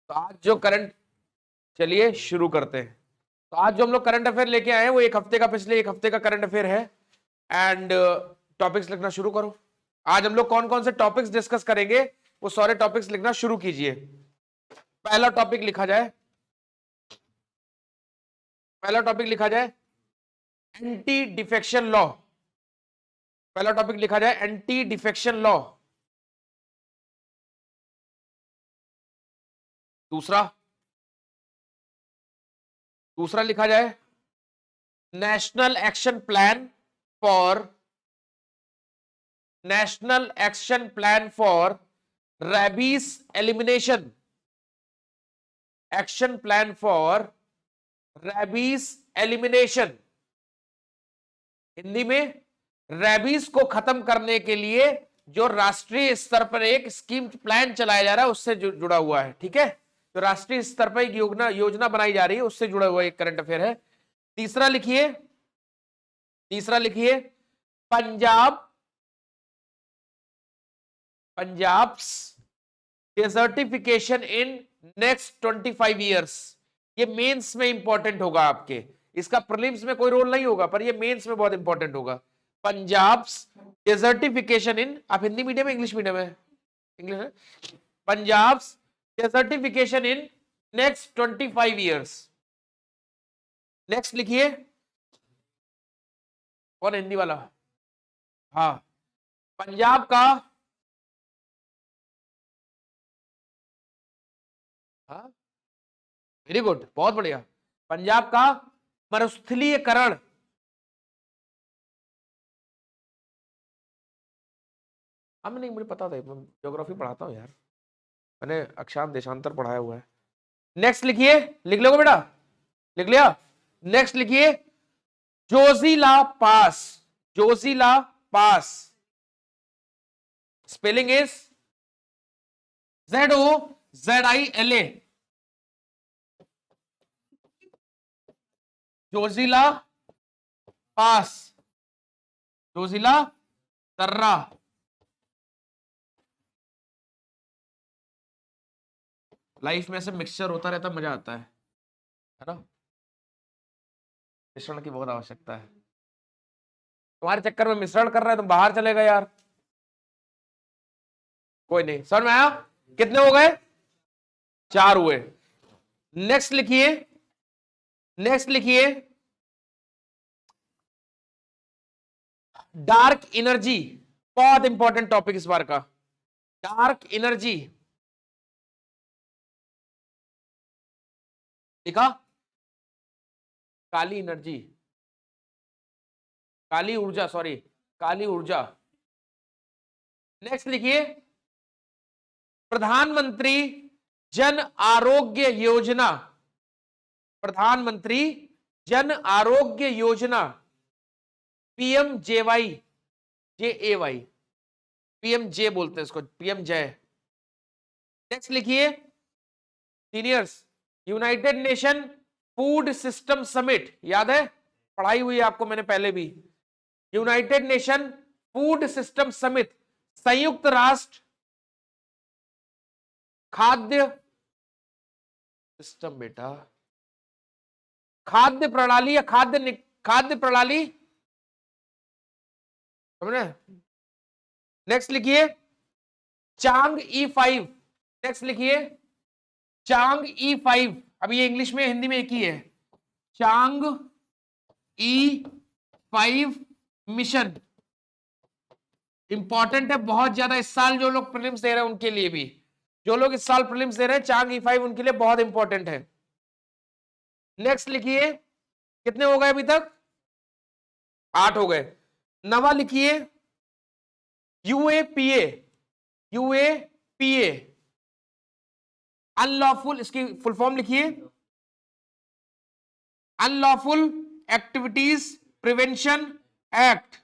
तो आज जो करंट, चलिए शुरू करते हैं। तो आज जो हम लोग करंट अफेयर लेके आए हैं वो एक हफ्ते का, पिछले एक हफ्ते का करंट अफेयर है। एंड टॉपिक्स लिखना शुरू करो। आज हम लोग कौन कौन से टॉपिक्स डिस्कस करेंगे वो सारे टॉपिक्स लिखना शुरू कीजिए। पहला टॉपिक लिखा जाए, पहला टॉपिक लिखा जाए एंटी डिफेक्शन लॉ। पहला टॉपिक लिखा जाए एंटी डिफेक्शन लॉ। दूसरा, दूसरा लिखा जाए national action plan for, national action plan for rabies elimination, action plan for rabies elimination. Hindi में रैबीज को खत्म करने के लिए जो राष्ट्रीय स्तर पर एक स्कीम प्लान चलाया जा रहा है उससे जुड़ा हुआ है। ठीक है, तो राष्ट्रीय स्तर पर एक योजना बनाई जा रही है, उससे जुड़ा हुआ एक करंट अफेयर है। तीसरा लिखिए, तीसरा लिखिए Punjab, Punjab's desertification in next 25 years. ये मेंस में इंपॉर्टेंट होगा आपके, इसका प्रीलिम्स में कोई रोल नहीं होगा पर ये मेंस में बहुत इंपॉर्टेंट होगा। पंजाब्स डेजर्टिफिकेशन इन, आप हिंदी मीडियम है इंग्लिश मीडियम है? इंग्लिश है। Punjab's desertification in next 25 years. Next लिखिए, कौन हिंदी वाला? हाँ, पंजाब का, हाँ वेरी गुड, बहुत बढ़िया। पंजाब का मरुस्थलीकरण, हम नहीं, मुझे पता था, मैं ज्योग्राफी पढ़ाता हूँ यार, मैंने अक्षांश देशांतर पढ़ाया हुआ है। नेक्स्ट लिखिए, लिख लोगे बेटा? लिख लिया? नेक्स्ट लिखिए Zojila pass, Zojila pass spelling is ZOZILA, Zojila pass, Zojila तर्रा। लाइफ में से मिक्सचर होता रहता, मजा आता है ना? मिश्रण की बहुत आवश्यकता है। तुम्हारे चक्कर में मिश्रण कर रहा है, तुम बाहर चले गए यार। कोई नहीं, समझ में आया? कितने हो गए? 4 हुए। नेक्स्ट लिखिए, नेक्स्ट लिखिए डार्क एनर्जी, बहुत इंपॉर्टेंट टॉपिक इस बार का। डार्क एनर्जी लिखा? काली एनर्जी, काली ऊर्जा, सॉरी काली ऊर्जा। नेक्स्ट लिखिए प्रधानमंत्री जन आरोग्य योजना, प्रधानमंत्री Jan Arogya Yojana PMJY, JAY, PMJ बोलते हैं इसको, PMJ। नेक्स्ट लिखिए seniors, United nation food system summit, याद है, पढ़ाई हुई है आपको मैंने पहले भी। United nation food system summit, संयुक्त राष्ट्र खाद्य सिस्टम, बेटा खाद्य प्रणाली या खाद्य प्रणाली, समझे? नेक्स्ट लिखिए चांग E5, नेक्स्ट लिखिए चांग E5, अभी ये इंग्लिश में हिंदी में एक ही है, चांग E5 मिशन। इंपॉर्टेंट है बहुत ज्यादा इस साल, जो लोग प्रीलिम्स दे रहे हैं उनके लिए भी, जो लोग इस साल प्रीलिम्स दे रहे हैं चांग E5 उनके लिए बहुत इंपॉर्टेंट है। नेक्स्ट लिखिए, कितने हो गए अभी तक? 8 हो गए। नवा लिखिए UAPA, UAPA अनलॉफुल, इसकी फुल फॉर्म लिखिए unlawful activities prevention act.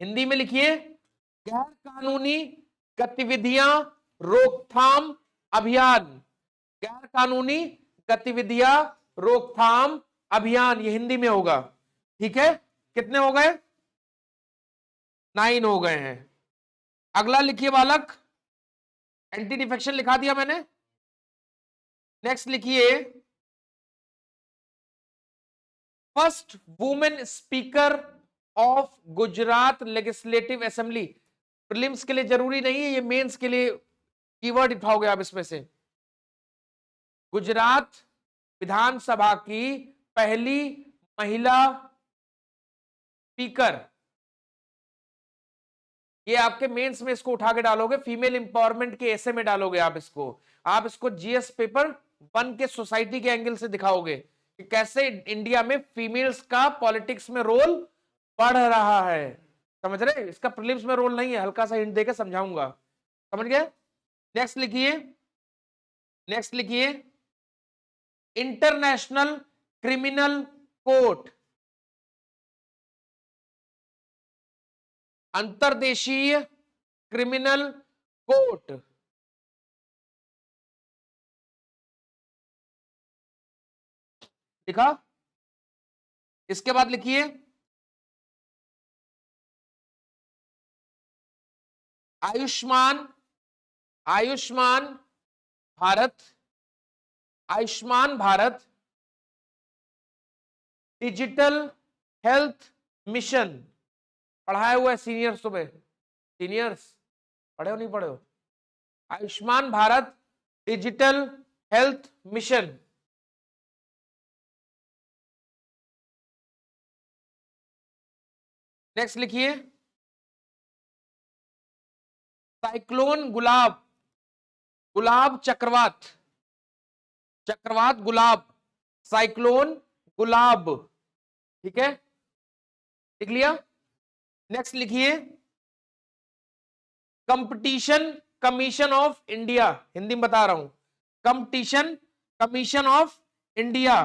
Hindi में लिखिए गैर कानूनी गतिविधियां रोकथाम अभियान, गैर कानूनी गतिविधियां रोकथाम अभियान, ये हिंदी में होगा। ठीक है, कितने हो गए? 9 हो गए हैं। अगला लिखिए बालक, एंटी डिफेक्शन लिखा दिया मैंने। नेक्स्ट लिखिए, first women speaker of Gujarat legislative assembly. Prelims के लिए जरूरी नहीं है, ये मेंस के लिए कीवर्ड उठाओगे आप इसमें से। गुजरात विधानसभा की पहली महिला स्पीकर, ये आपके मेंस में इसको उठा के डालोगे, फीमेल इंपावरमेंट के ऐसे में डालोगे आप इसको जीएस पेपर 1 के सोसाइटी के एंगल से दिखाओगे कि कैसे इंडिया में फीमेल्स का पॉलिटिक्स में रोल बढ़ रहा है। समझ रहे? इसका प्रीलिम्स में रोल नहीं है, हल्का सा हिंट देकर समझाऊंगा। समझ गए? नेक्स्ट लिखिए, नेक्स्ट लिखिए, इंटरनेशनल क्रिमिनल कोर्ट, अंतर्देशीय क्रिमिनल कोर्ट, लिखा। इसके बाद लिखिए, Ayushman, Ayushman Bharat, Ayushman Bharat digital health mission. पढ़ाया हुआ है सीनियर्स तुम्हें? सीनियर्स पढ़े हो नहीं पढ़े हो? Ayushman Bharat digital health mission. Next लिखिए, साइक्लोन गुलाब, गुलाब चक्रवात, चक्रवात गुलाब, साइक्लोन गुलाब। ठीक है, लिख लिया। नेक्स्ट लिखिए, competition commission of India, Hindi में बता रहा हूं, कंपटीशन कमीशन ऑफ इंडिया।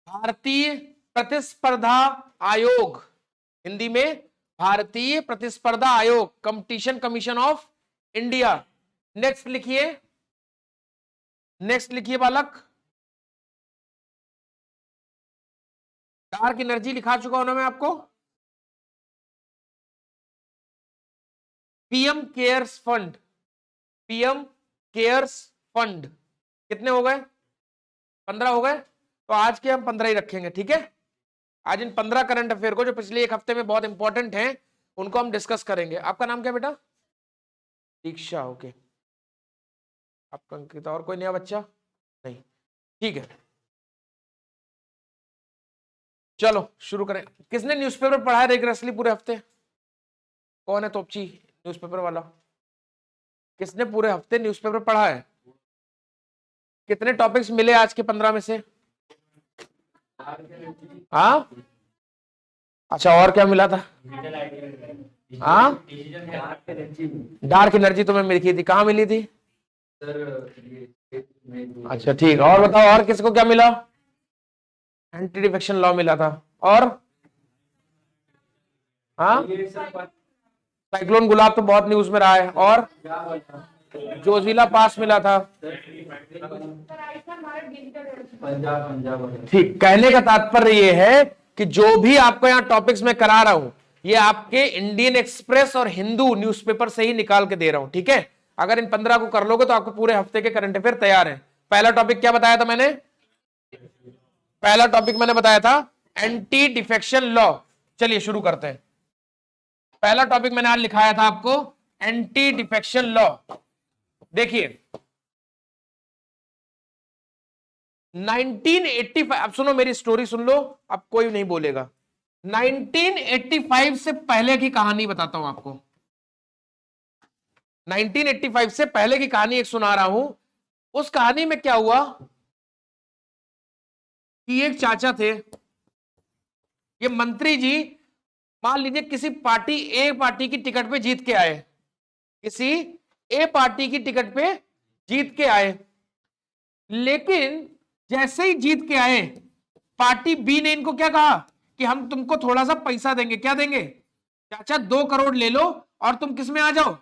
भारतीय प्रतिस्पर्धा आयोग, हिंदी में भारतीय प्रतिस्पर्धा आयोग, competition commission of India. Next लिखिए, नेक्स्ट लिखिए बालक, डार्क एनर्जी लिखा चुका हूं ना मैं आपको। PM cares fund, PM cares fund कितने हो गए? 15 हो गए। तो आज के हम 15 ही रखेंगे, ठीक है। आज इन 15 करंट अफेयर को जो पिछले एक हफ्ते में बहुत इंपॉर्टेंट हैं उनको हम डिस्कस करेंगे। आपका नाम क्या बेटा? दीक्षा, ओके। आपका अंकित, और कोई नया बच्चा? नहीं, ठीक है। चलो शुरू करें। किसने न्यूज़पेपर पढ़ा है रेगुलरली पूरे हफ्ते? कौन है तोपची न्यूज़पेपर वाला? किसने पूरे हफ्ते न्यूज़पेपर पढ़ा है? कितने टॉपिक्स मिले आज के 15 में से? हाँ, अच्छा, और क्या मिला था? हाँ, डार्क एनर्जी तुम्हें मिली थी, कहाँ मिली थी? अच्छा ठीक, और बताओ, और किसको क्या मिला? एंटी डिफेक्शन लॉ मिला था, और हाँ, साइक्लोन गुलाब तो बहुत न्यूज में रहा है, और जोजिला पास मिला था। ठीक, कहने का तात्पर्य ये है कि जो भी आपको यहाँ टॉपिक्स में करा रहा हूं ये आपके इंडियन एक्सप्रेस और हिंदू न्यूज़पेपर से ही निकाल के दे रहा हूं, ठीक है। अगर इन 15 को कर लोगे तो आपको पूरे हफ्ते के करंट अफेयर तैयार है। पहला टॉपिक क्या बताया था मैंने? पहला टॉपिक मैंने बताया था एंटी डिफेक्शन लॉ। चलिए शुरू करते हैं। पहला टॉपिक मैंने आज लिखाया था आपको एंटी डिफेक्शन लॉ। देखिए 1985, अब सुनो मेरी स्टोरी सुन लो, अब कोई नहीं बोलेगा। 1985 से पहले की कहानी बताता हूं आपको। 1985 से पहले की कहानी एक सुना रहा हूं। उस कहानी में क्या हुआ कि एक चाचा थे, ये मंत्री जी, मान लीजिए किसी पार्टी ए पार्टी की टिकट पे जीत के आए, किसी ए पार्टी की टिकट पे जीत के आए, लेकिन जैसे ही जीत के आए पार्टी बी ने इनको क्या कहा कि हम तुमको थोड़ा सा पैसा देंगे। क्या देंगे? चाचा 2 करोड़ ले लो और तुम किस में आ जाओ?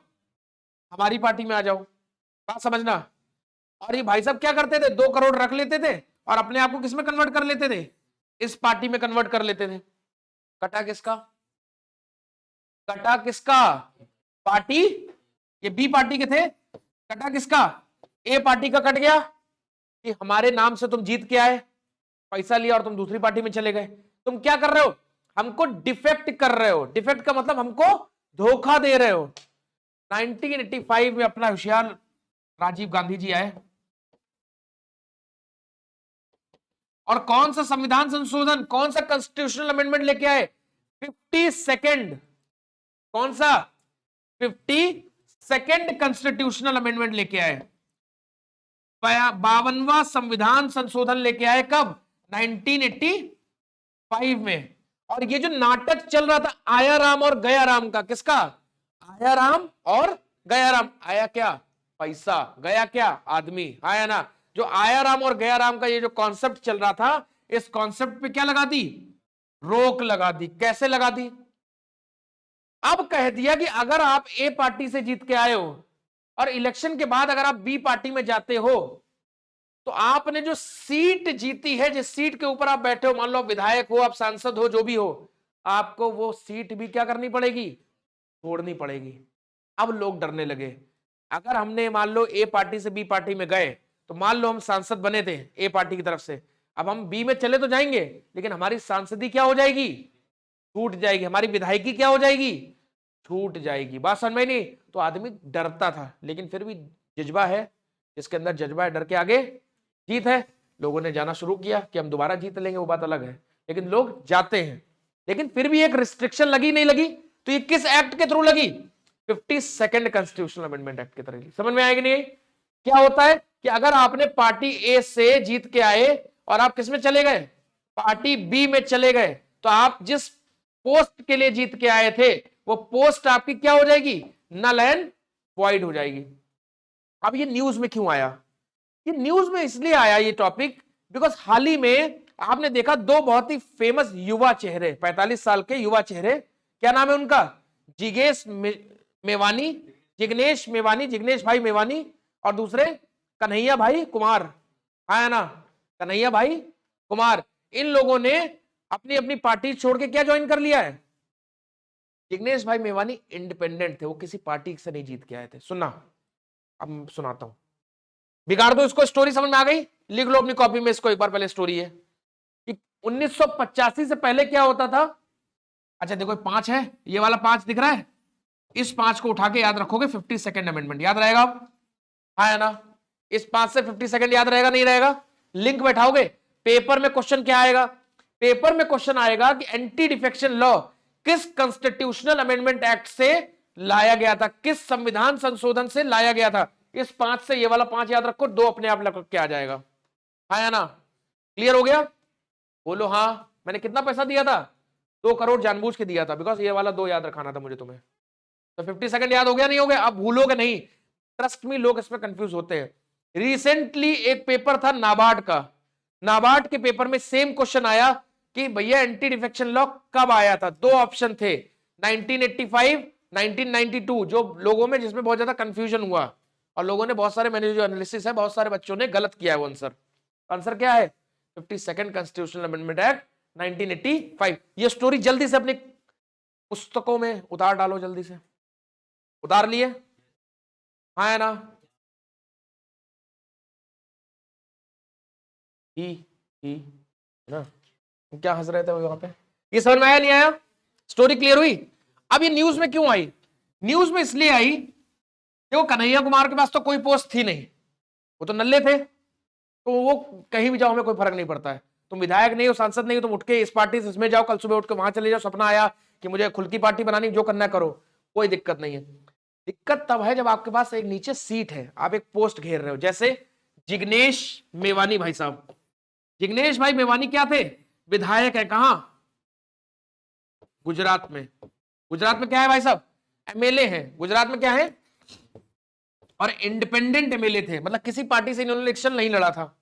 हमारी पार्टी में आ जाओ। बात समझना, और ये भाई साहब क्या करते थे, 2 करोड़ रख लेते थे और अपने आप को किसमें कन्वर्ट कर लेते थे, इस पार्टी में कन्वर्ट कर लेते थे। कटा किसका, कटा किसका, पार्टी, ये बी पार्टी के थे, कटा किसका, ए पार्टी का कट गया कि हमारे नाम से तुम जीत के आए, पैसा लिया और तुम दूसरी पार्टी में चले गए। तुम क्या कर रहे हो, हमको डिफेक्ट कर रहे हो। डिफेक्ट का मतलब हमको धोखा दे रहे हो। 1985 में अपना होशियार राजीव गांधी जी आए और कौन सा संविधान संशोधन, कौन सा कॉन्स्टिट्यूशनल अमेंडमेंट लेके आए, 52nd, कौन सा, 52nd कॉन्स्टिट्यूशनल अमेंडमेंट लेके आए। 52वां संविधान संशोधन लेके आए कब, 1985 में। और ये जो नाटक चल रहा था आया राम और गया राम का, किसका, आया राम और गया राम, आया क्या, पैसा, गया क्या, आदमी, आया ना। जो आया राम और गया राम का ये जो कॉन्सेप्ट चल रहा था, इस कॉन्सेप्ट पे क्या लगा दी, रोक लगा दी। कैसे लगा दी, अब कह दिया कि अगर आप ए पार्टी से जीत के आए हो और इलेक्शन के बाद अगर आप बी पार्टी में जाते हो तो आपने जो सीट जीती है, जिस सीट के ऊपर आप बैठे हो, मान लो आप विधायक हो, आप सांसद हो, जो भी हो, आपको वो सीट भी क्या करनी पड़ेगी, छोड़नी पड़ेगी। अब लोग डरने लगे। अगर हमने मान लो ए पार्टी से बी पार्टी में गए, तो मान लो हम सांसद बने थे ए पार्टी की तरफ से, अब हम बी में चले तो जाएंगे, लेकिन हमारी सांसदी क्या हो जाएगी, छूट जाएगी, हमारी विधायकी क्या हो जाएगी, छूट जाएगी। बात समझ में नहीं, तो आदमी डरता था, लेकिन फिर भी जज्बा है, इसके अंदर जज्बा है, डर के आगे जीत है। लोगों ने जाना शुरू किया कि हम दोबारा जीत लेंगे, वो बात अलग है, लेकिन लोग जाते हैं। लेकिन फिर भी एक रिस्ट्रिक्शन लगी, नहीं लगी, तो ये किस एक्ट के थ्रू लगी, 52nd कॉन्स्टिट्यूशनल अमेंडमेंट एक्ट के थ्रू। समझ में आएगी नहीं, क्या होता है कि अगर आपने पार्टी ए से जीत के आए और आप किस में चले गए, पार्टी बी में चले गए, तो आप जिस पोस्ट के लिए जीत के आए थे वो पोस्ट आपकी क्या हो जाएगी, नल एंड वॉइड हो जाएगी। अब ये न्यूज में क्यों आया, ये न्यूज में इसलिए आया ये टॉपिक, बिकॉज हाल ही में आपने देखा 2 बहुत ही फेमस युवा चेहरे, 45 साल के युवा चेहरे, क्या नाम है उनका, मेवानी, जिग्नेश मेवानी, जिग्नेश भाई मेवानी, और दूसरे कन्हैया भाई कुमार, है ना, कन्हैया भाई कुमार। इन लोगों ने अपनी अपनी पार्टी छोड़ के क्या ज्वाइन कर लिया है, जिग्नेश भाई मेवानी इंडिपेंडेंट थे, वो किसी पार्टी से नहीं जीत के आए थे। सुनना, अब सुनाता हूं, बिगाड़ दो इसको, स्टोरी समझ में आ गई, लिख लो अपनी कॉपी में इसको एक बार। पहले स्टोरी है कि 1985 से पहले क्या होता था। अच्छा देखो 5 है, ये वाला 5 दिख रहा है, इस 5 को उठा के याद रखोगे, 52nd अमेंडमेंट याद रहेगा, है ना। इस 5 से 52nd याद रहेगा, नहीं रहेगा, लिंक बैठाओगे। पेपर में क्वेश्चन क्या आएगा, पेपर में क्वेश्चन आएगा कि एंटी डिफेक्शन लॉ किस कॉन्स्टिट्यूशनल अमेंडमेंट एक्ट से लाया गया था, किस संविधान संशोधन से लाया गया था। इस 5 से ये वाला 5 याद रखो, 2 अपने आप लग के आ जाएगा, है ना। क्लियर हो गया, बोलो हाँ। मैंने कितना पैसा दिया था, 2 करोड़ जानबूझ के दिया था, बिकॉज ये वाला 2 याद रखाना था मुझे तुम्हें। तो 52nd याद हो गया, नहीं हो गया, अब भूलोगे नहीं, ट्रस्ट मी, लोग इसमें कंफ्यूज होते हैं। रिसेंटली एक पेपर था नाबार्ड का, नाबार्ड के पेपर में सेम क्वेश्चन आया कि भैया एंटी डिफेक्शन लॉ कब आया था। 2 ऑप्शन थे, 1985, 1992, जो लोगों में जिसमें बहुत ज्यादा कंफ्यूजन हुआ और लोगों ने बहुत सारे, मैंने जो एनालिसिस है, बहुत सारे बच्चों ने गलत किया है वो आंसर। आंसर क्या है, 52nd कॉन्स्टिट्यूशनल अमेंडमेंट एक्ट 1985। ये स्टोरी जल्दी से अपनी पुस्तकों में उतार डालो, जल्दी से उतार लिए, हाँ है ना। ही ना, क्या हंस रहे थे वहां पे, ये समझ में आया नहीं आया, स्टोरी क्लियर हुई। अब ये न्यूज में क्यों आई, न्यूज में इसलिए आई, देखो कन्हैया कुमार के पास तो कोई पोस्ट थी नहीं, वो तो नल्ले थे, तो वो कहीं भी जाओ हमें कोई फर्क नहीं पड़ता है। तुम विधायक नहीं हो, सांसद नहीं हो, तुम उठ के इस पार्टी से इसमें जाओ, कल सुबह उठ के वहां चले जाओ, सपना आया कि मुझे खुद की पार्टी बनानी, जो करना करो, कोई दिक्कत नहीं है। दिक्कत तब है जब आपके पास एक नीचे सीट है, आप एक पोस्ट घेर रहे हो। जैसे जिग्नेश मेवानी भाई साहब, जिग्नेश भाई मेवानी क्या थे, विधायक है, कहां, गुजरात में। गुजरात में क्या है भाई साहब, एमएलए है गुजरात में, क्या है, और इंडिपेंडेंट एमएलए थे, मतलब किसी पार्टी से इन्होंने इलेक्शन नहीं लड़ा था।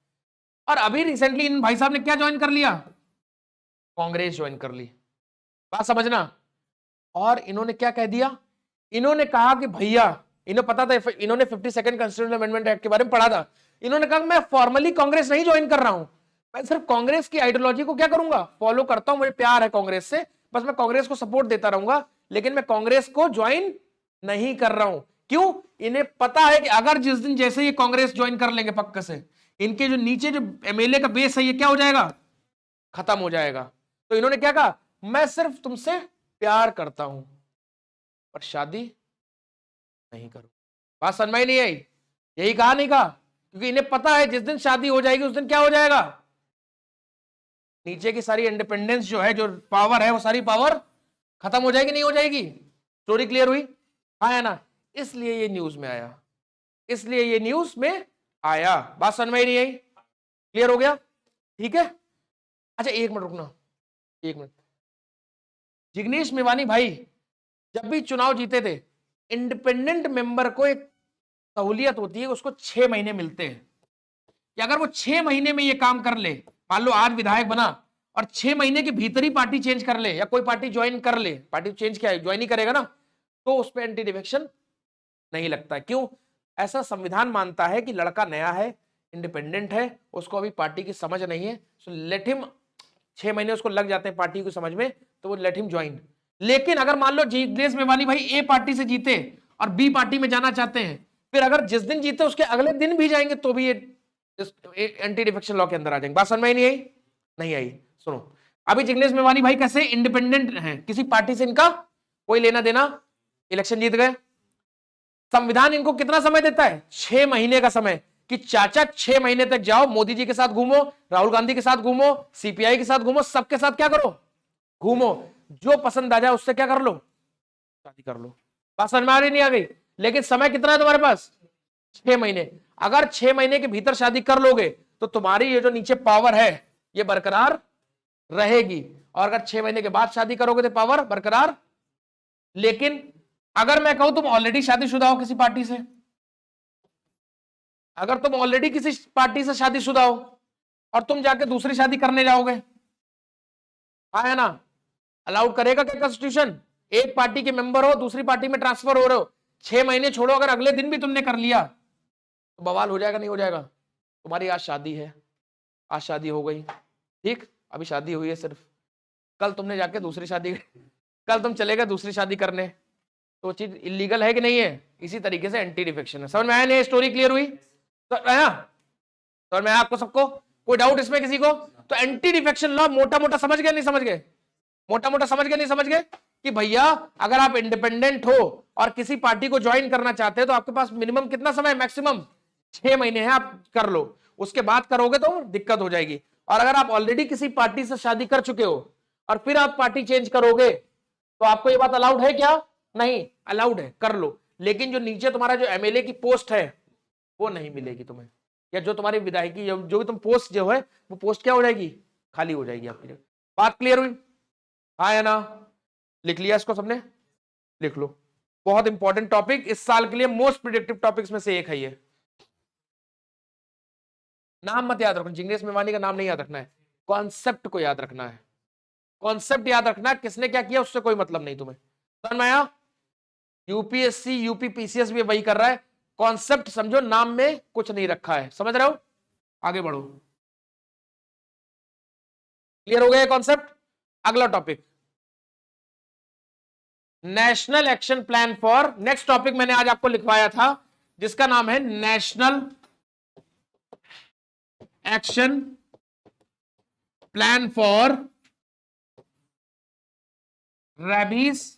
और अभी रिसेंटली इन भाई साहब ने क्या ज्वाइन कर लिया, कांग्रेस ज्वाइन कर ली, बात समझना। और इन्होंने क्या कह दिया, इन्होंने कहा कि भैया, इन्हें पता था, इन्होंने 52nd कॉन्स्टिट्यूशनल अमेंडमेंट एक्ट के बारे में पढ़ा था, इन्होंने कहा मैं फॉर्मली कांग्रेस नहीं ज्वाइन कर रहा हूं, मैं सिर्फ कांग्रेस की आइडियोलॉजी को क्या करूंगा, फॉलो करता हूं, मुझे प्यार है कांग्रेस से, बस मैं कांग्रेस को सपोर्ट देता रहूंगा, लेकिन मैं कांग्रेस को ज्वाइन नहीं कर रहा हूं। क्यों? इन्हें पता है कि अगर जिस दिन जैसे ये कांग्रेस ज्वाइन कर लेंगे पक्का से, इनके जो नीचे जो एमएलए का बेस है ये क्या हो जाएगा, खत्म हो जाएगा। तो इन्होंने क्या कहा, मैं सिर्फ तुमसे प्यार करता हूं पर शादी नहीं करूं। बात समझ में नहीं आई? यही कहा नहीं कहा? क्योंकि इन्हें पता है जिस दिन शादी हो जाएगी उस दिन क्या हो जाएगा, नीचे की सारी इंडिपेंडेंस जो है, जो पावर है, वो सारी पावर खत्म हो जाएगी, नहीं हो जाएगी? स्टोरी क्लियर हुई? हाँ है ना? इसलिए ये न्यूज में आया, इसलिए ये न्यूज में आया। बात समझ में नहीं आई? क्लियर हो गया? ठीक है। अच्छा एक मिनट रुकना, एक मिनट। जिग्नेश मेवानी भाई जब भी चुनाव जीते थे, इंडिपेंडेंट मेंबर को एक सहूलियत होती है, उसको 6 महीने मिलते हैं कि अगर वो 6 महीने में ये काम कर ले, मान लो आज विधायक बना और 6 महीने के भीतर ही पार्टी चेंज कर ले या कोई पार्टी ज्वाइन कर ले, पार्टी चेंज क्या है, ज्वाइन ही करेगा ना, तो उस पर एंटी डिफेक्शन नहीं लगता। क्यों? ऐसा संविधान मानता है कि लड़का नया है, इंडिपेंडेंट है, उसको अभी पार्टी की समझ नहीं है, सो लेट हिम, 6 महीने उसको लग जाते हैं पार्टी को समझ में, तो वो लेट हिम ज्वाइन। लेकिन अगर मान लो जिग्नेश मेवानी भाई ए पार्टी से जीते और बी पार्टी में जाना चाहते हैं, फिर अगर जिस दिन जीते उसके अगले दिन भी जाएंगे तो भी ये एंटी डिफेक्शन लॉ के अंदर आ जाएंगे। बात समझ में नहीं आई? नहीं आई? सुनो, अभी जिग्नेश मेवानी भाई कैसे इंडिपेंडेंट हैं, किसी पार्टी से इनका कोई लेना देना, इलेक्शन जीत गए, संविधान इनको कितना समय देता है, 6 महीने का समय, कि चाचा 6 महीने तक जाओ, मोदी जी के साथ घूमो, राहुल गांधी के साथ घूमो, सीपीआई के साथ घूमो, सबके साथ क्या करो, घूमो, जो पसंद आ जाए उससे क्या कर लो, शादी कर लो। बात समझ में आ रही नहीं आ गई? लेकिन समय कितना है तुम्हारे पास, 6 महीने। अगर 6 महीने के भीतर शादी कर लोगे तो तुम्हारी ये जो नीचे पावर है ये बरकरार रहेगी, और अगर 6 महीने के बाद शादी करोगे तो पावर बरकरार। लेकिन अगर मैं कहूं तुम ऑलरेडी शादीशुदा हो किसी पार्टी से, अगर तुम ऑलरेडी किसी पार्टी से शादीशुदा हो और तुम जाके दूसरी शादी करने जाओगे, हाँ है ना, अलाउड करेगा क्या कॉन्स्टिट्यूशन? एक पार्टी के मेंबर हो, दूसरी पार्टी में ट्रांसफर हो रहे हो, 6 महीने छोड़ो, अगर अगले दिन भी तुमने कर लिया तो बवाल हो जाएगा, नहीं हो जाएगा? तुम्हारी आज शादी है, आज शादी हो गई, ठीक, अभी शादी हुई है सिर्फ, कल तुमने जाके दूसरी शादी, कल तुम चले गए दूसरी शादी करने, तो चीज इलीगल है कि नहीं है? इसी तरीके से एंटी डिफेक्शन है। समझ में आया नहीं? स्टोरी क्लियर हुई? तो समझ में आया आपको सबको? कोई डाउट इसमें किसी को? तो एंटी डिफेक्शन लॉ मोटा मोटा समझ गए नहीं समझ गए? मोटा मोटा समझ गए नहीं समझ गए? कि भैया अगर आप इंडिपेंडेंट हो और किसी पार्टी को ज्वाइन करना चाहते हैं तो आपके पास मिनिमम कितना समय, मैक्सिमम 6 महीने है, आप कर लो, उसके बाद करोगे तो दिक्कत हो जाएगी। और अगर आप ऑलरेडी किसी पार्टी से शादी कर चुके हो और फिर आप पार्टी चेंज करोगे तो आपको ये बात अलाउड है क्या? नहीं अलाउड है, कर लो, लेकिन जो नीचे तुम्हारा जो एमएलए की पोस्ट है वो नहीं मिलेगी तुम्हें, या जो तुम्हारी विधायकी जो भी तुम पोस्ट जो है वो पोस्ट क्या हो जाएगी, खाली हो जाएगी आपकी। बात क्लियर हुई? हाँ या ना? लिख लिया इसको सबने? लिख लो, बहुत इंपॉर्टेंट टॉपिक, इस साल के लिए मोस्ट प्रिडिक्टिव टॉपिक्स में से एक है ये। नाम मत याद रखना, जिग्नेश मेवानी का नाम नहीं याद रखना है, कॉन्सेप्ट को याद रखना है, कॉन्सेप्ट याद रखना है, किसने क्या किया उससे कोई मतलब नहीं तुम्हें। समझ में आया? यूपीएससी यूपी पीसीएस भी वही कर रहा है, कॉन्सेप्ट समझो, नाम में कुछ नहीं रखा है, समझ रहे हो? आगे बढ़ो, क्लियर हो गया कॉन्सेप्ट? अगला topic, national action plan for, next topic मैंने आज आपको लिखवाया था जिसका नाम है national action plan for rabies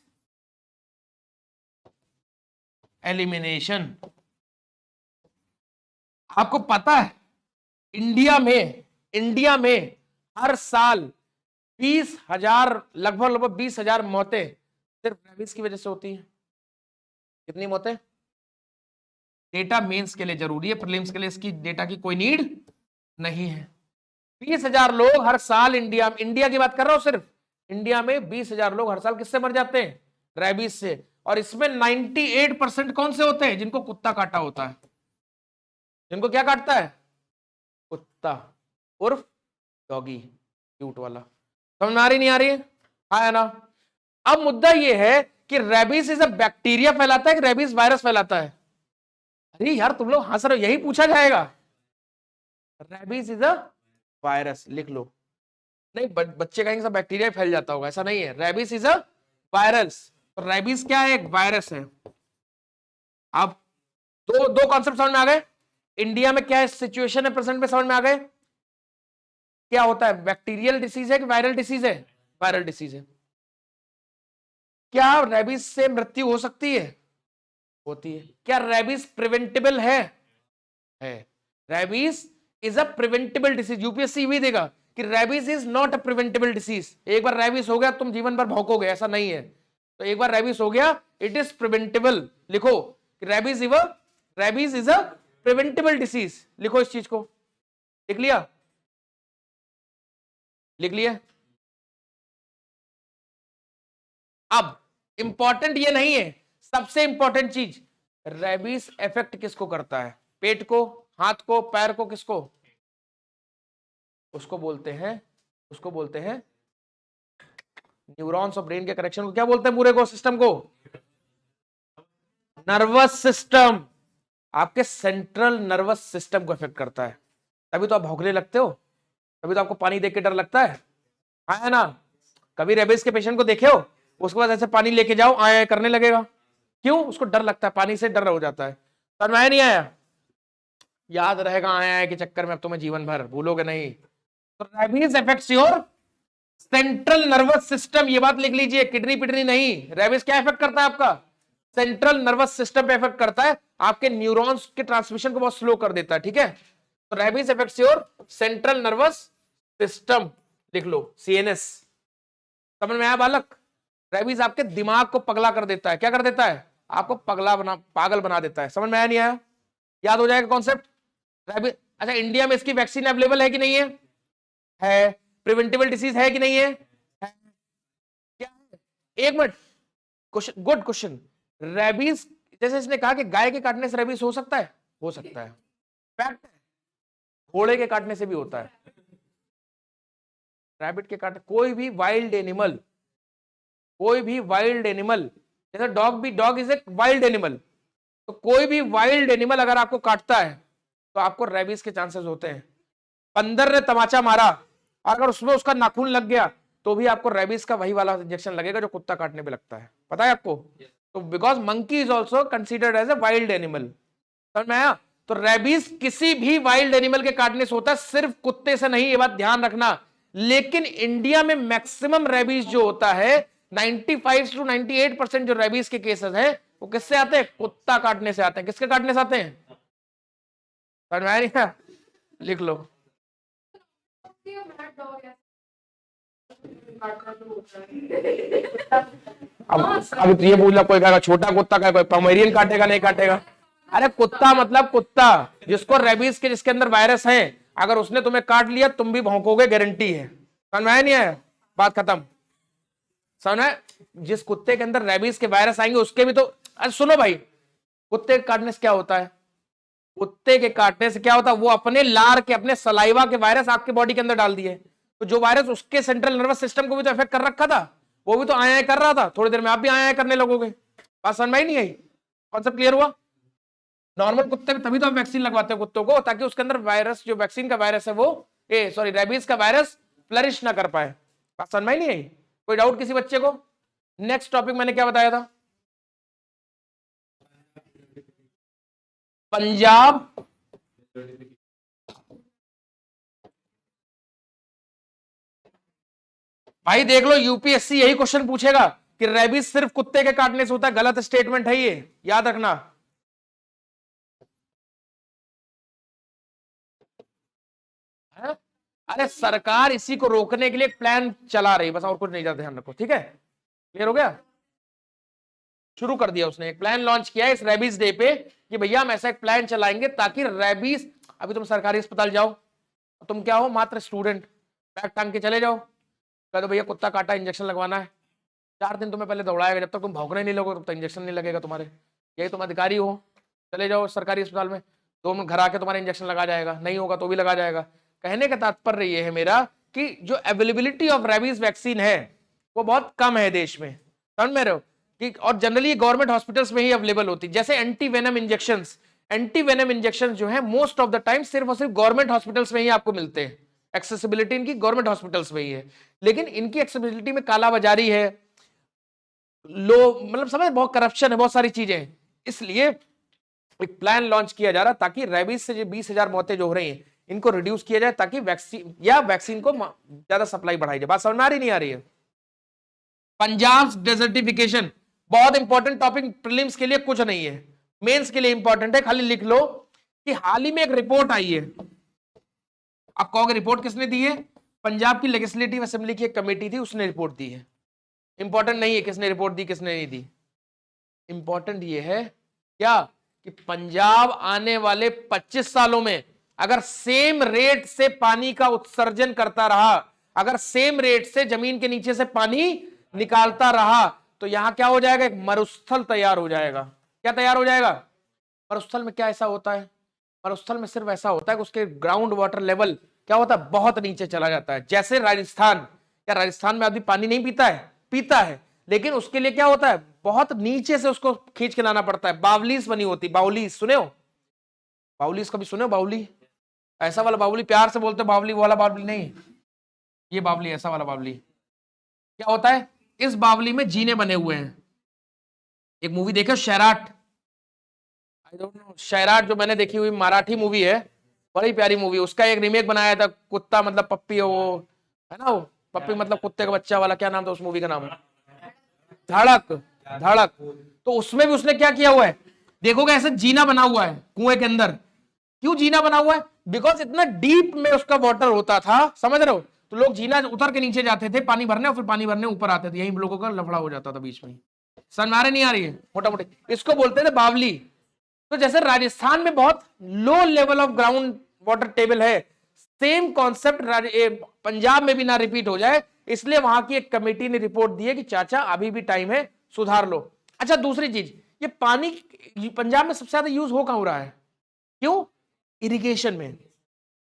elimination. आपको पता है इंडिया में हर साल 20,000 लगभग 20,000 मौतें सिर्फ रेबीज की वजह से होती है। कितनी मौतें? डेटा मेंस के लिए जरूरी है, प्रीलिम्स के लिए इसकी डेटा की कोई नीड नहीं है। 20,000 लोग हर साल इंडिया की बात कर रहा हूं, सिर्फ इंडिया में 20,000 लोग हर साल किससे मर जाते हैं? रेबीज से। और इसमें 98% कौन से होते हैं? जिनको कुत्ता काटा होता है। जिनको क्या काटता है? कुत्ता उर्फ डॉगी, क्यूट वाला। समझ में आ रही नहीं आ रही है? हाँ है ना? अब मुद्दा यह है कि रेबीज इज अ बैक्टीरिया फैलाता है कि रेबीज वायरस फैलाता है? अरे यार तुम लोग हंस रहे हो, यही पूछा जाएगा। रेबीज इज अ वायरस, लिख लो। नहीं बच्चे कहेंगे सब बैक्टीरिया फैल जाता होगा, ऐसा नहीं है। Rabies is a virus. तो रेबीज क्या है? एक वायरस है। अब दो दो कॉन्सेप्ट समझ में आ गए। इंडिया में क्या सिचुएशन है प्रेजेंट में, समझ में आ गए? क्या होता है, बैक्टीरियल डिसीज है कि वायरल डिसीज है? वायरल डिसीज है। क्या रेबीज से मृत्यु हो सकती है? होती है। क्या रेबीज प्रिवेंटेबल है? Rabies is a preventable disease. UPSC भी देगा कि rabies is not a preventable disease. एक बार रेबीज हो गया तुम जीवन भर भौंकोगे, ऐसा नहीं है। तो एक बार रेबीज हो गया, इट इज प्रिवेंटेबल। लिखो कि rabies is a preventable disease. लिखो इस चीज को, लिख लिया? लिख लिया? अब इंपॉर्टेंट ये नहीं है, सबसे इंपॉर्टेंट चीज, रेबीज इफेक्ट किसको करता है? पेट को, हाथ को, पैर को, किसको? उसको बोलते हैं न्यूरॉन्स और ब्रेन के कनेक्शन को क्या बोलते हैं? पूरे को, सिस्टम को, नर्वस सिस्टम। आपके सेंट्रल नर्वस सिस्टम को इफेक्ट करता है। तभी तो आप भौंकने लगते हो, तभी तो आपको पानी देख के डर लगता है। हाँ है ना? कभी रेबीज के पेशेंट को देखे हो, उसके बाद ऐसे पानी लेके जाओ, आए करने लगेगा। क्यों? उसको डर लगता है, पानी से डर हो जाता है। समझ में आया नहीं आया? याद रहेगा आया के चक्कर में, अब तुम्हें जीवन भर भूलोगे नहीं। तो rabies affects your central nervous system, ये बात लिख लीजिए, किडनी पिडनी नहीं। रेबीज क्या इफेक्ट करता है? आपका सेंट्रल नर्वस सिस्टम पे इफेक्ट करता है, आपके न्यूरॉन्स के ट्रांसमिशन को बहुत स्लो कर देता है। ठीक है? तो rabies affects your central nervous system, लिख लो, सीएनएस। समझ में आया बालक? रेबीज आपके दिमाग को पगला कर देता है। क्या कर देता है? आपको पागल बना देता है। समझ में आया नहीं आया? याद हो जाएगा कॉन्सेप्ट रेबीज। अच्छा, इंडिया में इसकी वैक्सीन अवेलेबल है कि नहीं है? है। प्रिवेंटेबल डिसीज है कि नहीं है? क्या है? एक minute, question, good question. Rabies, जैसे इसने कहा कि गाय के काटने से रेबीज हो सकता है, हो सकता है, फैक्ट है। घोड़े के काटने से भी होता है, रैबिट के काटने, कोई भी वाइल्ड एनिमल, जैसे dog is a wild animal, तो कोई भी वाइल्ड एनिमल अगर आपको काटता है तो आपको रेबीज के चांसेस होते हैं। बंदर ने तमाचा मारा, अगर उसमें उसका नाखून लग गया तो भी आपको रेबीज का वही वाला इंजेक्शन लगेगा जो कुत्ता काटने पे लगता है। पता है आपको? तो because monkey is also considered as a wild animal. समझ में आया? तो रेबीज किसी भी वाइल्ड एनिमल के काटने से होता है, सिर्फ कुत्ते से नहीं, ये बात ध्यान रखना। लेकिन इंडिया में मैक्सिमम रेबीज जो होता है, 95 to 98% जो रेबीज के केसेस हैं वो किससे आते हैं? कुत्ता काटने से आते हैं। किसके काटने से आते हैं? समझ में आया नहीं? लिख लो। अब ये बोला, कोई कहेगा छोटा कुत्ता का, कोई पमेरियन काटेगा नहीं काटेगा। अरे कुत्ता मतलब कुत्ता जिसको रेबीज के, जिसके अंदर वायरस है, अगर उसने तुम्हें काट लिया तुम भी भौंकोगे, गारंटी है। समझ में आया नहीं आया? बात खत्म। समझ में? जिस कुत्ते के अंदर रेबीज के वायरस आएंगे उसके भी तो, अरे सुनो भाई, कुत्ते के काटने से क्या होता है? कुत्ते के काटने से क्या होता है? वो अपने लार के, अपने सलाइवा के वायरस आपके बॉडी के अंदर डाल दिए, तो जो वायरस उसके सेंट्रल नर्वस सिस्टम को भी तो इफेक्ट कर रखा था, वो भी तो आया कर रहा था। थोड़ी देर में आप भी आया करने लगोगे। बात समझ में नहीं आई? कॉन्सेप्ट क्लियर हुआ? नॉर्मल कुत्ते में तभी तो आप वैक्सीन लगवाते हो कुत्तों को, ताकि उसके अंदर वायरस, जो वैक्सीन का वायरस है वो, रेबीज का वायरस फ्लरिश ना कर पाए। बात समझ में नहीं आई? कोई डाउट किसी बच्चे को? नेक्स्ट टॉपिक मैंने क्या बताया था? पंजाब भाई देख लो, यूपीएससी यही क्वेश्चन पूछेगा कि रेबीज सिर्फ कुत्ते के काटने से होता है। गलत स्टेटमेंट है ये, याद रखना। है? अरे सरकार इसी को रोकने के लिए एक प्लान चला रही, बस और कुछ नहीं, ज्यादा ध्यान रखो। ठीक है? क्लियर हो गया? शुरू कर दिया उसने, एक प्लान लॉन्च किया है इस रेबीज डे पे कि भैया हम ऐसा एक प्लान चलाएंगे ताकि रेबीज, अभी तुम सरकारी अस्पताल जाओ, तुम क्या हो, मात्र स्टूडेंट, बैग टांग के चले जाओ, कह दो भैया कुत्ता काटा, इंजेक्शन लगवाना है। 4 दिन तुम्हें पहले दौड़ाएगा, जब तक तुम भौंकने नहीं लगोगे तब तक इंजेक्शन नहीं लगेगा तुम्हारे। यही तुम अधिकारी हो, चले जाओ सरकारी अस्पताल में, 2 मिनट घर आके तुम्हारा इंजेक्शन लगा जाएगा, नहीं होगा तो भी लगा जाएगा। कहने का तात्पर्य ये है मेरा कि जो अवेलेबिलिटी ऑफ रेबीज वैक्सीन है वो बहुत कम है देश में। समझ में रहे हो? कि और जनरली गवर्नमेंट हॉस्पिटल्स में ही अवेलेबल होती है। जैसे anti venom injections, antivenom injection जो है मोस्ट ऑफ द टाइम सिर्फ और सिर्फ गवर्नमेंट हॉस्पिटल्स में ही आपको मिलते हैं, एक्सेसिबिलिटी इनकी गवर्नमेंट हॉस्पिटल्स में ही है, लेकिन इनकी एक्सेसिबिलिटी में कालाबाजारी है, लो मतलब समझ, बहुत करप्शन है, बहुत सारी चीजें हैं। इसलिए एक प्लान लॉन्च किया जा रहा है ताकि रेबीज से जो 20,000 मौतें जो हो रही हैं इनको रिड्यूस किया जाए, ताकि वैक्सीन या वैक्सीन को ज्यादा सप्लाई बढ़ाई जाए। बात समझ में आ रही नहीं आ रही है? पंजाब डेजर्टिफिकेशन बहुत इंपॉर्टेंट टॉपिक, प्रीलिम्स के लिए कुछ नहीं है, मेंस के लिए इंपॉर्टेंट है। खाली लिख लो कि हाल ही में एक रिपोर्ट आई है, आप कहोगे रिपोर्ट किसने दी है? पंजाब की लेजिस्लेटिव असेंबली की एक कमेटी थी, उसने रिपोर्ट दी है। इंपॉर्टेंट नहीं है किसने रिपोर्ट दी किसने नहीं दी, इंपॉर्टेंट ये है क्या कि पंजाब आने वाले 25 सालों में अगर सेम रेट से पानी का उत्सर्जन करता रहा, अगर सेम रेट से जमीन के नीचे से पानी निकालता रहा, तो यहां क्या हो जाएगा? एक मरुस्थल तैयार हो जाएगा। क्या तैयार हो जाएगा? मरुस्थल में क्या ऐसा होता है? मरुस्थल में सिर्फ ऐसा होता है कि उसके ग्राउंड वाटर लेवल क्या होता है? बहुत नीचे चला जाता है। जैसे राजस्थान, क्या राजस्थान में आदमी पानी नहीं पीता है? पीता है, लेकिन उसके लिए क्या होता है? बहुत नीचे से उसको खींच के लाना पड़ता है। बावलीस बनी होती, बाउलीस सुने हो? बाउलीस कभी सुने हो? बाउली ऐसा वाला बावली, प्यार से बोलते बावली वाला बावली नहीं, ये बावली ऐसा वाला बावली। क्या होता है? इस बावली में जीने बने हुए हैं। एक मूवी देखे शैराट, आई डोंट नो, शैराट जो मैंने देखी हुई मराठी मूवी है, बड़ी प्यारी मूवी, उसका एक रीमेक बनाया था, कुत्ता मतलब पप्पी है वो, है ना, वो पप्पी मतलब कुत्ते का बच्चा वाला, क्या नाम था उस मूवी का? नाम धड़क, धड़क। तो उसमें भी उसने क्या किया हुआ है, देखोगे ऐसे जीना बना हुआ है कुएं के अंदर। क्यों जीना बना हुआ है? बिकॉज इतना डीप में उसका वाटर होता था, समझ रहे हो? तो लोग जीना उतर के नीचे जाते थे पानी भरने, और फिर पानी भरने ऊपर आते थे, यही लोगों का लफड़ा हो जाता था बीच में। समझ में आ रही नहीं आ रही है? मोटा मोटी इसको बोलते थे बावली। तो जैसे राजस्थान में बहुत low level of ground water table है, सेम कॉन्सेप्ट पंजाब में भी ना रिपीट हो जाए, इसलिए वहां की एक कमेटी ने रिपोर्ट दी है कि चाचा अभी भी टाइम है, सुधार लो। अच्छा, दूसरी चीज, ये पानी पंजाब में सबसे ज्यादा यूज हो कहां रहा है? क्यों? इरिगेशन में।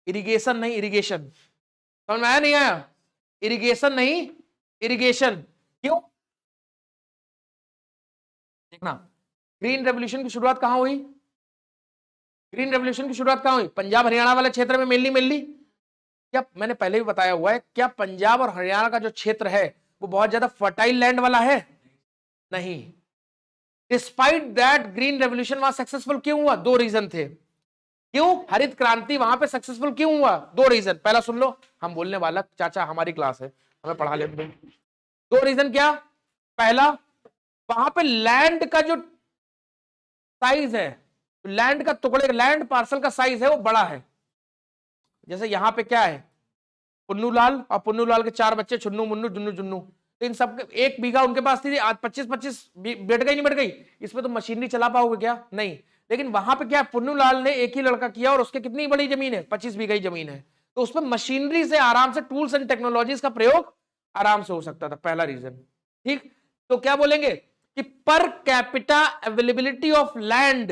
इरिगेशन नहीं, इरिगेशन। समझ में आया नहीं आया? इरिगेशन नहीं, इरिगेशन। क्यों? देखना, ग्रीन रेवोल्यूशन की शुरुआत कहां हुई? ग्रीन रेवोल्यूशन की शुरुआत कहां हुई? पंजाब हरियाणा वाले क्षेत्र में मेनली। क्या मैंने पहले भी बताया हुआ है, क्या पंजाब और हरियाणा का जो क्षेत्र है वो बहुत ज्यादा फर्टाइल लैंड वाला है? नहीं। डिस्पाइट दैट ग्रीन रेवोल्यूशन वहां सक्सेसफुल क्यों हुआ? दो रीजन थे। क्यों हरित क्रांति वहां पे सक्सेसफुल क्यों हुआ? दो रीजन। पहला सुन लो, हम बोलने वाला, चाचा हमारी क्लास है, हमें पढ़ा लेते। दो रीजन क्या? पहला, वहां पे लैंड का जो साइज है, लैंड का टुकड़े, लैंड पार्सल का साइज है वो बड़ा है। जैसे यहां पे क्या है, पुन्नूलाल, और पुन्नूलाल के 4 बच्चे, छुन्नू मुन्नू जुन्नू जुन्नू, तो इन सब 1 बीघा उनके पास थी, आज 25-25 बैठ गई, नहीं बैठ गई? इसमें तो मशीनरी चला पाओगे क्या? नहीं। लेकिन वहां पे क्या, पुन्नूलाल ने एक ही लड़का किया और उसके कितनी बड़ी जमीन है? 25 बीघा ही जमीन है, तो उसमें मशीनरी से आराम से, टूल्स एंड टेक्नोलॉजीज का प्रयोग आराम से हो सकता था। पहला रीजन। ठीक, तो क्या बोलेंगे कि per capita availability of land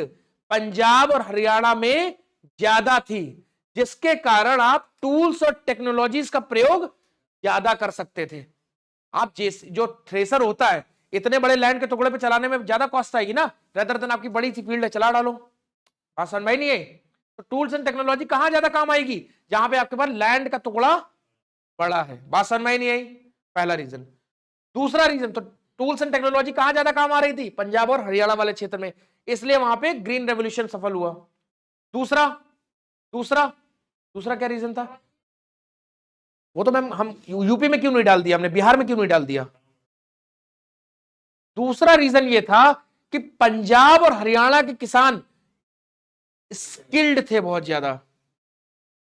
Punjab और हरियाणा में ज्यादा थी, जिसके कारण आप टूल्स और टेक्नोलॉजीज का प्रयोग ज्यादा कर सकते थे। आप जो थ्रेसर होता है, इतने बड़े लैंड के टुकड़े पे चलाने में ज्यादा कॉस्ट आएगी ना, रेदर देन आपकी बड़ी सी फील्ड है, चला डालो। बात समझ में नहीं है? तो टूल्स एंड टेक्नोलॉजी कहां ज्यादा काम आएगी? जहां पे आपके पास लैंड का टुकड़ा बड़ा है। बात समझ में नहीं आई? पहला रीजन। दूसरा रीजन, तो टूल्स एंड टेक्नोलॉजी कहां ज्यादा काम आ रही थी? पंजाब और हरियाणा वाले क्षेत्र में, इसलिए वहां पे ग्रीन रेवोल्यूशन सफल हुआ। दूसरा दूसरा दूसरा क्या रीजन था? वो तो मैम हम यूपी में क्यों नहीं डाल दिया हमने, बिहार में क्यों नहीं डाल दिया? दूसरा रीजन ये था कि पंजाब और हरियाणा के किसान स्किल्ड थे, बहुत ज्यादा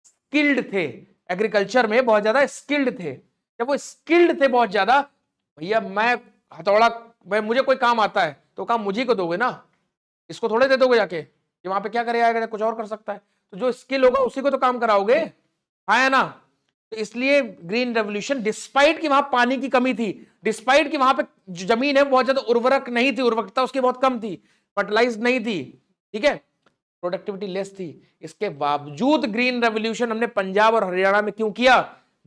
स्किल्ड थे, एग्रीकल्चर में बहुत ज्यादा स्किल्ड थे। जब वो स्किल्ड थे बहुत ज्यादा, भैया मैं हथौड़ा, भाई मुझे कोई काम आता है तो काम मुझे को दोगे ना, इसको थोड़े दे दोगे जाके, कि वहां पे क्या करे आएगा, कुछ और कर सकता है। तो जो स्किल होगा उसी को तो काम कराओगे, है ना? तो इसलिए ग्रीन रेवोल्यूशन, डिस्पाइट कि वहां पानी की कमी थी, डिस्पाइट कि वहां पे जो जमीन है बहुत ज्यादा उर्वरक नहीं थी, उर्वरकता उसकी बहुत कम थी, फर्टिलाइज नहीं थी, ठीक है, प्रोडक्टिविटी लेस थी, इसके बावजूद ग्रीन रेवोल्यूशन हमने पंजाब और हरियाणा में क्यों किया?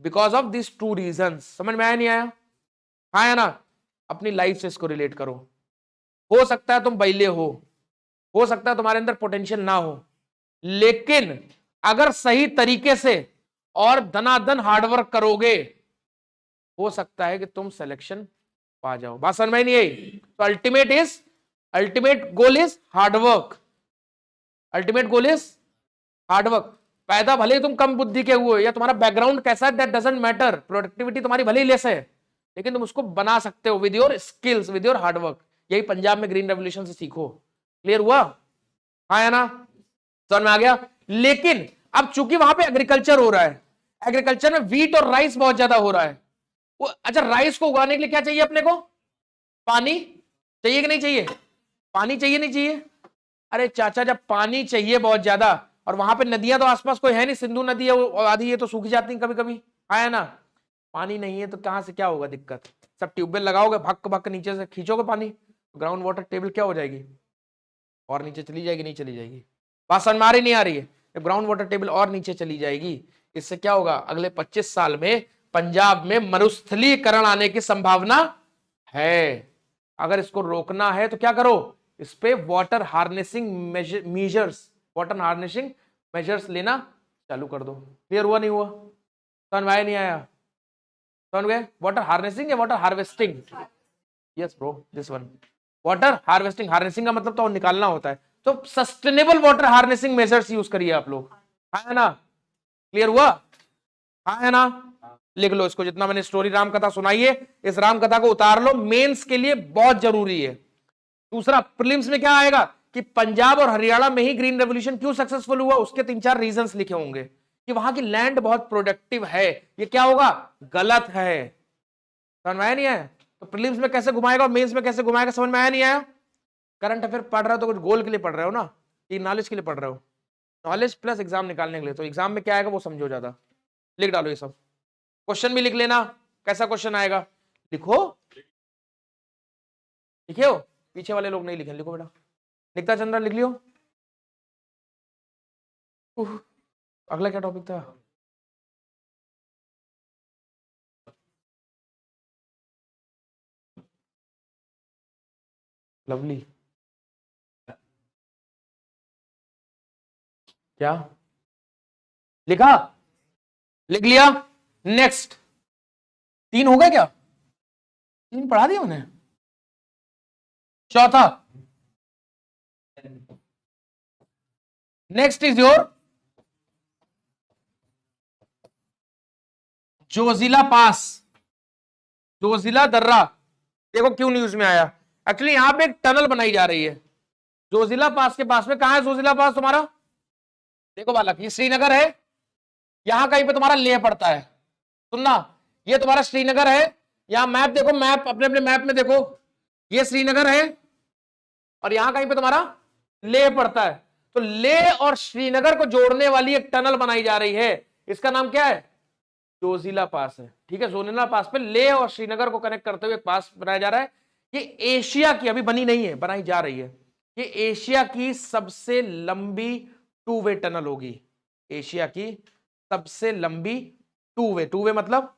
Because of this 2 reasons. समझ में आया नहीं आया? आया ना? अपनी लाइफ से इसको रिलेट करो। हो सकता है तुम बैले हो सकता है तुम्हारे अंदर पोटेंशियल ना हो, लेकिन अगर सही तरीके से और धनाधन हार्डवर्क करोगे, हो सकता है कि तुम सिलेक्शन पा जाओ। बात समझ में नहीं आई? तो ultimate goal is hard work. Ultimate goal is hard work. पैदा भले ही तुम कम बुद्धि के हुए या तुम्हारा बैकग्राउंड कैसा है, दैट डजंट मैटर, प्रोडक्टिविटी तुम्हारी भले ही लेस है, लेकिन तुम उसको बना सकते हो with your skills, with your hard work. यही पंजाब में ग्रीन रेवोल्यूशन से सीखो। क्लियर हुआ? हाँ या ना? समझ में आ गया? लेकिन अब चूंकि वहां पे एग्रीकल्चर हो रहा है, एग्रीकल्चर में व्हीट और राइस बहुत ज्यादा हो रहा है। वो अच्छा, राइस को उगाने के लिए क्या चाहिए अपने को? पानी चाहिए कि नहीं चाहिए? पानी चाहिए नहीं चाहिए? अरे चाचा, जब पानी चाहिए बहुत ज्यादा, और वहां पे नदियां तो आसपास कोई है नहीं, सिंधु नदी है वो आधी, ये तो सूख जाती है कभी कभी, है ना? पानी नहीं है तो कहां से क्या होगा दिक्कत? सब ट्यूबवेल लगाओगे, भक्क भक्क नीचे से खींचोगे पानी, ग्राउंड वाटर टेबल क्या हो जाएगी? और नीचे चली जाएगी, नहीं चली जाएगी? बात समझ में आ रही नहीं आ रही है? ग्राउंड वाटर टेबल और नीचे चली जाएगी, इससे क्या होगा? अगले 25 साल में पंजाब में मरुस्थलीकरण आने की संभावना है। अगर इसको रोकना है तो क्या करो? इस पे वाटर हार्नेसिंग मेजर्स लेना चालू कर दो। क्लियर हुआ नहीं हुआ? समझ में आया नहीं आया? समझ गए? वाटर हार्नेसिंग या water harvesting? Yes bro, this one. Water harvesting, harnessing का मतलब तो निकालना होता है, तो sustainable water harnessing measures use करिए आप लोग, है ना? क्लियर हुआ? हाँ है ना? लिख लो इसको, जितना मैंने स्टोरी राम कथा सुनाई है, इस राम कथा को उतार लो, मेंस के लिए बहुत जरूरी है। दूसरा, प्रीलिम्स में क्या आएगा कि पंजाब और हरियाणा में ही ग्रीन रेवोल्यूशन क्यों सक्सेसफुल हुआ, उसके 3-4 रीजंस लिखे होंगे कि वहां की लैंड बहुत प्रोडक्टिव है। ये क्या होगा? गलत है। समझ में आया नहीं आया? तो प्रीलिम्स में कैसे घुमाएगा और मेंस में कैसे घुमाएगा, समझ में आया नहीं आया? करंट अफेयर पढ़ रहे हो तो कुछ गोल के लिए पढ़ रहे हो ना, कि नॉलेज के लिए पढ़ रहे हो? नॉलेज प्लस एग्जाम निकालने के लिए। तो एग्जाम में क्या आएगा वो समझो ज्यादा, लिख डालो ये सब। क्वेश्चन भी लिख लेना, कैसा क्वेश्चन आएगा लिखो। लिखे हो? पीछे वाले लोग नहीं लिखे, लिखो बेटा। लिखता चंद्रा, लिख लियो। अगला क्या टॉपिक था? लवली, क्या लिखा? लिख लिया। नेक्स्ट, 3 हो गए क्या? 3 पढ़ा दिया उन्हें। चौथा, next is your Zoji La pass, Zoji La दर्रा। देखो क्यों न्यूज में आया, एक्चुअली यहां पे एक टनल बनाई जा रही है जोजिला पास के पास में। कहां है जोजिला पास तुम्हारा? देखो बालक, ये श्रीनगर है, यहां कहीं पे तुम्हारा लेह पड़ता है। सुनना, ये तुम्हारा श्रीनगर है, यहां मैप देखो, मैप अपने अपने मैप में देखो, ये श्रीनगर है और यहां कहीं पे तुम्हारा लेह पड़ता है। तो लेह और श्रीनगर को जोड़ने वाली एक टनल बनाई जा रही है, इसका नाम क्या है? जोजिला पास है। ठीक है, जोजिला पास पे लेह और श्रीनगर को कनेक्ट करते हुए एक पास बनाया जा रहा है। ये एशिया की, अभी बनी नहीं है, बनाई जा रही है, ये एशिया की सबसे लंबी 2 वे टनल होगी। एशिया की सबसे लंबी 2 वे मतलब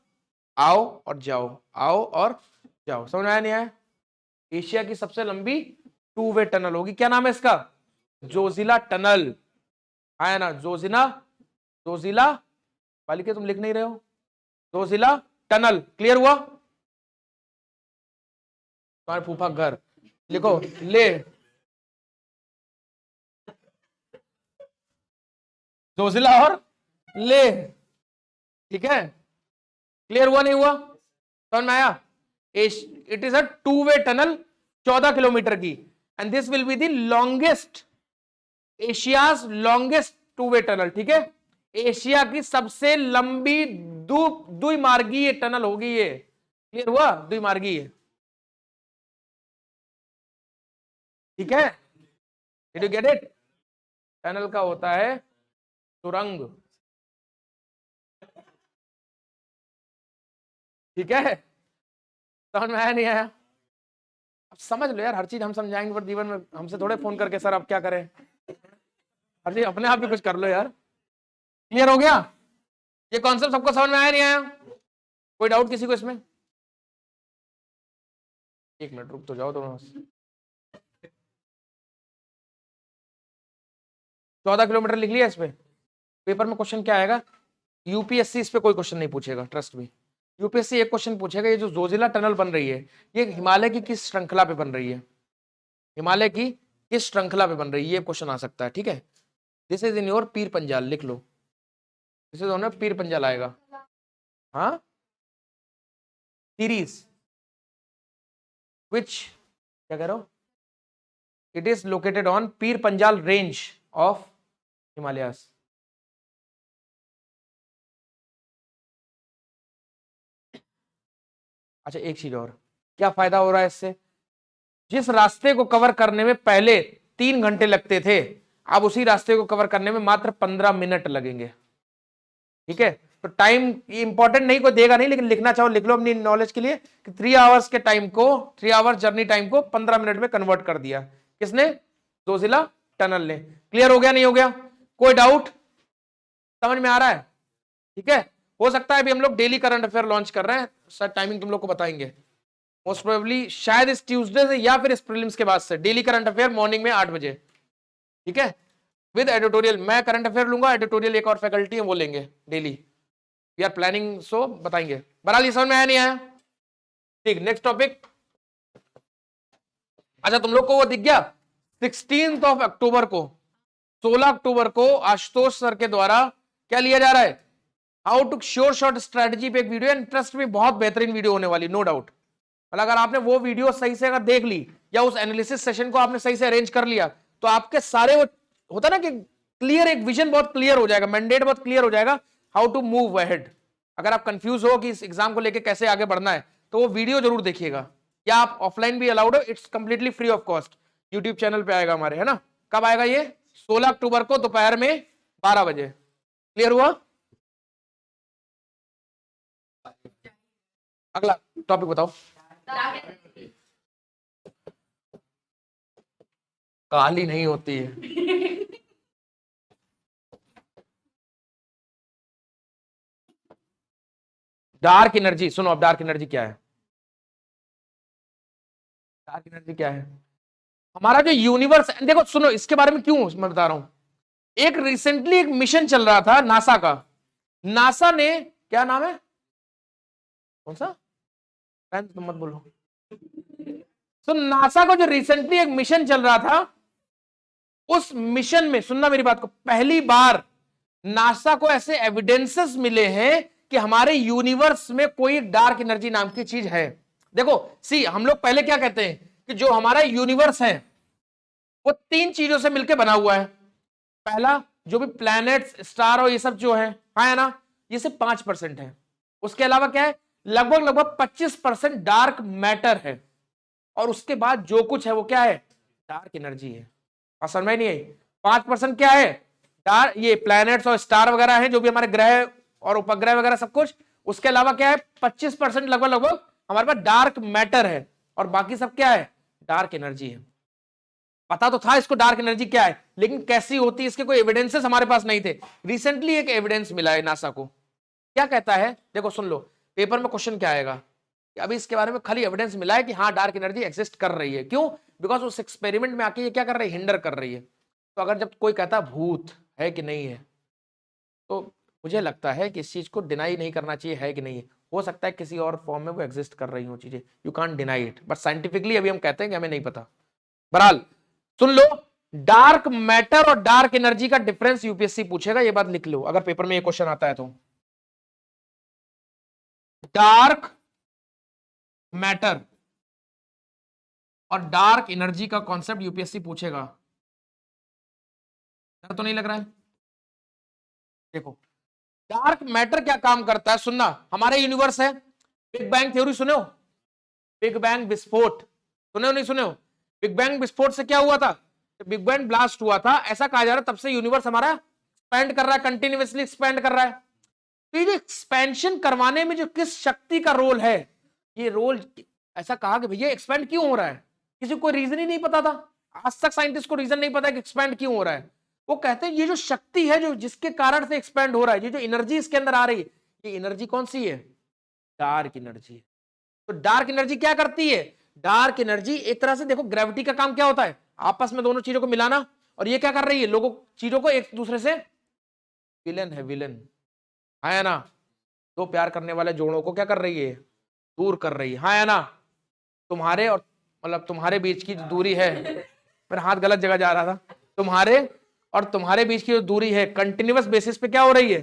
आओ और जाओ, आओ और जाओ। समझ आया नहीं आया? एशिया की सबसे लंबी 2 वे टनल होगी। क्या नाम है इसका? जोजिला टनल, है ना? जोजिला, जोजिला बालिके तुम लिख नहीं रहे हो, जोजिला टनल। क्लियर हुआ? तुम्हारे फूफा घर, लिखो ले, जोजिला और ले। ठीक है, क्लियर हुआ नहीं हुआ? समझ में आया? It is a 2 way tunnel, 14 kilometre की, and this will be the longest, Asia's longest 2 way tunnel. ठीक है, एशिया की सबसे लंबी द्विमार्गीय टनल होगी ये। क्लियर हुआ? द्विमार्गीय। ठीक है, did you get it? Tunnel का होता है सुरंग। ठीक है, समझ में आया नहीं आया? अब समझ लो यार, हर चीज हम समझाएंगे पर जीवन में हमसे थोड़े फोन करके सर अब क्या करें, हर चीज अपने आप भी कुछ कर लो यार। क्लियर हो गया? ये कॉन्सेप्ट सबको समझ में आया नहीं आया? कोई डाउट किसी को इसमें? 1 मिनट रुक तो जाओ, तो 14 किलोमीटर लिख लिया इस पे। पेपर में क्वेश्चन क्या आएगा, यूपीएससी इस पे कोई क्वेश्चन नहीं पूछेगा, ट्रस्ट मी। यूपीएससी एक क्वेश्चन पूछेगा, ये जो जोजिला टनल बन रही है ये हिमालय की किस श्रृंखला पे बन रही है, हिमालय की किस श्रृंखला पे बन रही है, ये क्वेश्चन आ सकता है, ठीक है। This is in your Pir Panjal, लिख लो, this is on Pir Panjal आएगा। हाँ, सीरीज विच, क्या कह रहे हो, it is located on Pir Panjal range of Himalayas. अच्छा एक चीज और, क्या फायदा हो रहा है इससे, जिस रास्ते को कवर करने में पहले 3 घंटे लगते थे, अब उसी रास्ते को कवर करने में मात्र 15 मिनट लगेंगे, ठीक है। तो टाइम इंपॉर्टेंट नहीं, कोई देगा नहीं, लेकिन लिखना चाहो लिख लो अपनी नॉलेज के लिए कि 3 आवर्स के टाइम को, 3 आवर्स जर्नी टाइम को 15 मिनट में कन्वर्ट कर दिया, किसने, जोजिला टनल ने। क्लियर हो गया, नहीं हो गया, कोई डाउट, समझ में आ रहा है, ठीक है। हो सकता है अभी हम लोग डेली करंट अफेयर लॉन्च कर रहे हैं, सर टाइमिंग तुम लोग को बताएंगे, मोस्ट प्रोबेबली शायद इस ट्यूसडे से या फिर इस प्रीलिम्स के बाद से डेली करंट अफेयर मॉर्निंग में 8 बजे, ठीक है, विद एडिटोरियल। मैं करंट अफेयर लूंगा, एडिटोरियल एक और फैकल्टी है वो लेंगे डेली, वी आर प्लानिंग, सो बताएंगे। बहरहाल ये समझ में आया नहीं आया, ठीक। नेक्स्ट टॉपिक, अच्छा तुम लोग को वो दिख गया 16 अक्टूबर को, 16 अक्टूबर को आशुतोष सर के द्वारा क्या लिया जा रहा है, how to sure shot strategy पे एक वीडियो, इंटरेस्ट में बहुत बेहतरीन वीडियो होने वाली, नो डाउट। मतलब अगर आपने वो वीडियो सही से अगर देख ली या उस एनालिसिस सेशन को आपने सही से अरेंज कर लिया, तो आपके सारे वो होता ना कि क्लियर, एक विजन बहुत क्लियर हो जाएगा, मैंडेट बहुत क्लियर हो जाएगा, हाउ टू मूव अहेड। अगर आप कंफ्यूज हो कि इस एग्जाम को लेकर कैसे आगे बढ़ना है, तो वो वीडियो जरूर देखिएगा, या आप ऑफलाइन भी अलाउड हो, it's completely free of cost, YouTube channel पे आएगा हमारे, है ना। कब आएगा ये, 16 अक्टूबर को दोपहर में 12 बजे। क्लियर हुआ, अगला टॉपिक बताओ। काली नहीं होती है, डार्क एनर्जी, सुनो अब डार्क एनर्जी क्या है, डार्क एनर्जी क्या है, हमारा जो यूनिवर्स, देखो सुनो इसके बारे में क्यों मैं बता रहा हूं, एक रिसेंटली एक मिशन चल रहा था नासा का, नासा ने, क्या नाम है, कौन सा, तो मत बोलो, तो नासा का जो रिसेंटली एक मिशन चल रहा था, उस मिशन में सुनना मेरी बात को, पहली बार नासा को ऐसे एविडेंसेस मिले हैं कि हमारे यूनिवर्स में कोई डार्क एनर्जी नाम की चीज है। देखो सी, हम लोग पहले क्या कहते हैं कि जो हमारा यूनिवर्स है वो 3 चीजों से मिलकर बना हुआ है। पहला, जो भी प्लैनेट्स, स्टार और ये सब जो है ना, ये सिर्फ 5% है। उसके अलावा क्या है, लगभग 25% डार्क मैटर है, और उसके बाद जो कुछ है वो क्या है, डार्क एनर्जी है। और समझ नहीं आई, 5% क्या है, डार्क, ये प्लैनेट्स और स्टार वगैरह है, जो भी हमारे ग्रह और उपग्रह वगैरह सब कुछ। उसके अलावा क्या है, 25% लगभग हमारे पास डार्क मैटर है, और बाकी सब क्या है, डार्क एनर्जी है। पता तो था इसको डार्क एनर्जी क्या है, लेकिन कैसी होती है इसके कोई एविडेंसेस हमारे पास नहीं थे। रिसेंटली एक एविडेंस मिला है नासा को, क्या कहता है, देखो सुन लो, पेपर में क्वेश्चन क्या आएगा, अभी इसके बारे में खाली एविडेंस मिला है कि हाँ डार्क एनर्जी एग्जिस्ट कर रही है। क्यों, बिकॉज उस एक्सपेरिमेंट में आके ये क्या कर रही है, हिंडर कर रही है। तो अगर जब कोई कहता भूत है कि नहीं है, तो मुझे लगता है कि इस चीज को डिनाई नहीं करना चाहिए, है कि नहीं है। हो सकता है किसी और फॉर्म में वो एग्जिस्ट कर रही हो चीजें, you can't deny it, but scientifically अभी हम कहते हैं कि हमें नहीं पता। बहरहाल सुन लो, डार्क मैटर और डार्क एनर्जी का डिफरेंस यूपीएससी पूछेगा, ये बात लिख लो अगर पेपर में ये क्वेश्चन आता है तो। डार्क मैटर और डार्क एनर्जी का कॉन्सेप्ट यूपीएससी पूछेगा, डर तो नहीं लग रहा है। देखो डार्क मैटर क्या काम करता है, सुनना, हमारे यूनिवर्स है, बिग बैंग थ्योरी सुने हो, बिग बैंग विस्फोट सुने हो नहीं सुने हो, बिग बैंग विस्फोट से क्या हुआ था, बिग बैंग ब्लास्ट हुआ था, ऐसा कहा जा रहा है तब से यूनिवर्स हमारा एक्सपेंड कर रहा है, कंटिन्यूअसली एक्सपेंड कर रहा है। तो ये जो एक्सपेंशन करवाने में जो किस शक्ति का रोल है, ये रोल ऐसा कहा कि भैया एक्सपेंड क्यों हो रहा है, किसी को रीजन ही नहीं पता था, आज तक साइंटिस्ट को रीजन नहीं पता कि एक्सपेंड क्यों हो रहा है। वो कहते हैं ये जो शक्ति है जो जिसके कारण से एक्सपेंड हो रहा है, ये जो एनर्जी इसके अंदर आ रही है, ये एनर्जी कौन सी है, डार्क एनर्जी। तो डार्क एनर्जी क्या करती है, डार्क एनर्जी एक तरह से देखो, ग्रेविटी का काम क्या होता है, आपस में दोनों चीजों को मिलाना, और ये क्या कर रही है, लोगों चीजों को एक दूसरे से, विलन है विलन, हाँ या ना, दो प्यार करने वाले जोड़ों को क्या कर रही है, दूर कर रही है, हाँ या ना। तुम्हारे और मतलब तुम्हारे बीच की जो दूरी है, मेरा हाथ गलत जगह जा रहा था, तुम्हारे और तुम्हारे बीच की जो दूरी है कंटिन्यूअस बेसिस पे क्या हो रही है,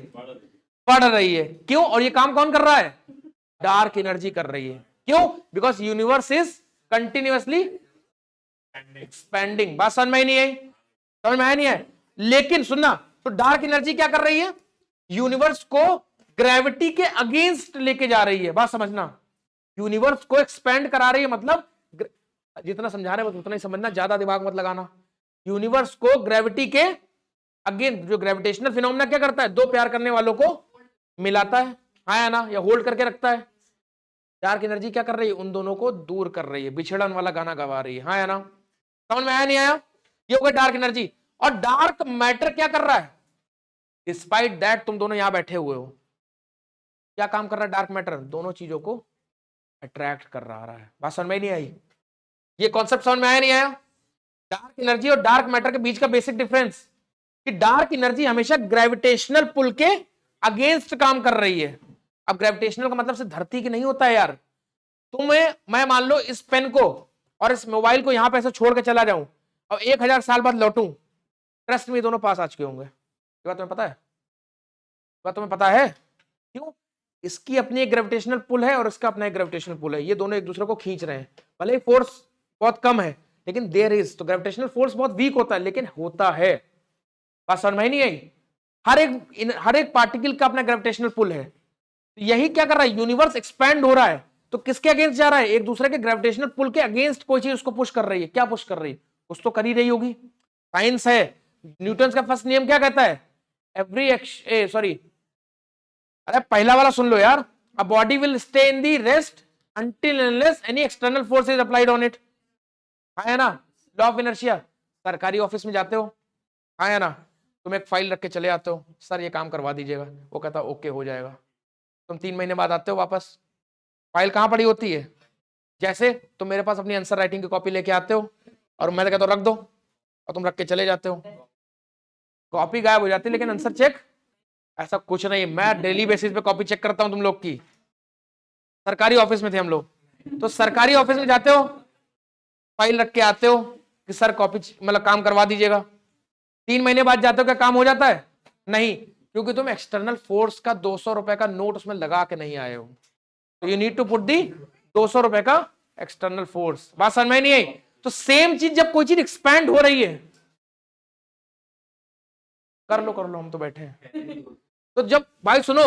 बढ़ रही है। क्यों? और ये काम कौन कर रहा है, डार्क एनर्जी कर रही है। क्यों? Because universe is continuously expanding. बात समझ में ही नहीं आई, समझ में आया नहीं है? लेकिन सुनना, तो डार्क एनर्जी क्या कर रही है, यूनिवर्स को ग्रेविटी के अगेंस्ट लेके जा रही है। बात समझना, यूनिवर्स को एक्सपेंड करा रही है, मतलब जितना समझा रहे हैं बस उतना ही समझना, ज्यादा दिमाग मत लगाना। यूनिवर्स को ग्रेविटी के अगेंस्ट, जो ग्रेविटेशनल फिनोमेना क्या करता है, दो प्यार करने वालों को मिलाता है, हाँ या ना, या होल्ड करके रखता है। डार्क एनर्जी क्या कर रही है, उन दोनों को दूर कर रही है, बिछड़न वाला गाना गवा रही है, हाँ या ना। समझ में आया नहीं आया? ये हो गया डार्क एनर्जी। और डार्क मैटर क्या कर रहा है, डिस्पाइट दैट तुम दोनों यहां बैठे हुए हो, क्या काम कर रहा है डार्क मैटर, दोनों चीजों को अट्रैक्ट कर रहा है। बात समझ में नहीं आई? ये कॉन्सेप्ट समझ में आया नहीं आया? डार्क एनर्जी और डार्क मैटर के बीच का बेसिक डिफरेंस, कि डार्क एनर्जी हमेशा ग्रेविटेशनल पुल के अगेंस्ट काम कर रही है। अब ग्रेविटेशनल का मतलब से धरती की नहीं होता है यार। तुम्हें मैं मान लो इस पेन को और इस मोबाइल को यहां पे ऐसे छोड़ के चला जाऊं और 1000 साल बाद लौटूं, ट्रस्ट में दोनों पास आ चुके होंगे। ये बात तुम्हें पता है? बात तुम्हें पता है? क्यों? इसकी अपनी एक ग्रेविटेशनल पुल है और इसका अपना एक ग्रेविटेशनल पुल है, ये दोनों एक दूसरे को खींच रहे हैं। भले फोर्स बहुत कम है लेकिन देयर इज, तो ग्रेविटेशनल फोर्स बहुत वीक होता है लेकिन होता है। बात समझ में नहीं आई? हर एक पार्टिकल का अपना ग्रेविटेशनल पुल है। यही क्या कर रहा है, यूनिवर्स एक्सपैंड हो रहा है तो किसके अगेंस्ट जा रहा है, एक दूसरे के ग्रेविटेशनल पुल के अगेंस्ट कोई चीज उसको पुश कर रही है। क्या पुश कर रही है, कुछ तो कर ही रही होगी। साइंस है, न्यूटन का फर्स्ट नियम क्या कहता है, अरे पहला वाला सुन लो यार, a body will stay in the rest until unless any external force is applied on it, हाँ है ना, लॉ ऑफ इनर्शिया। सरकारी ऑफिस में जाते हो, हाँ है ना, तुम एक फाइल रख के चले आते हो, सर ये काम करवा दीजिएगा, वो कहता ओके हो जाएगा। तुम 3 महीने बाद आते हो वापस, फाइल कहाँ पड़ी होती है, जैसे तुम मेरे पास अपनी आंसर राइटिंग की कॉपी लेके आते हो और मैं कहता हूँ रख दो और तुम रख के चले जाते हो, कॉपी गायब हो जाती है लेकिन आंसर चेक, ऐसा कुछ नहीं। मैं डेली बेसिस पे कॉपी चेक करता हूं तुम लोग की। सरकारी ऑफिस में थे हम लोग, तो सरकारी ऑफिस में जाते हो, फाइल रख के आते हो कि सर कॉपी मतलब काम करवा दीजिएगा, 3 महीने बाद जाते हो, क्या काम हो जाता है? नहीं, क्योंकि तुम एक्सटर्नल फोर्स का 200 रुपए का नोट उसमें लगा के नहीं आए हो, तो you need to put the 200 रुपए का एक्सटर्नल फोर्स। बात समझ में नहीं आई? तो सेम चीज, जब कोई चीज एक्सपैंड हो रही है, कर लो हम तो बैठे हैं, तो जब भाई सुनो,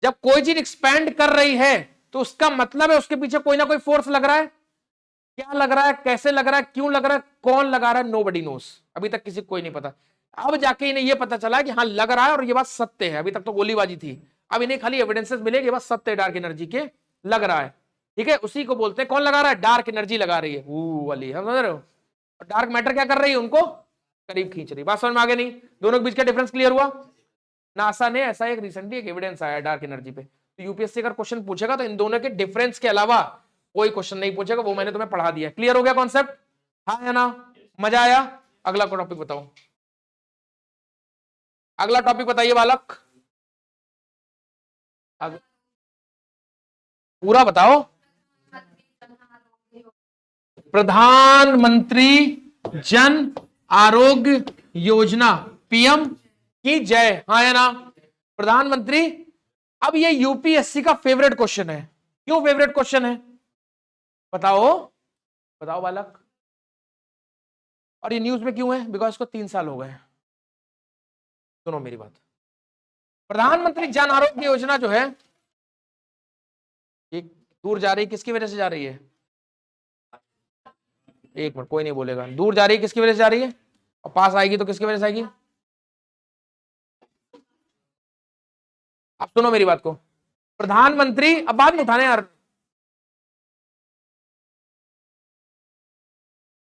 जब कोई चीज एक्सपैंड कर रही है तो उसका मतलब है उसके पीछे कोई ना कोई फोर्स लग रहा है। क्या लग रहा है, कैसे लग रहा है, क्यों लग रहा है, कौन लगा रहा है, नोबडी नोस। अभी तक किसी को कोई नहीं पता। अब जाके इन्हें यह पता चला कि हाँ लग रहा है और ये बात सत्य है। अभी तक तो गोलीबाजी थी, अब इन्हें खाली एविडेंसेस मिले कि ये बात सत्य है, डार्क एनर्जी के लग रहा है। ठीक है, उसी को बोलते हैं, कौन लगा रहा है, डार्क एनर्जी लगा रही है वो वाली, समझ रहे हो। और डार्क मैटर क्या कर रही है, उनको करीब खींच रही। बात समझ में आगे नहीं? दोनों के बीच का डिफरेंस क्लियर हुआ? नासा ने ऐसा एक रिसेंटली एक एविडेंस आया डार्क एनर्जी पे, तो यूपीएससी अगर क्वेश्चन पूछेगा तो इन दोनों के डिफरेंस के अलावा कोई क्वेश्चन नहीं पूछेगा, वो मैंने तुम्हें पढ़ा दिया। क्लियर हो गया कॉन्सेप्ट? हाँ या ना? मजा आया? अगला टॉपिक बताओ, अगला टॉपिक बताइए बालक, पूरा बताओ। प्रधानमंत्री जन आरोग्य योजना, पीएम की जय, हाँ या ना? प्रधानमंत्री, अब ये यूपीएससी का फेवरेट क्वेश्चन है। क्यों फेवरेट क्वेश्चन है बताओ, बताओ बालक। और ये न्यूज में क्यों है, बिकॉज इसको 3 साल हो गए। सुनो मेरी बात, प्रधानमंत्री जन आरोग्य योजना जो है ये दूर जा रही, किसकी वजह से जा रही है, एक मिनट कोई नहीं बोलेगा, दूर जा रही है किसकी वजह से जा रही है, और पास आएगी तो किसकी वजह से आएगी। अब सुनो मेरी बात को, प्रधानमंत्री, अब बाद में उठाने यार,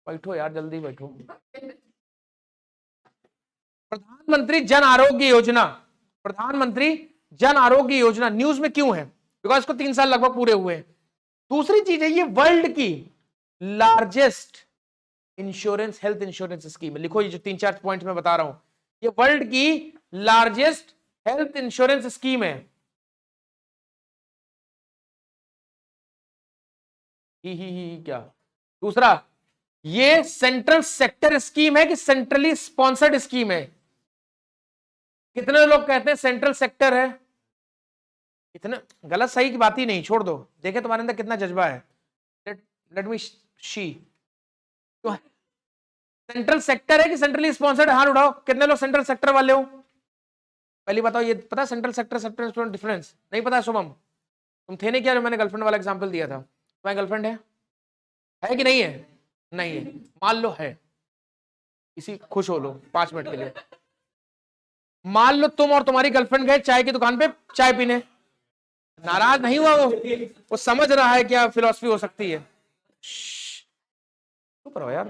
बैठो यार जल्दी बैठो। प्रधानमंत्री जन आरोग्य योजना, प्रधानमंत्री जन आरोग्य योजना न्यूज में क्यों है, बिकॉज इसको 3 साल लगभग पूरे हुए हैं। दूसरी चीज है, ये वर्ल्ड की largest insurance, health insurance scheme है। लिखो ये जो 3-4 पॉइंट मैं बता रहा हूं, ये वर्ल्ड की लार्जेस्ट हेल्थ इंश्योरेंस स्कीम है। ही क्या? दूसरा, ये सेंट्रल सेक्टर स्कीम है कि सेंट्रली स्पॉन्सर्ड स्कीम है? कितने लोग कहते हैं सेंट्रल सेक्टर है? इतना गलत सही की बात ही नहीं, छोड़ दो, देखे तुम्हारे अंदर कितना जज्बा है। Let me she. तो सेंट्रल सेक्टर है कि सेंट्रली स्पॉन्सर्ड? हाथ उठाओ, कितने लोग सेंट्रल सेक्टर वाले हो? पहले बताओ, ये पता है सेंट्रल सेक्टर सेक्टर डिफरेंस? नहीं पता? शुभम, तुम थे नहीं क्या जो मैंने गर्लफ्रेंड वाला एग्जांपल दिया था? तुम्हारी गर्लफ्रेंड है कि नहीं है? नहीं है, मान लो है, इसी खुश हो लो 5 मिनट के लिए। मान लो तुम और तुम्हारी गर्लफ्रेंड गए चाय की दुकान पे चाय पीने, नाराज नहीं हुआ वो समझ रहा है क्या फिलॉसफी हो सकती है। चुप रहो यार,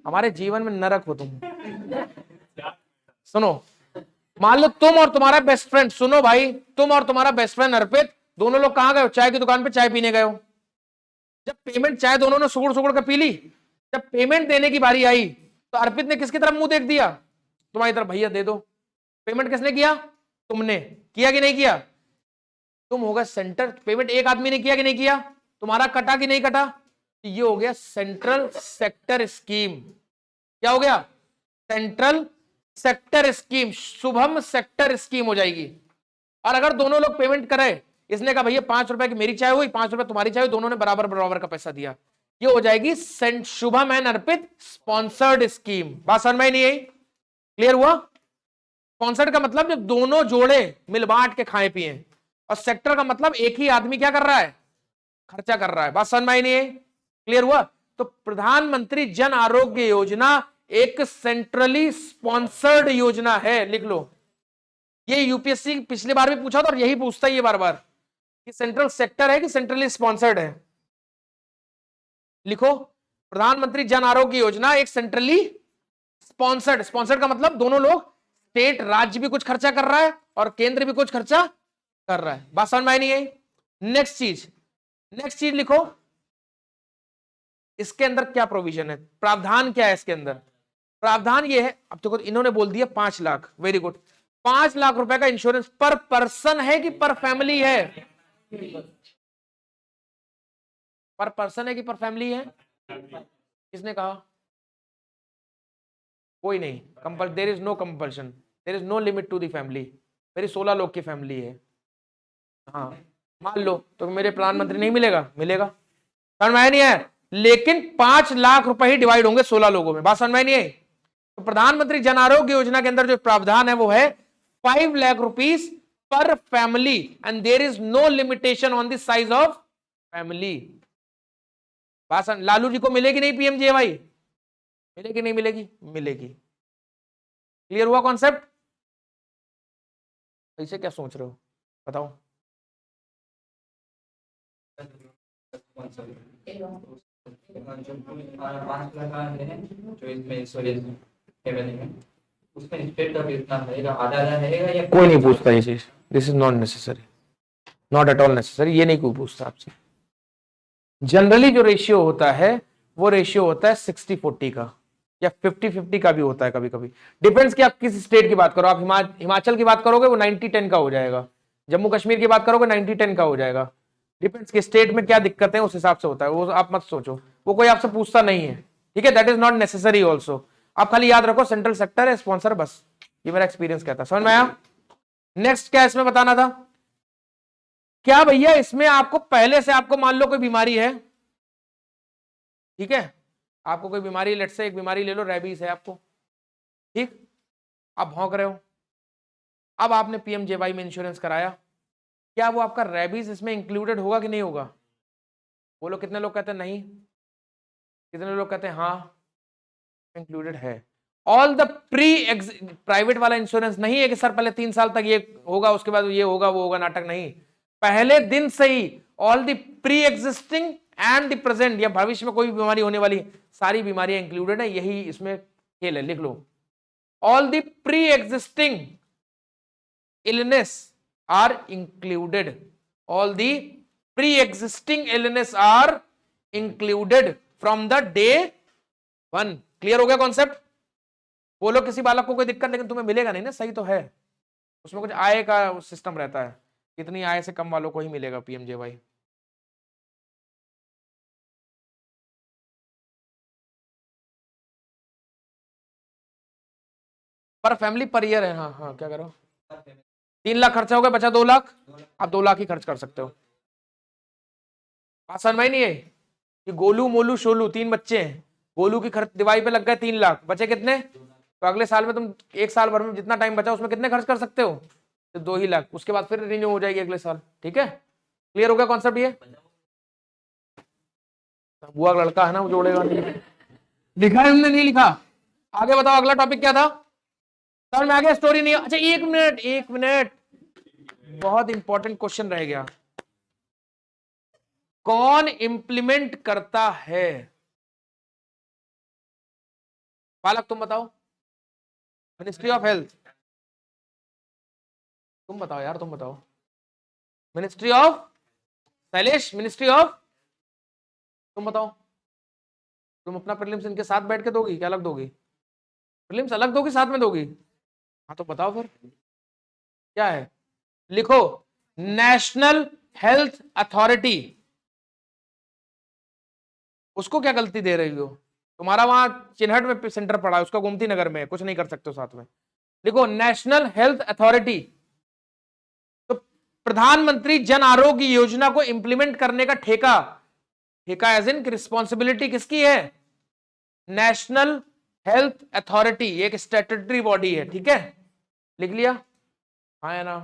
हमारे जीवन में नरक हो तुम। सुनो, मान लो तुम और तुम्हारा बेस्ट फ्रेंड, सुनो भाई, तुम और तुम्हारा बेस्ट फ्रेंड अर्पित दोनों लोग कहां गए हो? चाय की दुकान पे चाय पीने गए हो। जब पेमेंट, चाय दोनों ने सुगड़ सुगड़ कर पी ली, जब पेमेंट देने की बारी आई तो अर्पित ने किसकी तरफ मुंह देख दिया? तुम्हारी तरफ, भैया दे दो। पेमेंट किसने किया? तुमने किया कि नहीं किया? तुम होगा सेंटर, पेमेंट एक आदमी ने किया कि नहीं किया? तुम्हारा कटा कि नहीं कटा? ये हो गया सेंट्रल सेक्टर स्कीम। क्या हो गया? Central sector scheme, Shubham sector scheme हो जाएगी। और अगर दोनों लोग पेमेंट करे, इसने कहा भैया 5 रुपए की मेरी चाय हुई, 5 रुपए तुम्हारी चाय हुई, दोनों ने बराबर बराबर का पैसा दिया, ये हो जाएगी Shubham and Arpit sponsored scheme. बात समझ में नहीं आई? क्लियर हुआ? स्पॉन्सर्ड का मतलब जब दोनों जोड़े मिल बांट के खाए पिए, और सेक्टर का मतलब एक ही आदमी क्या कर रहा है? खर्चा कर रहा है। बात समझ में नहीं है? क्लियर हुआ? तो प्रधानमंत्री जन आरोग्य योजना एक सेंट्रली स्पॉन्सर्ड योजना है, लिख लो। ये यूपीएससी पिछली बार भी पूछा था और यही पूछता है ये बार बार कि सेंट्रल सेक्टर है कि सेंट्रली स्पॉन्सर्ड है। लिखो, प्रधानमंत्री जन आरोग्य योजना एक सेंट्रली स्पॉन्सर्ड, स्पॉन्सर्ड का मतलब दोनों लोग, स्टेट राज्य भी कुछ खर्चा कर रहा है और केंद्र भी कुछ खर्चा कर रहा है। बात समझ में आई नहीं आई? नेक्स्ट चीज लिखो, इसके अंदर क्या प्रोविजन है, प्रावधान क्या है इसके अंदर? प्रावधान ये है, अब देखो इन्होंने बोल दिया 5 लाख, वेरी गुड। 5 लाख रुपए का इंश्योरेंस पर पर्सन है कि पर फैमिली है? पर पर्सन है कि पर फैमिली है? किसने कहा? कोई नहीं, कंपल, there is no compulsion, there is no limit to the family. मेरी 16 लोग की फैमिली है। हाँ, मान लो तो मेरे प्रधानमंत्री नहीं मिलेगा? मिलेगा। समझ में नहीं है? लेकिन 5 लाख रुपए ही डिवाइड होंगे 16 लोगों में। बात समझ में नहीं है? तो प्रधानमंत्री जन आरोग्य योजना के अंदर जो प्रावधान है वो है 5 lakh rupees per family, and there is no limitation on the size of family. Lalu ji को मिलेगी नहीं पीएमजेवाई? मिलेगी नहीं मिलेगी? मिलेगी। क्लियर हुआ कॉन्सेप्ट? ऐसे क्या सोच रहे हो, बताओ? कोई नहीं पूछता ये चीज, this is not necessary, not at all necessary, ये नहीं कोई पूछता आपसे। जनरली जो रेशियो होता है वो रेशियो होता है 60-40 का, या 50-50 का भी होता है कभी कभी, डिपेंड्स कि आप किस स्टेट की बात करो। आप हिमाचल की बात करोगे वो 90-10 का हो जाएगा, जम्मू कश्मीर की बात करोगे 90-10 का हो जाएगा। डिपेंड्स कि स्टेट में क्या दिक्कत है उस हिसाब से होता है, वो आप मत सोचो, वो कोई आपसे पूछता नहीं है, ठीक है? That is not necessary also. आप खाली याद रखो सेंट्रल सेक्टर है, स्पॉन्सर, बस। ये मेरा एक्सपीरियंस कहता है। समझ में आया? नेक्स्ट क्या इसमें बताना था? क्या भैया इसमें आपको पहले से, आपको मान लो कोई बीमारी है, ठीक है, आपको कोई बीमारी, लेट से एक बीमारी ले लो, रेबीज है आपको, ठीक, आप भौंक रहे हो, अब आपने पीएमजेवाई में इंश्योरेंस कराया, क्या वो आपका रेबीज इसमें इंक्लूडेड होगा कि नहीं होगा? बोलो, कितने लोग कहते हैं नहीं, कितने लोग कहते हैं हाँ इंक्लूडेड है? ऑल द प्राइवेट वाला इंश्योरेंस नहीं है कि सर पहले 3 साल तक ये होगा, उसके बाद ये होगा वो होगा, नाटक नहीं। पहले दिन से ही all the pre existing and the present, या भविष्य में कोई भी बीमारी होने वाली, सारी बीमारियां इंक्लूडेड है, यही इसमें खेल है। लिख लो, all the pre existing illness are included, all the pre-existing illness are included from the day one. Clear हो गया कॉन्सेप्ट? बोलो किसी बालक को कोई दिक्कत, लेकिन तुम्हें मिलेगा नहीं ना, सही तो है, उसमें कुछ आय का सिस्टम रहता है, कितनी आय से कम वालों को ही मिलेगा पीएमजेवाई। पर फैमिली पर ईयर है। हाँ हाँ, क्या करो, 3 लाख खर्चा हो गया, बचा 2 लाख, आप 2 लाख ही खर्च कर सकते हो। बात समझ में ही नहीं है कि गोलू मोलू शोलू 3 बच्चे हैं, गोलू की खर्च दिवाली पे लग गए 3 लाख, बचे कितने? तो अगले साल में तुम 1 साल भर में जितना टाइम बचा उसमें कितने खर्च कर सकते हो? तो 2 ही लाख, उसके बाद फिर रिन्यू हो जाएगी अगले साल। ठीक है, क्लियर हो गया कॉन्सेप्ट? ये बुआ का लड़का है ना, वो जोड़ेगा नहीं। लिखा है हमने, नहीं लिखा? आगे बताओ, अगला टॉपिक क्या था? समझ में आ गया? स्टोरी नहीं? अच्छा, 1 मिनट 1 मिनट, बहुत इंपॉर्टेंट क्वेश्चन रह गया। कौन इंप्लीमेंट करता है? बालक तुम बताओ। Ministry of health. तुम बताओ यार, तुम बताओ। Ministry of Shailesh, ministry of, तुम बताओ। तुम अपना प्रीलिम्स इनके साथ बैठ के दोगी क्या अलग दोगी? प्रीलिम्स अलग दोगी साथ में दोगी? हाँ तो बताओ फिर क्या है, लिखो। National health authority. उसको क्या गलती दे रही हो? तुम्हारा वहां चिन्हट में सेंटर पड़ा है, उसका गोमती नगर में, कुछ नहीं कर सकते हो साथ में। लिखो नेशनल हेल्थ अथॉरिटी। तो प्रधानमंत्री जन आरोग्य योजना को इंप्लीमेंट करने का ठेका, ठेका एज इन रिस्पॉन्सिबिलिटी किसकी है? नेशनल हेल्थ अथॉरिटी, एक स्टैट्यूटरी बॉडी है। ठीक है, लिख लिया? हाँ या ना?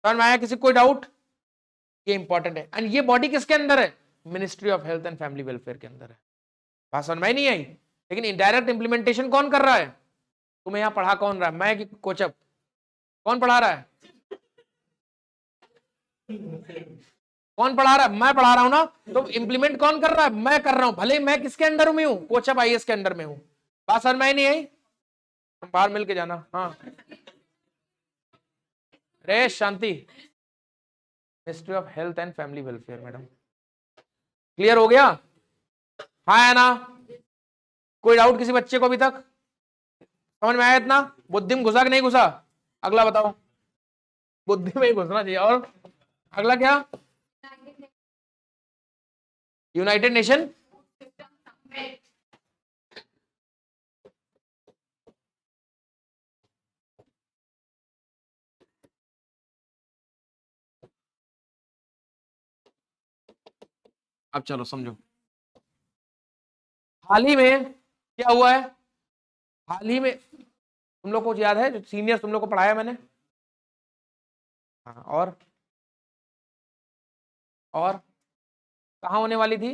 समझ में आया किसी कोई डाउट? ये इंपॉर्टेंट है। एंड ये बॉडी किसके अंदर है? Ministry of health and family welfare के अंदर है। बात समझ में नहीं आई? लेकिन इनडायरेक्ट इंप्लीमेंटेशन कौन कर रहा है? तुम्हें यहां पढ़ा कौन रहा है? मैं कि कोचअप? कौन पढ़ा रहा है? कौन पढ़ा रहा है? मैं पढ़ा रहा हूं ना। तो इंप्लीमेंट कौन कर रहा है? मैं कर रहा हूं, भले मैं किसके अंडर में हूं? कोचअप आईएएस के अंडर में हूं। बात समझ में नहीं आई? बाहर मिल के जाना। हाँ, रे शांति, ministry of health and family welfare. Madam clear हो गया? हाँ है ना? कोई डाउट किसी बच्चे को अभी तक? समझ में आया इतना? बुद्धि में घुसा कि नहीं घुसा? अगला बताओ। बुद्धि में ही घुसना चाहिए। और अगला क्या? United nation. अब चलो समझो, हाल ही में क्या हुआ है? हाल ही में तुम लोग को याद है, जो सीनियर तुम लोग को पढ़ाया मैंने? हाँ, और कहाँ होने वाली थी?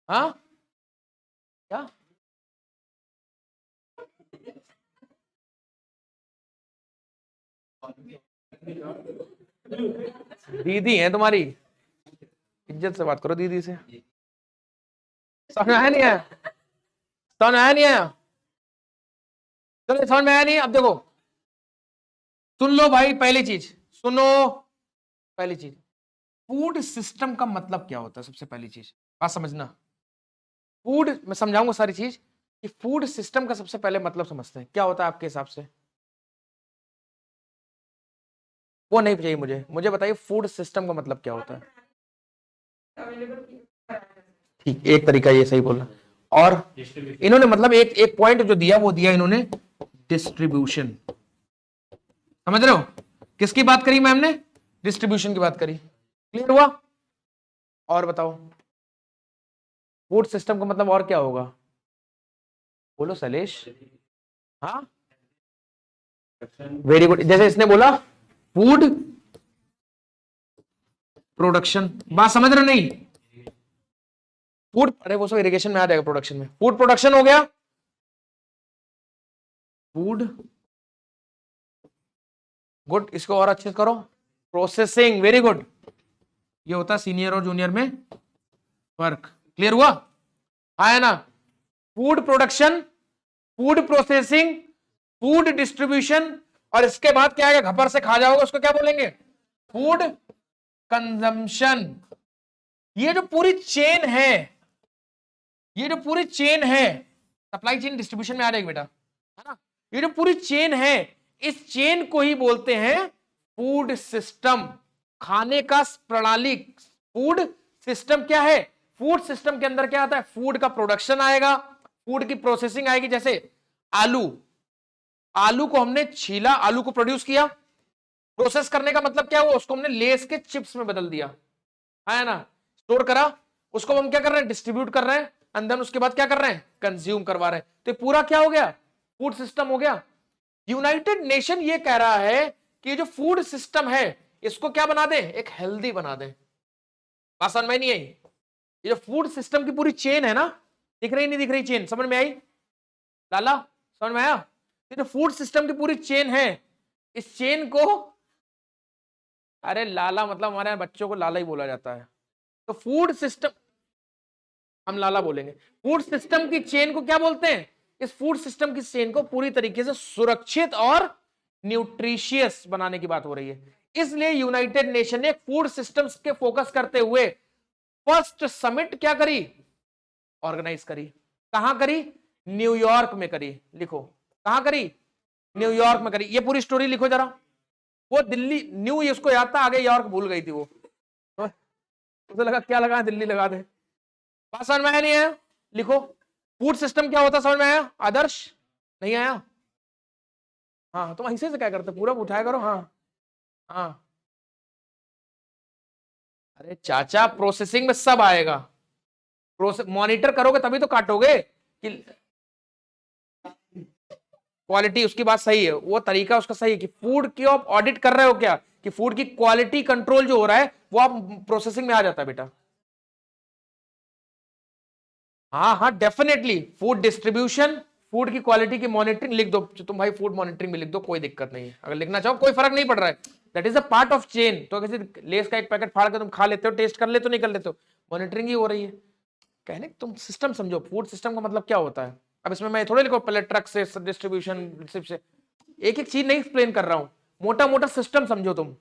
हाँ, क्या? दीदी है तुम्हारी, इज्जत से बात करो दीदी से। समझ में आया नहीं आया? समझ में आया नहीं आया? चलो समझ में आया नहीं? अब देखो, सुन लो भाई, पहली चीज सुनो, पहली चीज, फूड सिस्टम का मतलब क्या होता है? सबसे पहली चीज बात समझना। फूड, मैं समझाऊंगा सारी चीज, कि फूड सिस्टम का सबसे पहले मतलब समझते हैं क्या होता है आपके हिसाब से। वो नहीं चाहिए मुझे, मुझे बताइए फूड सिस्टम का मतलब क्या होता है। ठीक, एक तरीका ये सही बोलना। और इन्होंने मतलब एक एक पॉइंट जो दिया वो दिया इन्होंने, डिस्ट्रीब्यूशन। समझ रहे हो? किसकी बात करी मैम ने? डिस्ट्रीब्यूशन की बात करी। क्लियर हुआ? और बताओ फूड सिस्टम का मतलब और क्या होगा? बोलो शैलेश। हाँ, वेरी गुड। जैसे इसने बोला फूड प्रोडक्शन, बात समझ रहे हो नहीं? फूड, अरे वो सब इरिगेशन में आ जाएगा, प्रोडक्शन में। फूड प्रोडक्शन हो गया, फूड, गुड, इसको और अच्छे से करो। Processing, very good. ये होता है सीनियर और जूनियर में फर्क। क्लियर हुआ? हाँ है ना? Food production, food processing, food distribution, और इसके बाद क्या है? घपर से खा जाओगे उसको क्या बोलेंगे? Food consumption. ये जो पूरी चेन है, ये जो पूरी चेन है, सप्लाई चेन डिस्ट्रीब्यूशन में आ जाएगी बेटा, है ना। ये जो पूरी चेन है, इस चेन को ही बोलते हैं फूड सिस्टम, खाने का प्रणाली। फूड सिस्टम क्या है? फूड सिस्टम के अंदर क्या आता है? फूड का प्रोडक्शन आएगा, फूड की प्रोसेसिंग आएगी। जैसे आलू, आलू को हमने छीला, आलू को प्रोड्यूस किया, प्रोसेस करने का मतलब क्या हुआ? उसको हमने लेस के चिप्स में बदल दिया, है ना, स्टोर करा, उसको हम क्या कर रहे हैं? डिस्ट्रीब्यूट कर रहे हैं, अंदर उसके बाद क्या कर रहे हैं? कंज्यूम करवा रहे हैं। तो ये पूरा क्या हो गया? फूड सिस्टम हो गया। यूनाइटेड नेशन ये कह रहा है कि जो फूड सिस्टम है इसको क्या बना दे? एक हेल्दी बना दे। बात समझ में नहीं आई? ये जो फूड सिस्टम की पूरी चेन है ना, दिख रही नहीं दिख रही चेन? समझ में आई लाला? समझ में आया? ये जो फूड सिस्टम की पूरी चेन है, इस चेन को, अरे लाला मतलब हमारे बच्चों को लाला ही बोला जाता है। तो फूड सिस्टम, हम लाला बोलेंगे। फूड सिस्टम की चेन को क्या बोलते हैं? इस फूड सिस्टम की चेन को पूरी तरीके से सुरक्षित और न्यूट्रिशियस बनाने की बात हो रही है। इसलिए यूनाइटेड नेशन ने फूड सिस्टम्स के फोकस करते हुए फर्स्ट समिट क्या करी? ऑर्गेनाइज करी। कहां करी? न्यूयॉर्क में करी। लिखो कहां करी? न्यूयॉर्क में करी। ये पूरी स्टोरी लिखो जरा। वो दिल्ली न्यू, उसको याद था, आगे यॉर्क भूल गई थी वो, तो उसे लगा क्या लगा दिल्ली लगा दे। बात समझ में आया नहीं आया? लिखो फूड सिस्टम क्या होता, समझ में आया? आदर्श नहीं आया? हाँ तुम ऐसे से क्या करते, पूरा उठाया करो। हाँ हाँ, अरे चाचा प्रोसेसिंग में सब आएगा। प्रोसेस मॉनिटर करोगे तभी तो काटोगे कि क्वालिटी उसकी बात सही है, वो तरीका उसका सही है कि फूड की आप ऑडिट कर रहे हो क्या, कि फूड की क्वालिटी कंट्रोल जो हो रहा है वो आप प्रोसेसिंग में आ जाता है बेटा। हाँ हाँ डेफिनेटली, फूड डिस्ट्रीब्यूशन, फूड की क्वालिटी की मॉनिटरिंग लिख दो तुम भाई, फूड मॉनिटरिंग में लिख दो, कोई दिक्कत नहीं है, अगर लिखना चाहो कोई फर्क नहीं पड़ रहा है। That is a part of chain. तो किसी लेस का एक पैकेट फाड़ के तुम खा लेते हो, टेस्ट कर लेते हो, नहीं कर लेते हो, मॉनिटरिंग ही हो रही है। कहने तुम सिस्टम समझो, फूड सिस्टम का मतलब क्या होता है। अब इसमें मैं थोड़े लिखो पहले ट्रक से डिस्ट्रीब्यूशन से, एक एक चीज नहीं एक्सप्लेन कर रहा हूं, मोटा मोटा सिस्टम समझो तुम।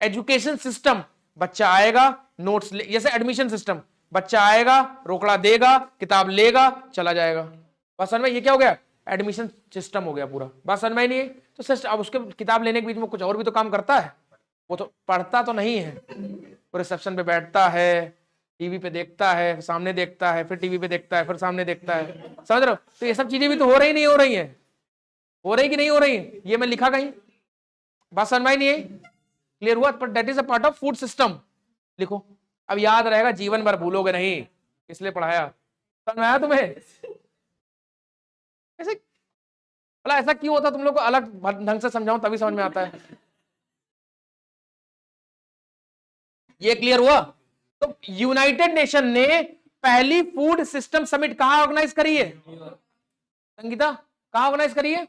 एजुकेशन सिस्टम, बच्चा आएगा नोट्स जैसे एडमिशन सिस्टम, बच्चा आएगा, रोकड़ा देगा, किताब लेगा, चला जाएगा। बस समझ में, ये क्या हो गया? एडमिशन सिस्टम हो गया पूरा। बात समझ में ही नहीं है? तो सिस्टम, अब उसके किताब लेने के बीच में कुछ और भी तो काम करता है, वो तो पढ़ता तो नहीं है, वो रिसेप्शन पे बैठता है, टीवी पे देखता है, सामने देखता है, फिर टीवी पे देखता है, फिर सामने देखता है, समझ रहे हो? तो ये सब चीजें भी तो हो रही नहीं हो रही है? हो रही कि नहीं हो रही? ये मैं लिखा कहीं? बात समझ में नहीं है? क्लियर हुआ? पर that is a part of food system. लिखो, अब याद रहेगा, जीवन भर भूलोगे नहीं, इसलिए पढ़ाया। समझ में आया तुम्हें? ऐसे भला ऐसा क्यों होता, तुम लोग को अलग ढंग से समझाऊं तभी समझ में आता है। ये क्लियर हुआ? तो यूनाइटेड नेशन ने पहली फूड सिस्टम समिट कहां ऑर्गेनाइज करी है संगीता? कहां ऑर्गेनाइज करी है?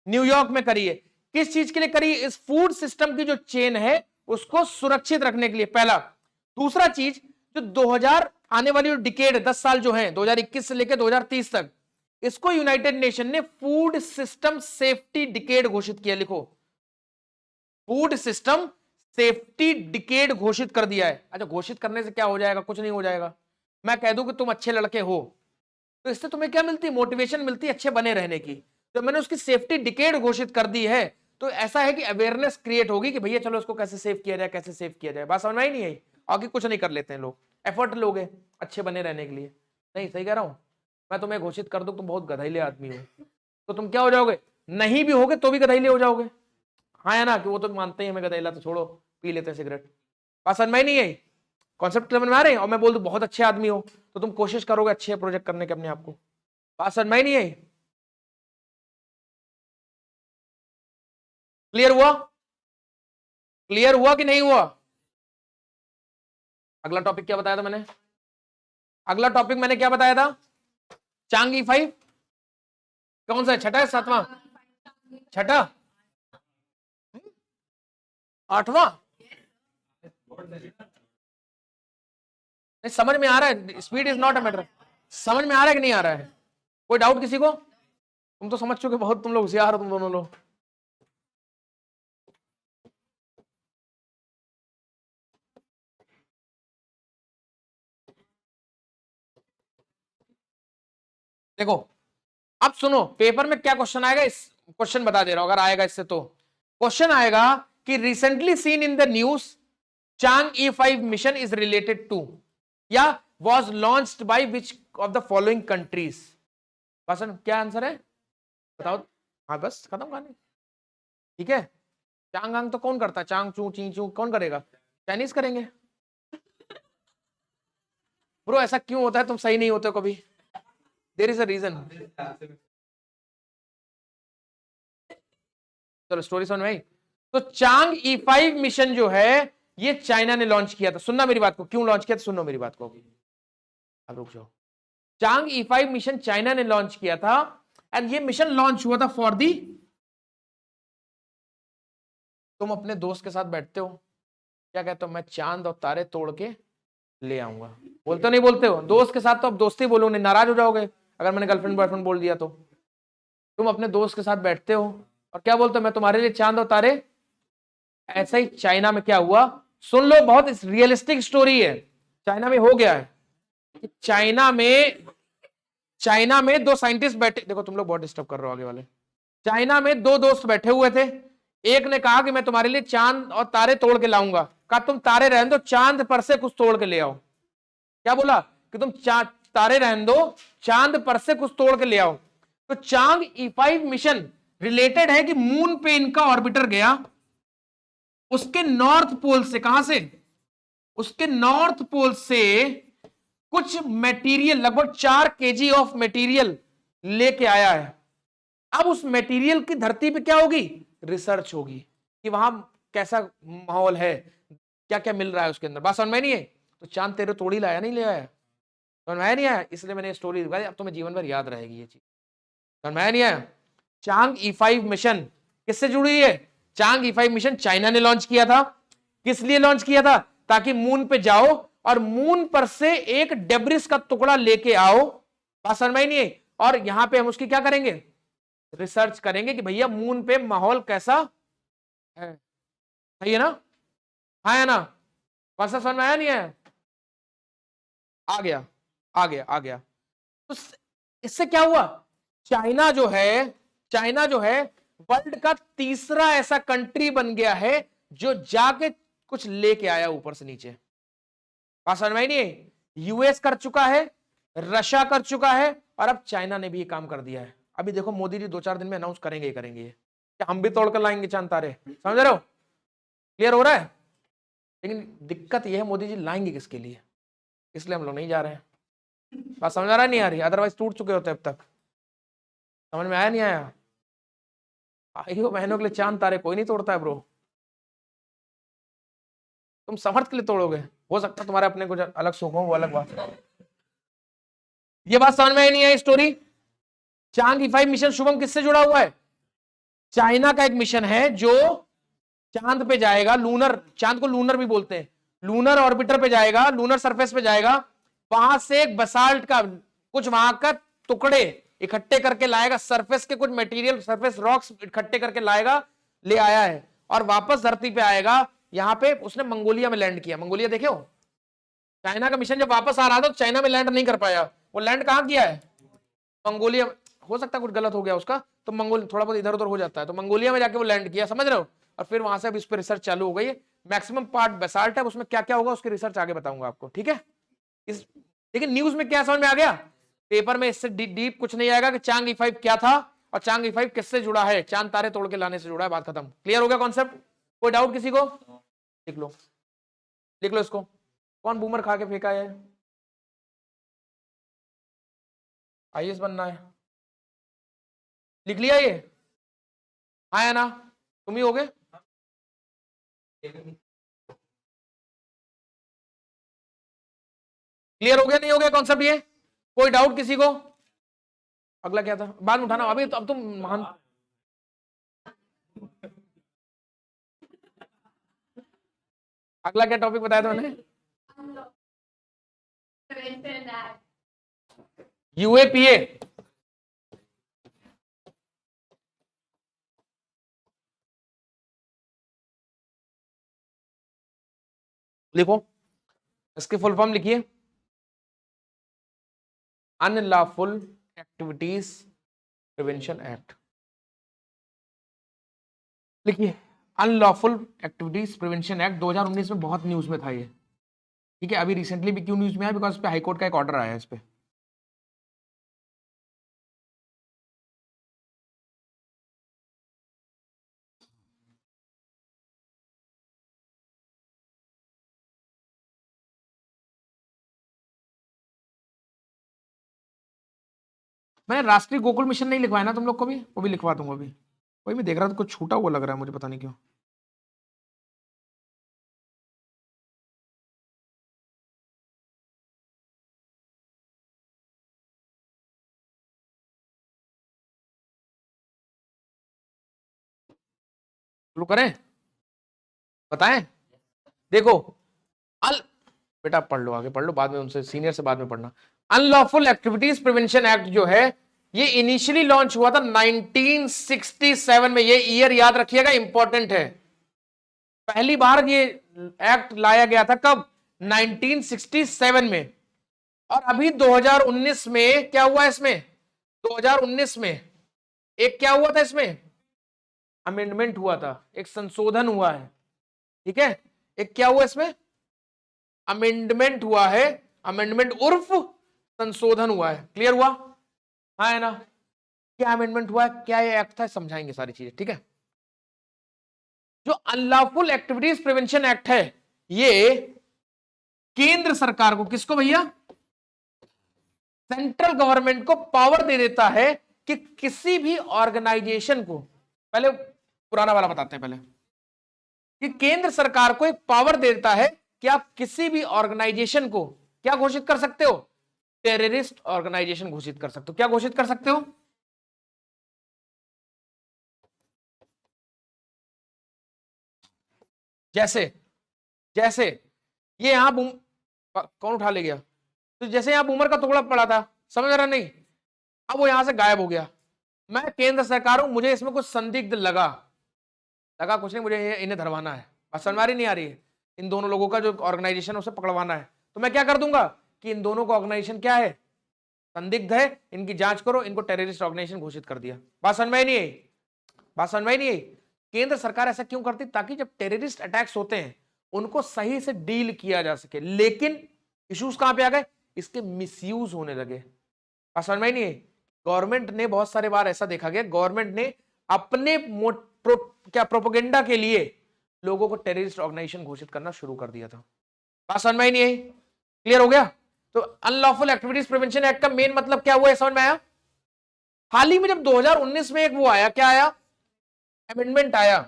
न्यूयॉर्क में करी है। किस चीज के लिए करी? इस फूड सिस्टम की जो चेन है उसको सुरक्षित रखने के लिए, पहला। दूसरा चीज, जो 2000 आने वाली डिकेड 10 साल जो है, 2021 से लेकर 2030 तक, इसको यूनाइटेड नेशन ने फूड सिस्टम सेफ्टी डिकेड घोषित किया। लिखो, फूड सिस्टम सेफ्टी डिकेड घोषित कर दिया है। अच्छा, घोषित करने से क्या हो जाएगा? कुछ नहीं हो जाएगा। मैं कह दूं कि तुम अच्छे लड़के हो, तो इससे तुम्हें क्या मिलती है? मोटिवेशन मिलती है अच्छे बने रहने की। तो मैंने उसकी सेफ्टी डिकेड घोषित कर दी है, तो ऐसा है कि अवेयरनेस क्रिएट होगी कि भैया चलो इसको कैसे सेव किया जाए, कैसे सेव किया जाए। बात समझ में ही नहीं आई? आगे कुछ नहीं कर लेते हैं लोग, एफर्ट लोगे अच्छे बने रहने के लिए। नहीं, सही कह रहा हूं? मैं तुम्हें घोषित कर दूं तुम बहुत गधैले आदमी हो, तो तुम क्या हो जाओगे? नहीं भी होगे तो भी गधैले हो जाओगे। हाँ है ना, कि वो तो मानते हैं हमें गधैला, तो छोड़ो पी लेते हैं सिगरेट। बात समझ में ही नहीं आई? कॉन्सेप्ट समझ में आ रहे हैं? और मैं बोल दूं बहुत अच्छे आदमी हो, तो तुम कोशिश करोगे अच्छे प्रोजेक्ट करने के अपने आप को। बात समझ में ही नहीं आई? क्लियर हुआ? क्लियर हुआ कि नहीं हुआ? अगला टॉपिक क्या बताया था मैंने? अगला टॉपिक मैंने क्या बताया था? चांगी 5 कौन सा है? छठा है सातवां? छठा? आठवां? नहीं समझ में आ रहा है, speed is not a matter. समझ में आ रहा है कि नहीं आ रहा है? कोई डाउट किसी को? तुम तो समझ चुके बहुत, तुम लोग होशियार हो तुम दोनों लोग। देखो अब सुनो, पेपर में क्या क्वेश्चन आएगा, इस क्वेश्चन बता दे रहा हूं, अगर आएगा इससे तो क्वेश्चन आएगा कि recently seen in the news Chang'e E5 mission is related to या was launched by which of the following countries. बसन क्या आंसर है बताओ। हाँ बस खत्म कहानी, ठीक है। चांग आंग तो कौन करता है, चांग चू ची चू कौन करेगा, चाइनीज करेंगे। ब्रो ऐसा क्यों होता है, तुम सही नहीं होते हो कभी, देयर इज अ रीजन। चलो स्टोरी समझ में आई। तो चांग E5 मिशन जो है ये चाइना ने लॉन्च किया था, सुनना मेरी बात को, क्यों लॉन्च किया था सुनो मेरी बात को, अब रुक जाओ। चांग E5 मिशन चाइना ने लॉन्च किया था एंड ये मिशन लॉन्च हुआ था फॉर दी, तुम अपने दोस्त के साथ बैठते हो, क्या कहते हो, मैं चांद और तारे तोड़ के ले आऊंगा, बोलते नहीं बोलते हो, दोस्त के साथ तो अब दोस्ती बोलो, नहीं नाराज हो जाओगे अगर मैंने गर्लफ्रेंड बॉयफ्रेंड बोल दिया तो। तुम अपने दोस्त के साथ बैठते हो और क्या बोलते हो, मैं तुम्हारे लिए चांद और तारे। ऐसा ही चाइना में क्या हुआ, सुन लो, बहुत रियलिस्टिक स्टोरी है। चाइना में हो गया है, चाइना में दो साइंटिस्ट बैठे, देखो तुम लोग बहुत डिस्टर्ब कर रहे हो आगे वाले। चाइना में दो दोस्त बैठे हुए थे, एक ने कहा कि मैं तुम्हारे लिए चांद और तारे तोड़ के लाऊंगा, कहा तुम तारे रहने दो, चांद पर से कुछ तोड़ के ले आओ। क्या बोला कि तुम तारे रहने दो, चांद पर से कुछ तोड़ के ले आओ। तो चांद E5 मिशन रिलेटेड है कि मून पे इनका ऑर्बिटर गया, उसके नॉर्थ पोल से, कहां से, उसके नॉर्थ पोल से कुछ मटेरियल, लगभग 4 kg ऑफ मटेरियल लेके आया है। अब उस मटेरियल की धरती पे क्या होगी, रिसर्च होगी कि वहां कैसा माहौल है, क्या क्या मिल रहा है उसके अंदर। बात समझ में नहीं है, तो चांद तेरे तोड़ी लाया नहीं ले आया, समझ में आया नहीं आया, इसलिए मैंने स्टोरी दिखाई, अब तुम्हें जीवन भर याद रहेगी ये चीज, समझ में आया नहीं आया। चांग E5 मिशन किससे जुड़ी है, चांग E5 मिशन चाइना ने लॉन्च किया था, किस लिए लॉन्च किया था, ताकि मून पे जाओ और मून पर से एक डेब्रिस का टुकड़ा लेके आओ, बात समझ में नहीं है, और यहां पे हम उसकी क्या करेंगे, रिसर्च करेंगे कि भैया मून पे माहौल कैसा है, सही है ना, हाँ है ना, कौन सा समझ में आया नहीं है, आ गया आ गया आ गया। तो इससे क्या हुआ, चाइना जो है, चाइना जो है वर्ल्ड का तीसरा ऐसा कंट्री बन गया है जो जाके कुछ लेके आया ऊपर से नीचे, बात समझ में नहीं, यूएस कर चुका है, रशिया कर चुका है, और अब चाइना ने भी ये काम कर दिया है। अभी देखो मोदी जी 2-4 दिन में अनाउंस करेंगे ही करेंगे, क्या हम भी तोड़कर लाएंगे चांद तारे, समझ रहे हो, क्लियर हो रहा है। लेकिन दिक्कत यह है मोदी जी लाएंगे किसके लिए, इसलिए हम लोग नहीं जा रहे हैं, बात समझ आ रहा नहीं आ रही, अदरवाइज टूट चुके होते अब तक। समझ में आया नहीं आया, भाइयों बहनों के लिए चांद तारे कोई नहीं तोड़ता है ब्रो, तुम समर्थ के लिए तोड़ोगे, हो सकता है तुम्हारे अपने कुछ अलग सुख हो, वो अलग बात है। ये बात समझ में आई नहीं आई स्टोरी। चांद E5 मिशन शुभम किससे जुड़ा हुआ है, चाइना का एक मिशन है जो चांद पे जाएगा, लूनर, चांद को लूनर भी बोलते हैं, लूनर ऑर्बिटर पे जाएगा, लूनर सरफेस पे जाएगा, वहां से एक बसाल्ट का कुछ वहां का टुकड़े इकट्ठे करके लाएगा, सरफेस के कुछ मटेरियल, सरफेस रॉक्स इकट्ठे करके लाएगा, ले आया है, और वापस धरती पे आएगा। यहां पे उसने मंगोलिया में लैंड किया, मंगोलिया देखे हो, चाइना का मिशन जब वापस आ रहा था तो चाइना में लैंड नहीं कर पाया, वो लैंड कहां किया है, मंगोलिया। हो सकता है कुछ गलत हो गया उसका, तो मंगोल थोड़ा बहुत इधर उधर हो जाता है, तो मंगोलिया में जाके वो लैंड किया, समझ रहे हो, और फिर वहां से अब इस पर रिसर्च चालू हो गई है। मैक्सिमम पार्ट बेसाल्ट है, उसमें क्या क्या होगा उसकी रिसर्च आगे बताऊंगा आपको, ठीक है। इस लेकिन न्यूज में क्या समझ में आ गया, पेपर में इससे डीप कुछ नहीं आएगा कि चांग E5 क्या था और चांग E5 किससे जुड़ा है, चांद तारे तोड़ के लाने से जुड़ा है, बात खत्म, क्लियर हो गया कॉन्सेप्ट, कोई डाउट किसी को, लिख लो, लिख लो इसको, कौन बूमर खा के फेंका है, IAS बनना है, लिख लिया ये, हाँ है ना, तुम ही हो गए, क्लियर हो गया नहीं हो गया कॉन्सेप्ट ये, कोई डाउट किसी को। अगला क्या था, बाद में उठाना, अभी तो अब तुम महान, अगला क्या टॉपिक बताया था मैंने, UAPA, लिखो, इसकी फुल फॉर्म लिखिए, अनलॉफुल एक्टिविटीज प्रिवेंशन एक्ट लिखिए। अनलॉफुल एक्टिविटीज प्रिवेंशन एक्ट 2019 में बहुत न्यूज में था ये, ठीक है। अभी रिसेंटली भी क्यों न्यूज में आया, बिकॉज इस पे हाईकोर्ट का एक ऑर्डर आया है इस पे। मैंने राष्ट्रीय गोकुल मिशन नहीं लिखवाया ना तुम लोग को भी, वो भी लिखवा दूंगा अभी। वही मैं देख रहा था, कुछ छूटा हुआ लग रहा है मुझे, पता नहीं क्यों। शुरू करें, बताएं। देखो अल बेटा पढ़ लो, आगे पढ़ लो, बाद में उनसे सीनियर से बाद में पढ़ना। अनलॉफुल एक्टिविटीज प्रिवेंशन एक्ट जो है ये इनिशियली लॉन्च हुआ था 1967 में। ये ईयर याद रखिएगा, इंपॉर्टेंट है। पहली बार ये एक्ट लाया गया था कब? 1967 में। और अभी 2019 में क्या हुआ इसमें? 2019 में एक क्या हुआ था इसमें? अमेंडमेंट हुआ था, एक संशोधन हुआ है, ठीक है। एक क्या हुआ इसमें? अमेंडमेंट हुआ है, अमेंडमेंट उर्फ संशोधन हुआ है। क्लियर हुआ? हाँ है ना? क्या अमेंडमेंट हुआ है, क्या ये एक्ट था, समझाएंगे सारी चीजें, ठीक है। जो अनलॉफुल एक्टिविटीज प्रिवेंशन एक्ट है ये केंद्र सरकार को, किसको भैया? सेंट्रल गवर्नमेंट को पावर दे देता है कि किसी भी ऑर्गेनाइजेशन को, पहले पुराना वाला बताते हैं पहले, कि केंद्र सरकार को एक पावर देता है कि आप किसी भी ऑर्गेनाइजेशन को क्या घोषित कर सकते हो? टेररिस्ट ऑर्गेनाइजेशन घोषित कर सकते हो। क्या घोषित कर सकते हो? जैसे जैसे ये यहां कौन उठा ले गया? तो जैसे यहां बूमर का टुकड़ा पड़ा था, समझ रहा नहीं? अब वो यहां से गायब हो गया। मैं केंद्र सरकार हूं, मुझे इसमें कुछ संदिग्ध लगा कुछ नहीं, मुझे इन्हें धरवाना है, बस समझ नहीं आ रही है। इन दोनों लोगों का जो ऑर्गेनाइजेशन है उसे पकड़वाना है, तो मैं क्या कर दूंगा कि इन दोनों का ऑर्गेनाइजेशन क्या है? संदिग्ध है, इनकी जांच करो, इनको टेररिस्ट ऑर्गेनाइजेशन घोषित कर दिया। बात समझ में नहीं आई? बात समझ में नहीं आई? केंद्र सरकार ऐसा क्यों करती? ताकि जब टेररिस्ट अटैक्स होते हैं उनको सही से डील किया जा सके। लेकिन इश्यूज कहां पे आ गए? इसके मिसयूज होने लगे। बात समझ में नहीं आई? गवर्नमेंट ने बहुत सारे बार ऐसा देखा गया, गवर्नमेंट ने अपने क्या प्रोपोगेंडा के लिए लोगों को टेररिस्ट ऑर्गेनाइजेशन घोषित करना शुरू कर दिया था। बात समझ में नहीं आई? क्लियर हो गया? तो अनलॉफुल एक्टिविटीज प्रिवेंशन एक्ट का मेन मतलब क्या हुआ है, समझ में आया? हाल ही में जब 2019 में एक वो आया, क्या आया? अमेंडमेंट आया।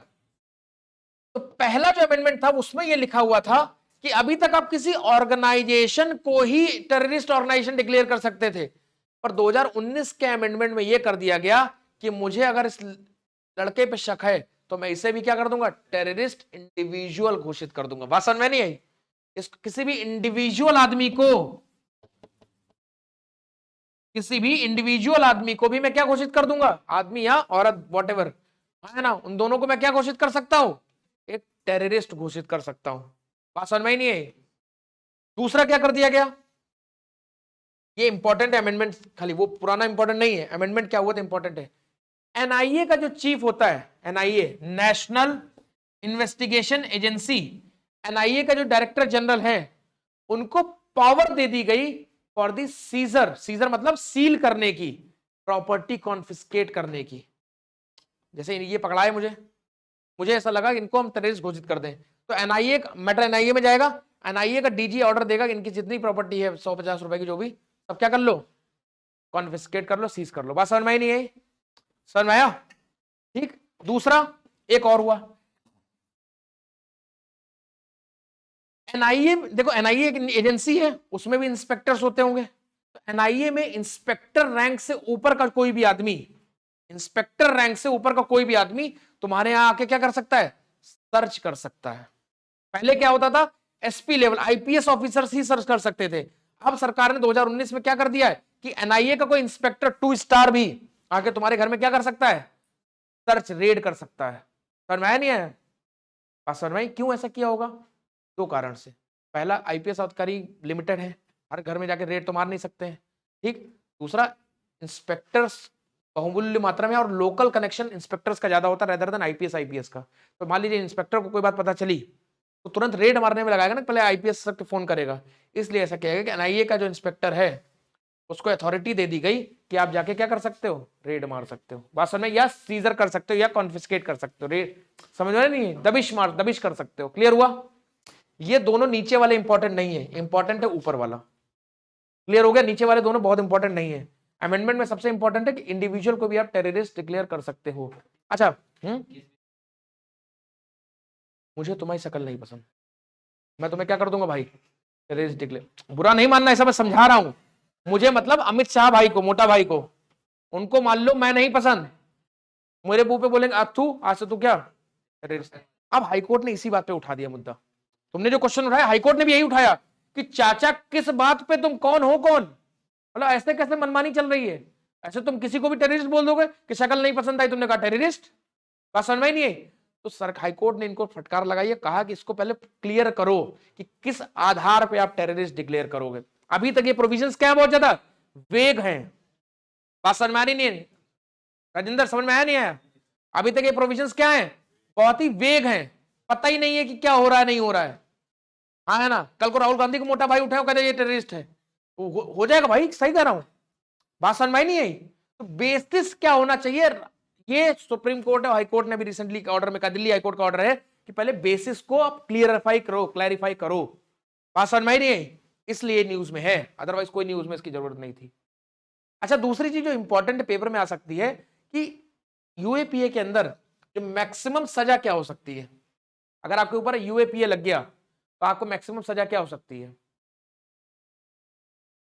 तो पहला जो अमेंडमेंट था उसमें यह लिखा हुआ था कि अभी तक आप किसी ऑर्गेनाइजेशन को ही टेररिस्ट ऑर्गेनाइजेशन डिक्लेयर कर सकते थे, पर 2019 के अमेंडमेंट में यह कर दिया गया कि मुझे अगर इस लड़के पे शक है तो मैं इसे भी क्या कर दूंगा? टेररिस्ट इंडिविजुअल घोषित कर दूंगा। बात समझ में नहीं आई? इस किसी भी इंडिविजुअल आदमी को, किसी भी इंडिविजुअल आदमी को भी मैं क्या घोषित कर दूंगा? आदमी या औरत, वॉटेवर है ना, उन दोनों को मैं क्या घोषित कर सकता हूं? एक टेररिस्ट घोषित कर सकता हूं। बात समझ में ही नहीं आई? दूसरा क्या कर दिया गया? ये इंपॉर्टेंट है अमेंडमेंट, खाली वो पुराना इंपॉर्टेंट नहीं है, अमेंडमेंट क्या हुआ था इंपॉर्टेंट है। एनआईए का जो चीफ होता है, NIA national investigation agency, NIA का जो डायरेक्टर जनरल है, उनको पावर दे दी गई फॉर दी सीजर, सीजर मतलब सील करने की, प्रॉपर्टी कॉन्फिस्केट करने की। जैसे ये पकड़ाए मुझे ऐसा लगा कि इनको हम टेररिस्ट घोषित कर दें, तो एनआईए मैटर एनआईए में जाएगा, एनआईए का डीजी ऑर्डर देगा कि इनकी जितनी प्रॉपर्टी है 150 रुपए की जो भी, सब क्या कर लो? कॉन्फिस्केट कर लो, सीज कर लो। बात समझ में आई नहीं आई? समझ में आया? ठीक। दूसरा एक और हुआ, एनआईए, देखो एनआईए एक एजेंसी है, उसमें भी इंस्पेक्टर्स होते होंगे, तो एनआईए में इंस्पेक्टर रैंक से ऊपर का कोई भी आदमी, इंस्पेक्टर रैंक से ऊपर का कोई भी आदमी तुम्हारे यहां आके क्या कर सकता है? सर्च कर सकता है। पहले क्या होता था? एसपी लेवल आईपीएस ऑफिसर्स ही सर्च कर सकते थे। अब सरकार ने 2019 में क्या कर दिया है कि एनआईए का कोई इंस्पेक्टर 2 स्टार भी आके तुम्हारे घर में क्या कर सकता है? सर्च रेड कर सकता है। समझ में आया नहीं आया? बात समझ में आई? क्यों ऐसा किया होगा? दो कारण से। पहला, आईपीएस अधिकारी लिमिटेड है, हर घर में जाके रेड तो मार नहीं सकते हैं, ठीक। दूसरा, इंस्पेक्टर्स बहुमूल्य मात्रा में, और लोकल कनेक्शन इंस्पेक्टर्स का ज्यादा होता है रेदर देन आईपीएस आईपीएस का। तो मान लीजिए इंस्पेक्टर को कोई बात पता चली तो तुरंत रेड मारने में लगाएगा ना, पहले आईपीएस सर के फोन करेगा। इसलिए ऐसा किया गया कि एनआईए का जो इंस्पेक्टर है उसको अथॉरिटी दे दी गई कि आप जाके क्या कर सकते हो, रेड मार सकते हो। बात समझ में, या सीजर कर सकते हो या कॉन्फिस्केट कर सकते हो, रेड समझ में नहीं, दबिश कर सकते हो। क्लियर हुआ? ये दोनों नीचे वाले इंपॉर्टेंट नहीं है, इंपॉर्टेंट है ऊपर वाला। क्लियर हो गया? नीचे वाले दोनों बहुत इंपॉर्टेंट नहीं है। अमेंडमेंट में सबसे इंपॉर्टेंट है कि इंडिविजुअल को भी आप टेररिस्ट डिक्लेयर कर सकते हो। अच्छा, मुझे तुम्हारी शक्ल नहीं पसंद, मैं तुम्हें क्या कर दूंगा भाई, टेररिस्ट डिक्लेयर। बुरा नहीं मानना, ऐसा मैं समझा रहा हूं। मुझे मतलब अमित शाह भाई को, मोटा भाई को, उनको मान लो मैं नहीं पसंद, मेरे मुंह पे बोलेंगे अथू आज से तू क्या टेररिस्ट। अब हाईकोर्ट ने इसी बात पे उठा दिया मुद्दा। तुमने जो क्वेश्चन उठाया हाईकोर्ट ने भी यही उठाया कि चाचा किस बात पे, तुम कौन हो कौन, मतलब ऐसे कैसे मनमानी चल रही है। ऐसे तुम किसी को भी टेररिस्ट बोल दोगे कि शक्ल नहीं पसंद आई तुमने कहा टेररिस्ट, बात समझ में नहीं आई। तो सर हाईकोर्ट ने इनको फटकार लगाई है, कहा कि इसको पहले क्लियर करो कि किस आधार पे आप टेररिस्ट डिक्लेयर करोगे। अभी तक ये प्रोविजंस क्या है, बहुत ज्यादा वेग हैं। बात समझ में आ रही नहीं है राजेंद्र, समझ में आया नहीं आया? अभी तक ये प्रोविजंस क्या है, बहुत ही वेग हैं, पता ही नहीं है कि क्या हो रहा है नहीं हो रहा है। हाँ है ना, कल को राहुल गांधी को मोटा भाई उठाओ कहते ये टेररिस्ट है, तो हो जाएगा भाई, सही कह रहा हूं, बात समझ में नहीं आई। तो बेसिस क्या होना चाहिए, ये सुप्रीम कोर्ट और हाई कोर्ट ने भी रिसेंटली ऑर्डर में कहा, दिल्ली हाई कोर्ट का ऑर्डर है कि पहले बेसिस को आप क्लियरिफाई करो, क्लैरिफाई करो। बात समझ में नहीं आई, इसलिए न्यूज में है, अदरवाइज कोई न्यूज में इसकी जरूरत नहीं थी। अच्छा, दूसरी चीज जो इंपॉर्टेंट पेपर में आ सकती है कि यूएपीए के अंदर जो मैक्सिमम सजा क्या हो सकती है। अगर आपके ऊपर यूएपीए लग गया तो आपको मैक्सिमम सजा क्या हो सकती है,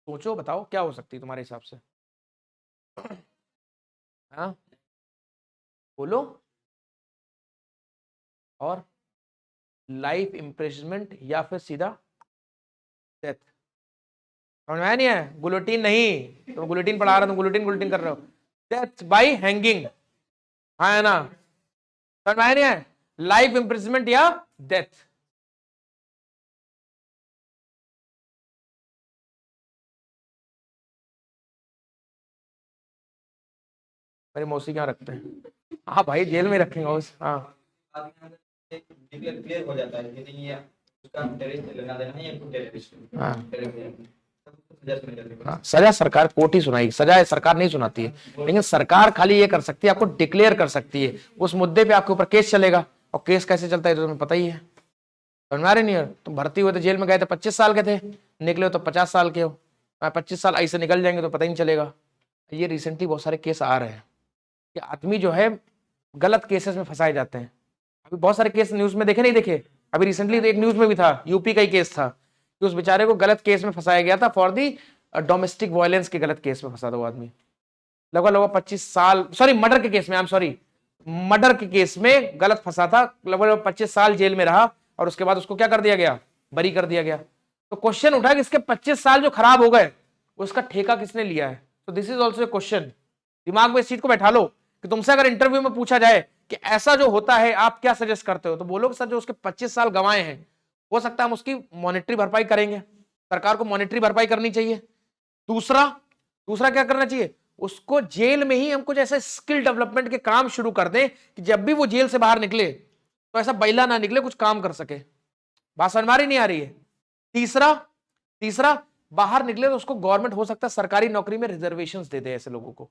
सोचो बताओ क्या हो सकती है तुम्हारे हिसाब से। हाँ बोलो। और लाइफ इम्प्रिजनमेंट या फिर सीधा डेथ। समझ में आया नहीं है? गुलोटीन नहीं, तुम गुलोटीन पढ़ा रहे हो, तुम गुलोटीन गुलोटीन कर रहे हो। डेथ बाय हैंगिंग, हाँ है ना, समझ में आया नहीं है? लाइफ इम्प्रिजनमेंट या डेथ। मेरी मौसी क्या रखते हैं, हाँ भाई जेल में रखेंगे उस, हाँ क्लियर हो जाता है कि नहीं ये उसका टेररिस्ट लेना देना है या टेररिस्ट। हाँ, सजा सरकार कोर्ट ही सुनाई, सजा सरकार नहीं सुनाती है, लेकिन सरकार खाली ये कर सकती है, आपको डिक्लेयर कर सकती है, उस मुद्दे पे आपके ऊपर केस चलेगा। और केस कैसे चलता है तो तुम्हें पता ही है, समझ में आ रही नहीं है? तुम भर्ती हुए तो जेल में गए थे 25 साल के थे, निकले हो तो 50 साल के हो, 25 साल ऐसे निकल जाएंगे तो पता ही नहीं चलेगा। ये रिसेंटली बहुत सारे केस आ रहे हैं कि आदमी जो है गलत केसेस में फंसाए जाते हैं। अभी बहुत सारे केस न्यूज में देखे नहीं देखे, अभी रिसेंटली तो एक न्यूज में भी था, यूपी का ही केस था कि उस बेचारे को गलत केस में फंसाया गया था, फॉर दी डोमेस्टिक वायलेंस के गलत केस में फंसा था वो आदमी। लगभग लगभग 25 साल, सॉरी मर्डर के केस में, आई एम सॉरी, मर्डर के केस में गलत फंसा था, लगभग 25 साल जेल में रहा और उसके बाद उसको क्या कर दिया गया, बरी कर दिया गया। तो क्वेश्चन उठा कि इसके 25 साल जो खराब हो गए उसका ठेका किसने लिया है। तो this is also a question, दिमाग में इस चीज को बैठा लो कि तुमसे अगर इंटरव्यू में पूछा जाए कि ऐसा जो होता है आप क्या सजेस्ट करते हो, तो बोलोगे सर जो उसके 25 साल गंवाए हैं हो सकता है हम उसकी मॉनेटरी भरपाई करेंगे, सरकार को मॉनेटरी भरपाई करनी चाहिए। दूसरा दूसरा क्या करना चाहिए, उसको जेल में ही हम कुछ ऐसे स्किल डेवलपमेंट के काम शुरू कर दें कि जब भी वो जेल से बाहर निकले तो ऐसा बैला ना निकले, कुछ काम कर सके। बात समझ नहीं आ रही है? तीसरा तीसरा बाहर निकले तो उसको गवर्नमेंट हो सकता है सरकारी नौकरी में रिजर्वेशंस दे दे ऐसे लोगों को।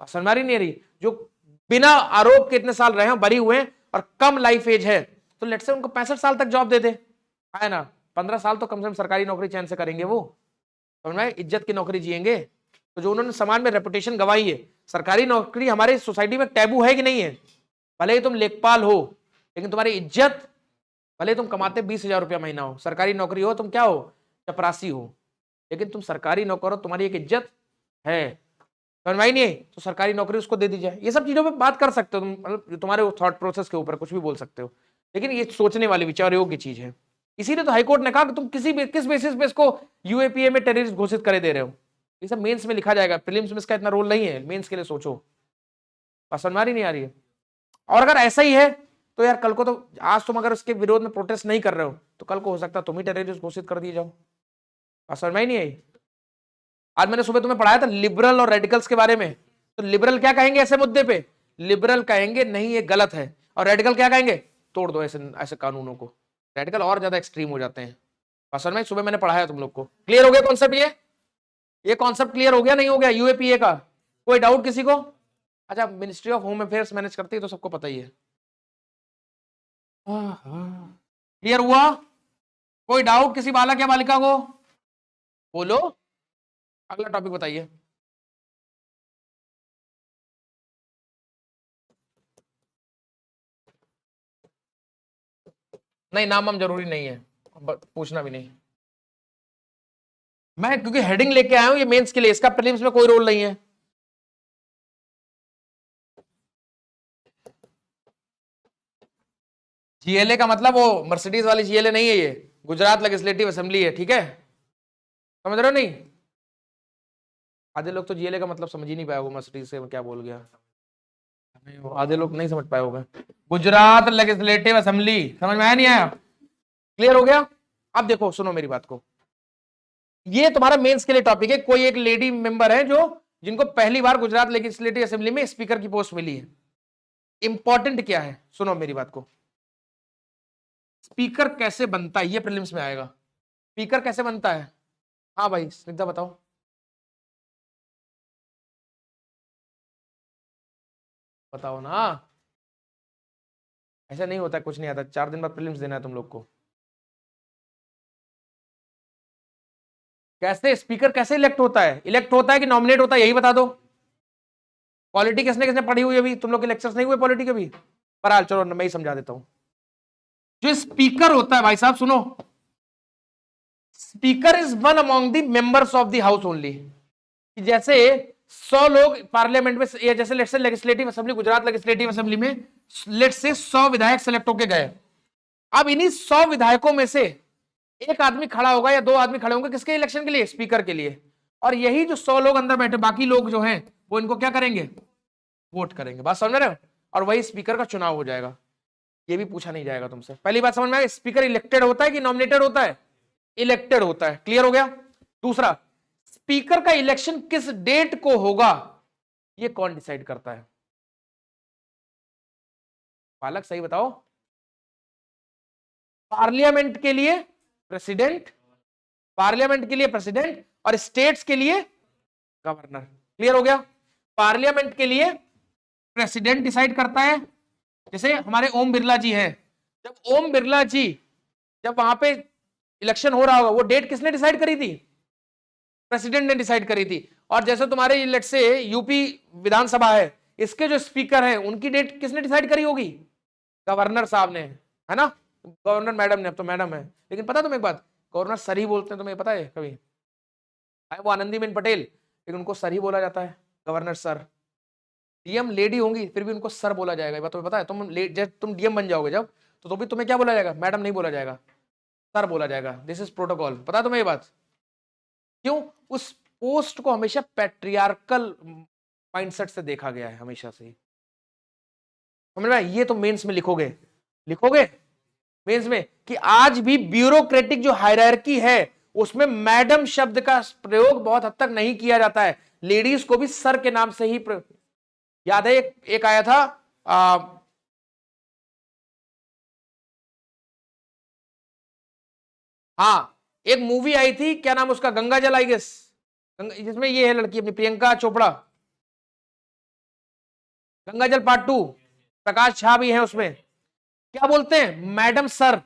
समझ नहीं आ रही है? जो बिना आरोप के इतने साल रहे हैं, बरी हुए और कम लाइफ एज है, तो लेट्स से उनको 65 साल तक जॉब दे दे, है ना, 15 साल तो कम से कम सरकारी नौकरी चैन से करेंगे वो, समझ में, इज्जत की नौकरी जिएंगे। तो जो उन्होंने समाज में रेपुटेशन गंवाई है, सरकारी नौकरी हमारे सोसाइटी में टैबू है कि नहीं है? भले ही तुम लेखपाल हो लेकिन तुम्हारी इज्जत, भले तुम कमाते 20,000 रुपया महीना हो, सरकारी नौकरी हो, तुम क्या हो, चपरासी हो, लेकिन तुम सरकारी नौकर हो, तुम्हारी एक इज्जत है, समझ में नहीं? तो सरकारी नौकरी उसको दे दी जाए। ये सब चीजों पे बात कर सकते हो तुम, मतलब तुम्हारे थॉट प्रोसेस के ऊपर कुछ भी बोल सकते हो, लेकिन ये सोचने वाली विचार योग्य चीज है। इसीलिए तो हाईकोर्ट ने कहा कि तुम किस बेसिस पे इसको यूएपीए में टेररिस्ट घोषित करे दे रहे हो। ये सब मेंस में लिखा जाएगा, प्रीलिम्स में इसका इतना रोल नहीं है, मेंस के लिए सोचो। बात समझ नहीं आ रही है? और अगर ऐसा ही है तो यार कल को तो, आज तुम अगर उसके विरोध में प्रोटेस्ट नहीं कर रहे हो तो कल को हो सकता है तुम ही टेररिस्ट घोषित कर दिए जाओ। बात समझ में नहीं आई? आज मैंने सुबह तुम्हें पढ़ाया था लिबरल और रेडिकल्स के बारे में। तो लिबरल क्या कहेंगे ऐसे मुद्दे पे? लिबरल कहेंगे नहीं ये गलत है, और रेडिकल क्या कहेंगे? तोड़ दो ऐसे ऐसे कानूनों को। रेडिकल और ज्यादा एक्सट्रीम हो जाते हैं। असल में सुबह मैंने पढ़ाया तुम लोग को। क्लियर हो गया कॉन्सेप्ट? ये कॉन्सेप्ट क्लियर हो गया नहीं हो गया यूएपीए का? कोई डाउट किसी को? अच्छा, ministry of home affairs manage करती है तो सबको पता ही है। क्लियर हुआ? कोई डाउट किसी बालक या बालिका को? बोलो, अगला टॉपिक बताइए। नहीं, नाम हम जरूरी नहीं है, पूछना भी नहीं। मैं क्योंकि हेडिंग लेके आया हूं ये मेंस के लिए, इसका प्रीलिम्स में कोई रोल नहीं है। जीएलए का मतलब वो मर्सिडीज वाली जीएलए नहीं है, ये गुजरात लेजिस्लेटिव असेंबली है, ठीक है? समझ रहे हो नहीं? आधे लोग तो जीएलए का मतलब समझ ही नहीं पाए, वो मर्सिडीज से क्या बोल गया। आधे लोग नहीं समझ पाए होगा। गुजरात लेजिस्लेटिव असेंबली, समझ में आया नहीं आया? क्लियर हो गया? अब देखो, सुनो मेरी बात को, ये तुम्हारा मेंस के लिए टॉपिक है। कोई एक लेडी मेंबर है जो जिनको पहली बार गुजरात लेजिस्लेटिव असेंबली में स्पीकर की पोस्ट मिली है। इंपॉर्टेंट क्या है, सुनो मेरी बात को। स्पीकर कैसे बनता है ये प्रीलिम्स में आएगा। स्पीकर कैसे बनता है? हाँ भाई स्निग्धा बताओ। बताओ ना। ऐसा नहीं होता, कुछ नहीं आता, 4 दिन बाद प्रीलिम्स देना है तुम लोग को। कैसे स्पीकर कैसे इलेक्ट होता है? इलेक्ट होता है कि नॉमिनेट होता है, यही बता दो। पॉलिटी किसने किसने पढ़ी हुई? अभी तुम लोग के लेक्चर्स नहीं हुए पॉलिटी के भी? पर हाल चलो मैं ही समझा देता हूं। जो स्पीकर होता है भाई साहब, सुनो, speaker is one among the members of the house only. जैसे 100 लोग पार्लियामेंट में, या जैसे let's say legislative assembly, Gujarat legislative assembly में लेट्स से 100 विधायक सेलेक्ट होके गए। अब इन्हीं 100 विधायकों में से एक आदमी खड़ा होगा या 2 आदमी खड़े होंगे किसके इलेक्शन के लिए? स्पीकर के लिए। और यही जो 100 लोग अंदर बैठे, बाकी लोग जो हैं वो इनको क्या करेंगे? वोट करेंगे। बात समझ रहे हो? और वही स्पीकर का चुनाव हो जाएगा। ये भी पूछा नहीं जाएगा तुमसे। पहली बात समझ में आया? स्पीकर इलेक्टेड होता है कि नॉमिनेटेड होता है? इलेक्टेड होता है। क्लियर हो गया? दूसरा, स्पीकर का इलेक्शन किस डेट को होगा ये कौन डिसाइड करता है? बालक सही बताओ। पार्लियामेंट के लिए प्रेसिडेंट, पार्लियामेंट के लिए प्रेसिडेंट, और स्टेट्स के लिए गवर्नर। क्लियर हो गया? पार्लियामेंट के लिए प्रेसिडेंट डिसाइड करता है। जैसे हमारे ओम बिरला जी हैं, जब ओम बिरला जी जब वहां पे इलेक्शन हो रहा होगा, वो डेट किसने डिसाइड करी थी? प्रेसिडेंट ने डिसाइड करी थी। और जैसे तुम्हारे लेट से यूपी विधानसभा है, इसके जो स्पीकर हैं उनकी डेट किसने डिसाइड करी होगी? गवर्नर साहब ने, है ना? गवर्नर मैडम ने, अब तो मैडम है। लेकिन पता तुम्हें एक बात, गवर्नर सर ही बोलते हैं, तुम्हें पता है? कभी आए वो आनंदीबेन पटेल, लेकिन उनको सर ही बोला जाता है, गवर्नर सर। डीएम लेडी होंगी फिर भी उनको सर बोला जाएगा, ये बात तुम्हें पता है? जब तुम डीएम बन जाओगे जब, तो भी तुम्हें क्या बोला जाएगा? मैडम नहीं बोला जाएगा, सर बोला जाएगा। This is protocol. पता तुम्हें ये बात? क्यों? उस पोस्ट को हमेशा पैट्रियार्कल माइंडसेट से देखा गया है, हमेशा से ही। समझ में? ये तो मेंस में लिखोगे, लिखोगे मेंस में कि आज भी ब्यूरोक्रेटिक जो हायरार्की है उसमें मैडम शब्द का प्रयोग बहुत हद तक नहीं किया जाता है। लेडीज को भी सर के नाम से ही याद है एक आया था हाँ, एक मूवी आई थी, क्या नाम उसका, गंगा जल आई गेस, जिसमें ये है लड़की अपनी प्रियंका चोपड़ा, गंगा जल पार्ट 2, प्रकाश झा भी है उसमें। क्या बोलते हैं? मैडम सर,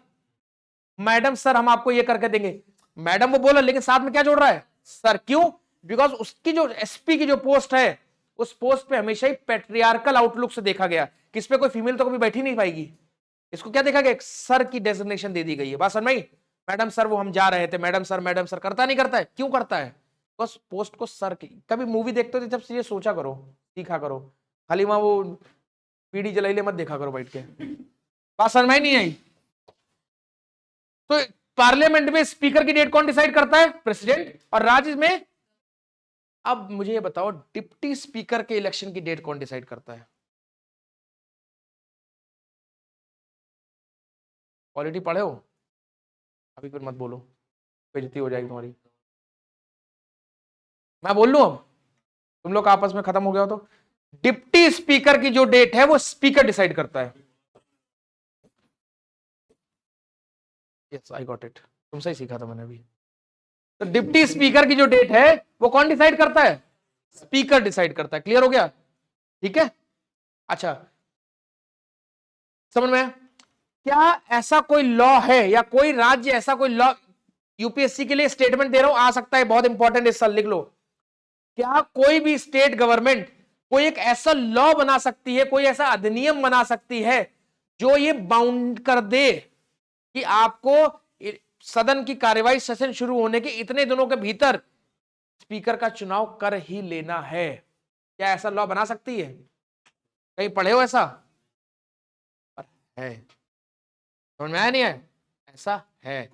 मैडम सर हम आपको ये करके देंगे। मैडम वो बोला, लेकिन साथ में क्या जोड़ रहा है? सर। क्यों? बिकॉज उसकी जो एसपी की जो पोस्ट है, उस पोस्ट पे हमेशा ही पैट्रियार्कल आउटलुक से देखा गया कि इस पे कोई फीमेल तो कभी बैठी नहीं पाएगी। इसको क्या देखा गया? एक सर की डेजिग्नेशन दे दी गई है। बात समझ में? मैडम सर वो हम जा रहे थे, मैडम सर करता नहीं करता है? क्यों करता है? बस पोस्ट को सर की। कभी मूवी देखते हो तो जब से ये सोचा करो, सीखा करो, खाली वहां वो पीढ़ी जलाइले मत देखा करो बैठ के। बात समझ में नहीं आई? तो पार्लियामेंट में स्पीकर की डेट कौन डिसाइड करता है? प्रेसिडेंट। और राज्य में, अब मुझे ये बताओ, डिप्टी स्पीकर के इलेक्शन की डेट कौन डिसाइड करता है? पॉलिटी पढ़े हो? अभी फिर मत बोलो, बेइज्जती हो जाएगी तुम्हारी। मैं बोल लूं अब, तुम लोग आपस में खत्म हो गया हो तो। डिप्टी स्पीकर की जो डेट है वो स्पीकर डिसाइड करता है। यस आई गॉट इट, तुमसे ही सीखा था मैंने अभी। तो डिप्टी स्पीकर की जो डेट है वो कौन डिसाइड करता है? स्पीकर डिसाइड करता है। क्लियर हो गया? ठीक है। अच्छा, समझ में आया? क्या ऐसा कोई लॉ है या कोई राज्य ऐसा कोई लॉ, यूपीएससी के लिए स्टेटमेंट दे रहा हूं, आ सकता है बहुत इंपॉर्टेंट, इस साल लिख लो। क्या कोई भी स्टेट गवर्नमेंट कोई एक ऐसा लॉ बना सकती है, कोई ऐसा अधिनियम बना सकती है जो ये बाउंड कर दे कि आपको सदन की कार्यवाही, सेशन शुरू होने के इतने दिनों के भीतर स्पीकर का चुनाव कर ही लेना है? क्या ऐसा लॉ बना सकती है? कहीं पढ़े हो ऐसा? है, समझ में आया नहीं है? ऐसा है।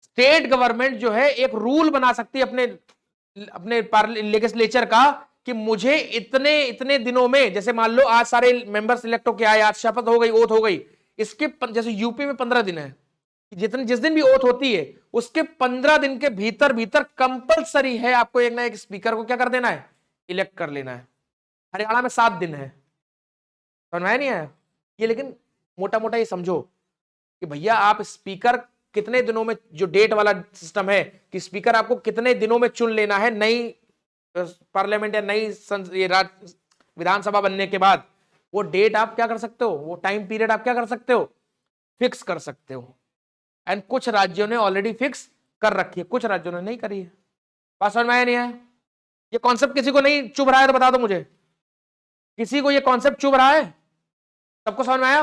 स्टेट गवर्नमेंट जो है एक रूल बना सकती है अपने अपने लेजिस्लेचर का कि मुझे इतने इतने दिनों में, जैसे मान लो आज सारे मेंबर सिलेक्ट होके आए, आज शपथ हो गई, ओथ हो गई, इसके जैसे यूपी में 15 दिन है, जिस दिन भी ओथ होती है उसके 15 दिन के भीतर भीतर कंपलसरी है आपको एक ना एक स्पीकर को क्या कर देना है? इलेक्ट कर लेना है। हरियाणा में 7 दिन है। समझ में नहीं आया ये? लेकिन मोटा मोटा ये समझो कि भैया आप स्पीकर कितने दिनों में, जो डेट वाला सिस्टम है कि स्पीकर आपको कितने दिनों में चुन लेना है, नई पार्लियामेंट या नई विधानसभा बनने के बाद, वो डेट आप क्या कर सकते हो, वो टाइम पीरियड आप क्या कर सकते हो? फिक्स कर सकते हो। एंड कुछ राज्यों ने ऑलरेडी फिक्स कर रखी है, कुछ राज्यों ने नहीं करी है। बात समझ में आया नहीं है? ये कॉन्सेप्ट किसी को नहीं चुभ रहा है तो बता दो मुझे, किसी को ये कॉन्सेप्ट चुभ रहा है? सबको समझ में आया?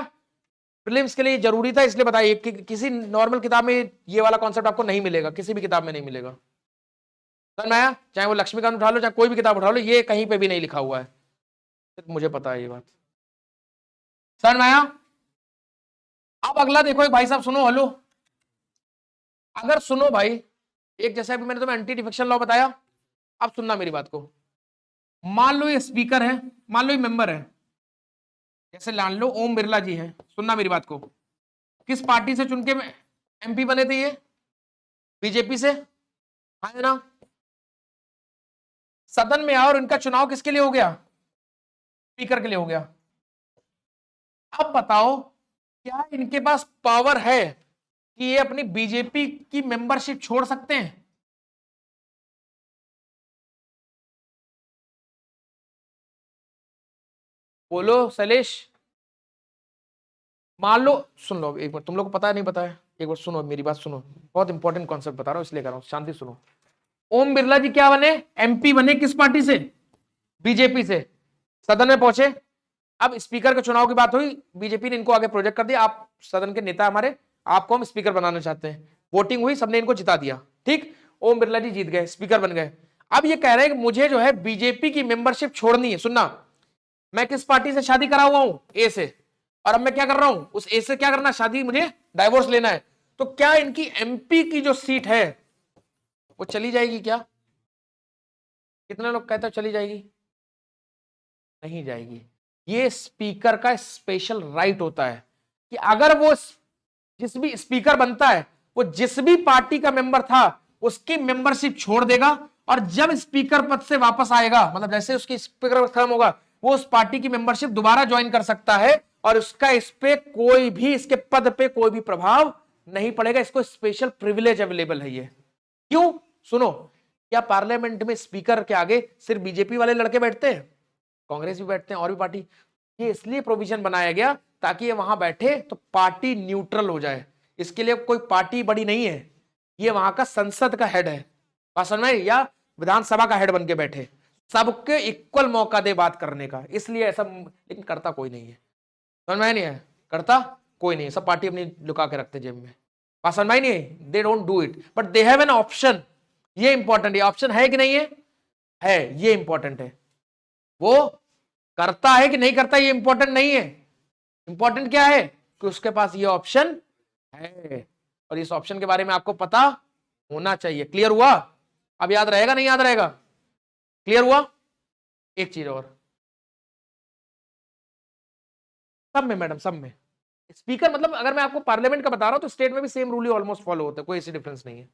प्रीलिम्स के लिए जरूरी था इसलिए बताइए कि किसी नॉर्मल किताब में ये वाला कॉन्सेप्ट आपको नहीं मिलेगा, किसी भी किताब में नहीं मिलेगा। समझ में आया? चाहे वो लक्ष्मीकांत उठा लो, चाहे कोई भी किताब उठा लो, ये कहीं पे भी नहीं लिखा हुआ है, सिर्फ मुझे पता है ये बात। समझ में आया? अब अगला देखो, एक भाई साहब सुनो, हेलो, अगर सुनो भाई, एक जैसे अभी मैंने तुम्हें एंटी डिफेक्शन लॉ बताया, अब सुनना मेरी बात को। मान लो ये स्पीकर है, मान लो ये मेंबर है, जैसे मान लो ओम बिरला जी हैं, सुनना मेरी बात को। किस पार्टी से चुन के एमपी बने थे ये? बीजेपी से, हाँ है ना? सदन में आओ और इनका चुनाव किसके लिए हो गया? स्पीकर के लिए हो गया। अब बताओ, क्या इनके पास पावर है कि ये अपनी बीजेपी की मेंबरशिप छोड़ सकते हैं? बोलो शैलेश। मान लो, सुन लो एक बार, तुम लोग को पता है नहीं पता है, एक बार सुनो मेरी बात सुनो, बहुत इंपॉर्टेंट कॉन्सेप्ट बता रहा हूं इसलिए कर रहा हूं, शांति सुनो। ओम बिरला जी क्या बने? एमपी बने, किस पार्टी से? बीजेपी से। सदन में पहुंचे, अब स्पीकर के चुनाव की बात हुई, बीजेपी ने इनको आगे प्रोजेक्ट कर दिया, आप सदन के नेता हमारे, आपको हम स्पीकर बनाना चाहते हैं। वोटिंग हुई, सबने इनको जिता दिया, ठीक, ओम बिरला जी जीत गए, स्पीकर बन गए। अब ये कह रहे हैं कि मुझे जो है बीजेपी की मेंबरशिप छोड़नी है। सुनना, मैं किस पार्टी से शादी करा हुआ हूं? ए से, और अब मैं क्या कर रहा हूं? उस ए से क्या करना, शादी, मुझे डाइवोर्स लेना है। तो क्या इनकी एमपी की जो सीट है वो चली जाएगी क्या? कितने लोग कहते हैं चली जाएगी? नहीं जाएगी। ये स्पीकर का स्पेशल राइट होता है कि अगर वो जिस भी स्पीकर बनता है वो जिस भी पार्टी का मेंबर था उसकी मेंबरशिप छोड़ देगा, और जब स्पीकर पद से वापस आएगा, मतलब जैसे उसकी स्पीकर खत्म होगा, वो उस पार्टी की मेंबरशिप दोबारा ज्वाइन कर सकता है, और उसका इस पे कोई भी, इसके पद पे कोई भी प्रभाव नहीं पड़ेगा। इसको स्पेशल प्रिविलेज अवेलेबल है। ये क्यों? सुनो, क्या पार्लियामेंट में स्पीकर के आगे सिर्फ बीजेपी वाले लड़के बैठते हैं? कांग्रेस भी बैठते हैं और भी पार्टी। ये इसलिए प्रोविजन बनाया गया ताकि ये वहां बैठे तो पार्टी न्यूट्रल हो जाए। इसके लिए कोई पार्टी बड़ी नहीं है, ये वहां का संसद का हेड है, शासन में, या विधानसभा का हेड बन के बैठे, सबके इक्वल मौका दे बात करने का, इसलिए ऐसा। लेकिन करता कोई नहीं है, समझ में नहीं है? करता कोई नहीं, सब पार्टी अपनी लुका के रखते जेब में, समझ में नहीं है? They don't do it, but they have an option. ये इंपॉर्टेंट है, ऑप्शन है कि नहीं है? है, ये इंपॉर्टेंट है। वो करता है कि नहीं करता ये इंपॉर्टेंट नहीं है, इंपॉर्टेंट क्या है कि उसके पास ये ऑप्शन है, और इस ऑप्शन के बारे में आपको पता होना चाहिए। क्लियर हुआ? अब याद रहेगा नहीं याद रहेगा? क्लियर हुआ? एक चीज और, सब में मैडम, सब में स्पीकर, मतलब अगर मैं आपको पार्लियामेंट का बता रहा हूं तो स्टेट में भी सेम रूल ही ऑलमोस्ट फॉलो होता है, कोई ऐसी डिफरेंस नहीं है।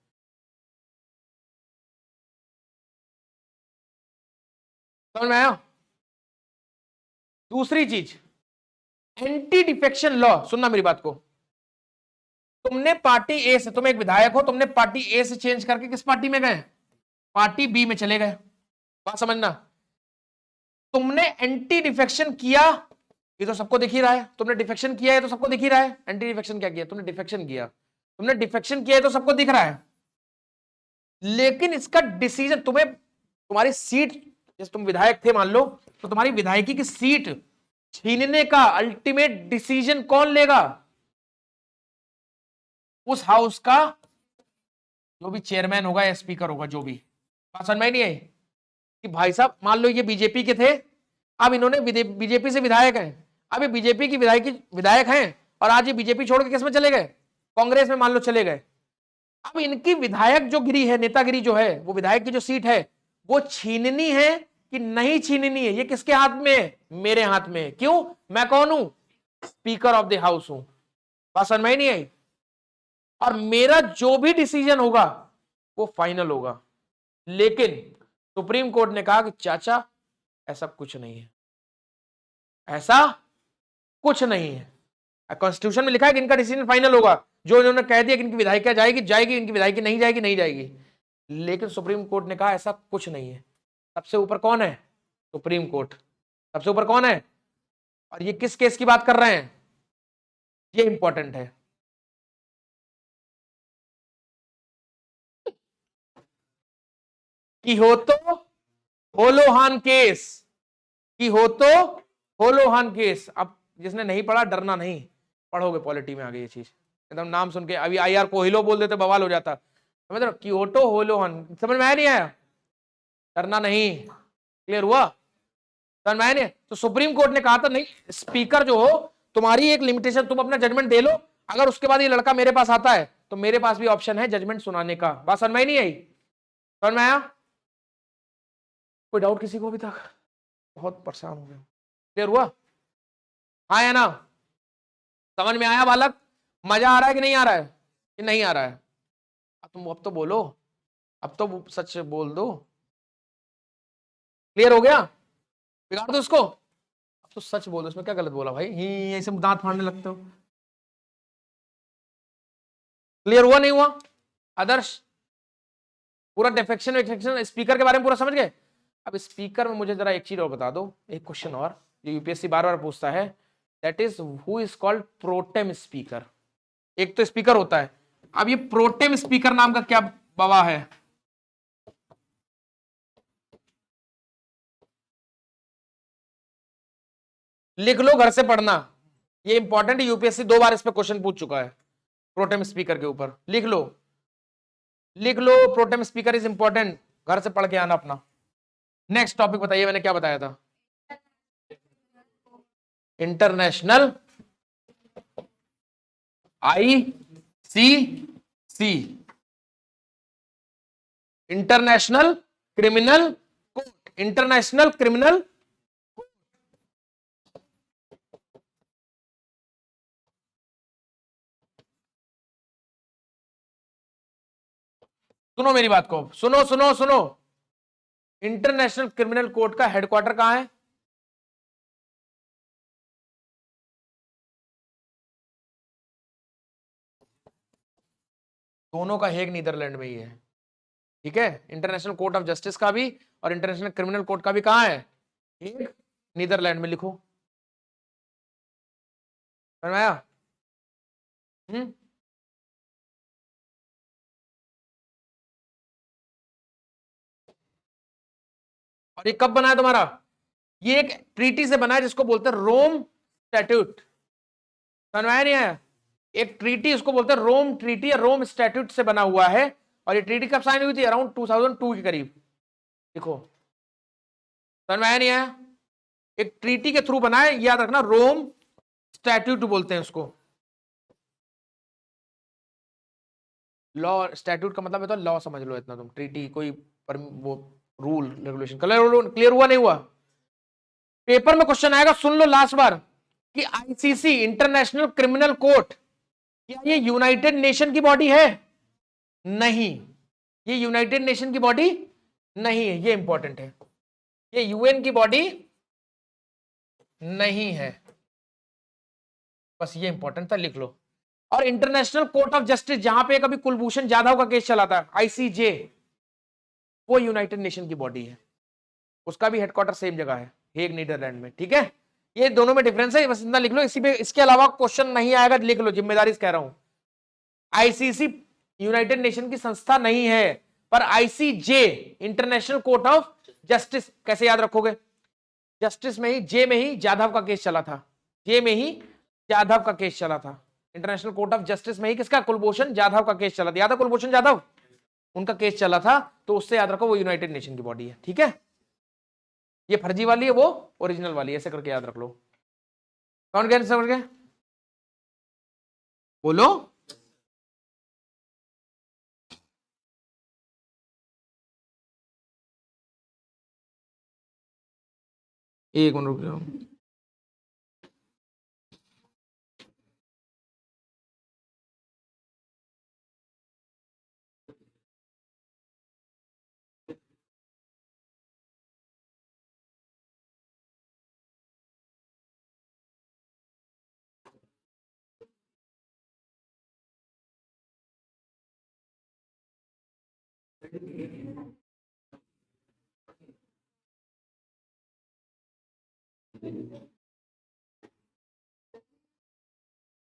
समझ में आया? दूसरी चीज, एंटी डिफेक्शन लॉ, सुनना मेरी बात को। तुमने पार्टी ए से, तुम एक विधायक हो, तुमने पार्टी ए से चेंज करके किस पार्टी में गए? पार्टी बी में चले गए। बात समझना, तुमने एंटी डिफेक्शन किया, ये तो सबको दिख ही रहा है। तुमने डिफेक्शन किया है तो सबको दिख ही रहा है। एंटी डिफेक्शन क्या किया? तुमने डिफेक्शन किया। तुमने डिफेक्शन किया है तो सबको दिख रहा है। लेकिन इसका डिसीजन तुम्हें, तुम्हारी सीट, जैसे तुम विधायक थे मान लो, तो तुम्हारी विधायकी की सीट छीनने का अल्टीमेट डिसीजन कौन लेगा? उस हाउस का जो भी चेयरमैन होगा या स्पीकर होगा, जो भी। बात समझ में नहीं आई? कि भाई साहब मान लो ये बीजेपी के थे, अब इन्होंने बीजेपी से विधायक हैं, अब ये बीजेपी की विधायक हैं, और आज ये बीजेपी छोड़ के किस में चले गए? कांग्रेस में मान लो चले गए। अब इनकी विधायक जो गिरी है, नेतागिरी जो है, वो विधायक की जो सीट है, वो छीननी है कि नहीं छीननी है? ये किसके हाथ में है? मेरे हाथ में है। क्यों? मैं कौन हूं? स्पीकर ऑफ द हाउस हूं। बात समझ में नहीं आई? और मेरा जो भी डिसीजन होगा वो फाइनल होगा। लेकिन सुप्रीम कोर्ट ने कहा कि चाचा ऐसा कुछ नहीं है, ऐसा कुछ नहीं है। कॉन्स्टिट्यूशन में लिखा है कि इनका डिसीजन फाइनल होगा। जो इन्होंने कह दिया कि इनकी विधायिका जाएगी जाएगी, इनकी विधायिका नहीं जाएगी नहीं जाएगी। लेकिन सुप्रीम कोर्ट ने कहा ऐसा कुछ नहीं है। सबसे ऊपर कौन है? Supreme court. सबसे ऊपर कौन है? और ये किस केस की बात कर रहे हैं? ये इंपॉर्टेंट है। होलोहान केस, होलोहान केस। अब जिसने नहीं पढ़ा डरना नहीं, पढ़ोगे पॉलिटी में आगे ये चीज। एकदम नाम सुन के अभी IR कोहिलो बोल देते बवाल हो जाता। समझ रहे हो? कियोटो होलोहान, समझ में आया नहीं आया? डरना नहीं। क्लियर हुआ? समझ में आया नहीं? तो सुप्रीम कोर्ट ने कहा था नहीं, स्पीकर जो हो, तुम्हारी एक लिमिटेशन, तुम अपना जजमेंट दे लो, अगर उसके बाद ये लड़का मेरे पास आता है तो मेरे पास भी ऑप्शन है जजमेंट सुनाने का। बात समझ में नहीं आई? समझ में आया? कोई डाउट किसी को अभी तक? बहुत परेशान हो गया। क्लियर हुआ? हाँ या ना? समझ में आया बालक? मजा आ रहा है कि नहीं आ रहा है? कि नहीं आ रहा है? अब तो बोलो, अब तो सच बोल दो। क्लियर हो गया? बिगाड़ दो इसको। अब तो सच बोल दो, इसमें क्या गलत बोला भाई? ही ऐसे दांत फाड़ने लगते हो। क्लियर हुआ नहीं हुआ? आदर्श पूरा डिफेक्शन विफेक्शन स्पीकर के बारे में पूरा समझ गए? अब स्पीकर में मुझे जरा एक चीज और बता दो, एक क्वेश्चन और जो यूपीएससी बार बार पूछता है, that is who is called protem speaker. एक तो स्पीकर होता है, अब ये प्रोटेम स्पीकर नाम का क्या बवा है? लिख लो, घर से पढ़ना, ये इंपॉर्टेंट है। यूपीएससी 2 बार इस पे क्वेश्चन पूछ चुका है प्रोटेम स्पीकर के ऊपर। लिख लो, लिख लो, प्रोटेम स्पीकर इज इंपॉर्टेंट, घर से पढ़ के आना अपना। नेक्स्ट टॉपिक बताइए, मैंने क्या बताया था? International ICC, international criminal court, international criminal. सुनो मेरी बात को, सुनो सुनो सुनो। इंटरनेशनल क्रिमिनल कोर्ट का हेडक्वार्टर कहां है? दोनों का हेग नीदरलैंड में ही है। ठीक है? इंटरनेशनल कोर्ट ऑफ जस्टिस का भी और इंटरनेशनल क्रिमिनल कोर्ट का भी कहां है? हेग, नीदरलैंड में। लिखो, समझ में आया? और ये कब बना है तुम्हारा? ये एक ट्रीटी से बना है जिसको बोलते हैं रोम स्टैट्यूट। समझ में आया नहीं आया? एक ट्रीटी, उसको बोलते हैं रोम ट्रीटी या रोम स्टैट्यूट से बना हुआ है। और ये ट्रीटी कब साइन हुई थी? अराउंड 2002 के करीब। देखो, समझ में आया नहीं आया? एक ट्रीटी के थ्रू बना है, याद रखना, रोम स्टैट्यूट बोलते हैं उसको। लॉ, स्टैट्यूट का मतलब है तो लॉ समझ लो इतना तुम। ट्रीटी कोई वो रूल रेगुलेशन। क्लियर हुआ नहीं हुआ? पेपर में क्वेश्चन आएगा, सुन लो लास्ट बार, कि ICC इंटरनेशनल क्रिमिनल कोर्ट क्या ये यूनाइटेड नेशन की बॉडी है? नहीं, ये यूनाइटेड नेशन की बॉडी नहीं है। ये इंपॉर्टेंट है। ये यूएन की बॉडी नहीं है, बस ये इंपॉर्टेंट था, लिख लो। और इंटरनेशनल कोर्ट ऑफ जस्टिस, जहां पे कभी कुलभूषण जाधव का केस चला था, आईसीजे, वो यूनाइटेड नेशन की बॉडी है, उसका भी हेडक्वार्टर सेम जगह है, हेग नीदरलैंड में। ठीक है, ये दोनों में डिफरेंस है, बस इतना लिख लो। इसी पे इसके अलावा क्वेश्चन नहीं आएगा, लिख लो, जिम्मेदारी से कह रहा हूं। आईसीसी यूनाइटेड नेशन की संस्था नहीं है, पर ICJ international court of justice, कैसे याद रखोगे? जस्टिस में ही, जे में ही जाधव का केस चला था, जे में ही जाधव का केस चला था, इंटरनेशनल कोर्ट ऑफ जस्टिस में ही किसका? कुलभूषण जाधव का केस चला था, याद है? कुलभूषण जाधव, उनका केस चला था, तो उससे याद रखो वो यूनाइटेड नेशन की बॉडी है। ठीक है, ये फर्जी वाली है, वो ओरिजिनल वाली है, ऐसे करके याद रख लो। कौन गया समझ गए? बोलो। एक मिनट रुक जाओ।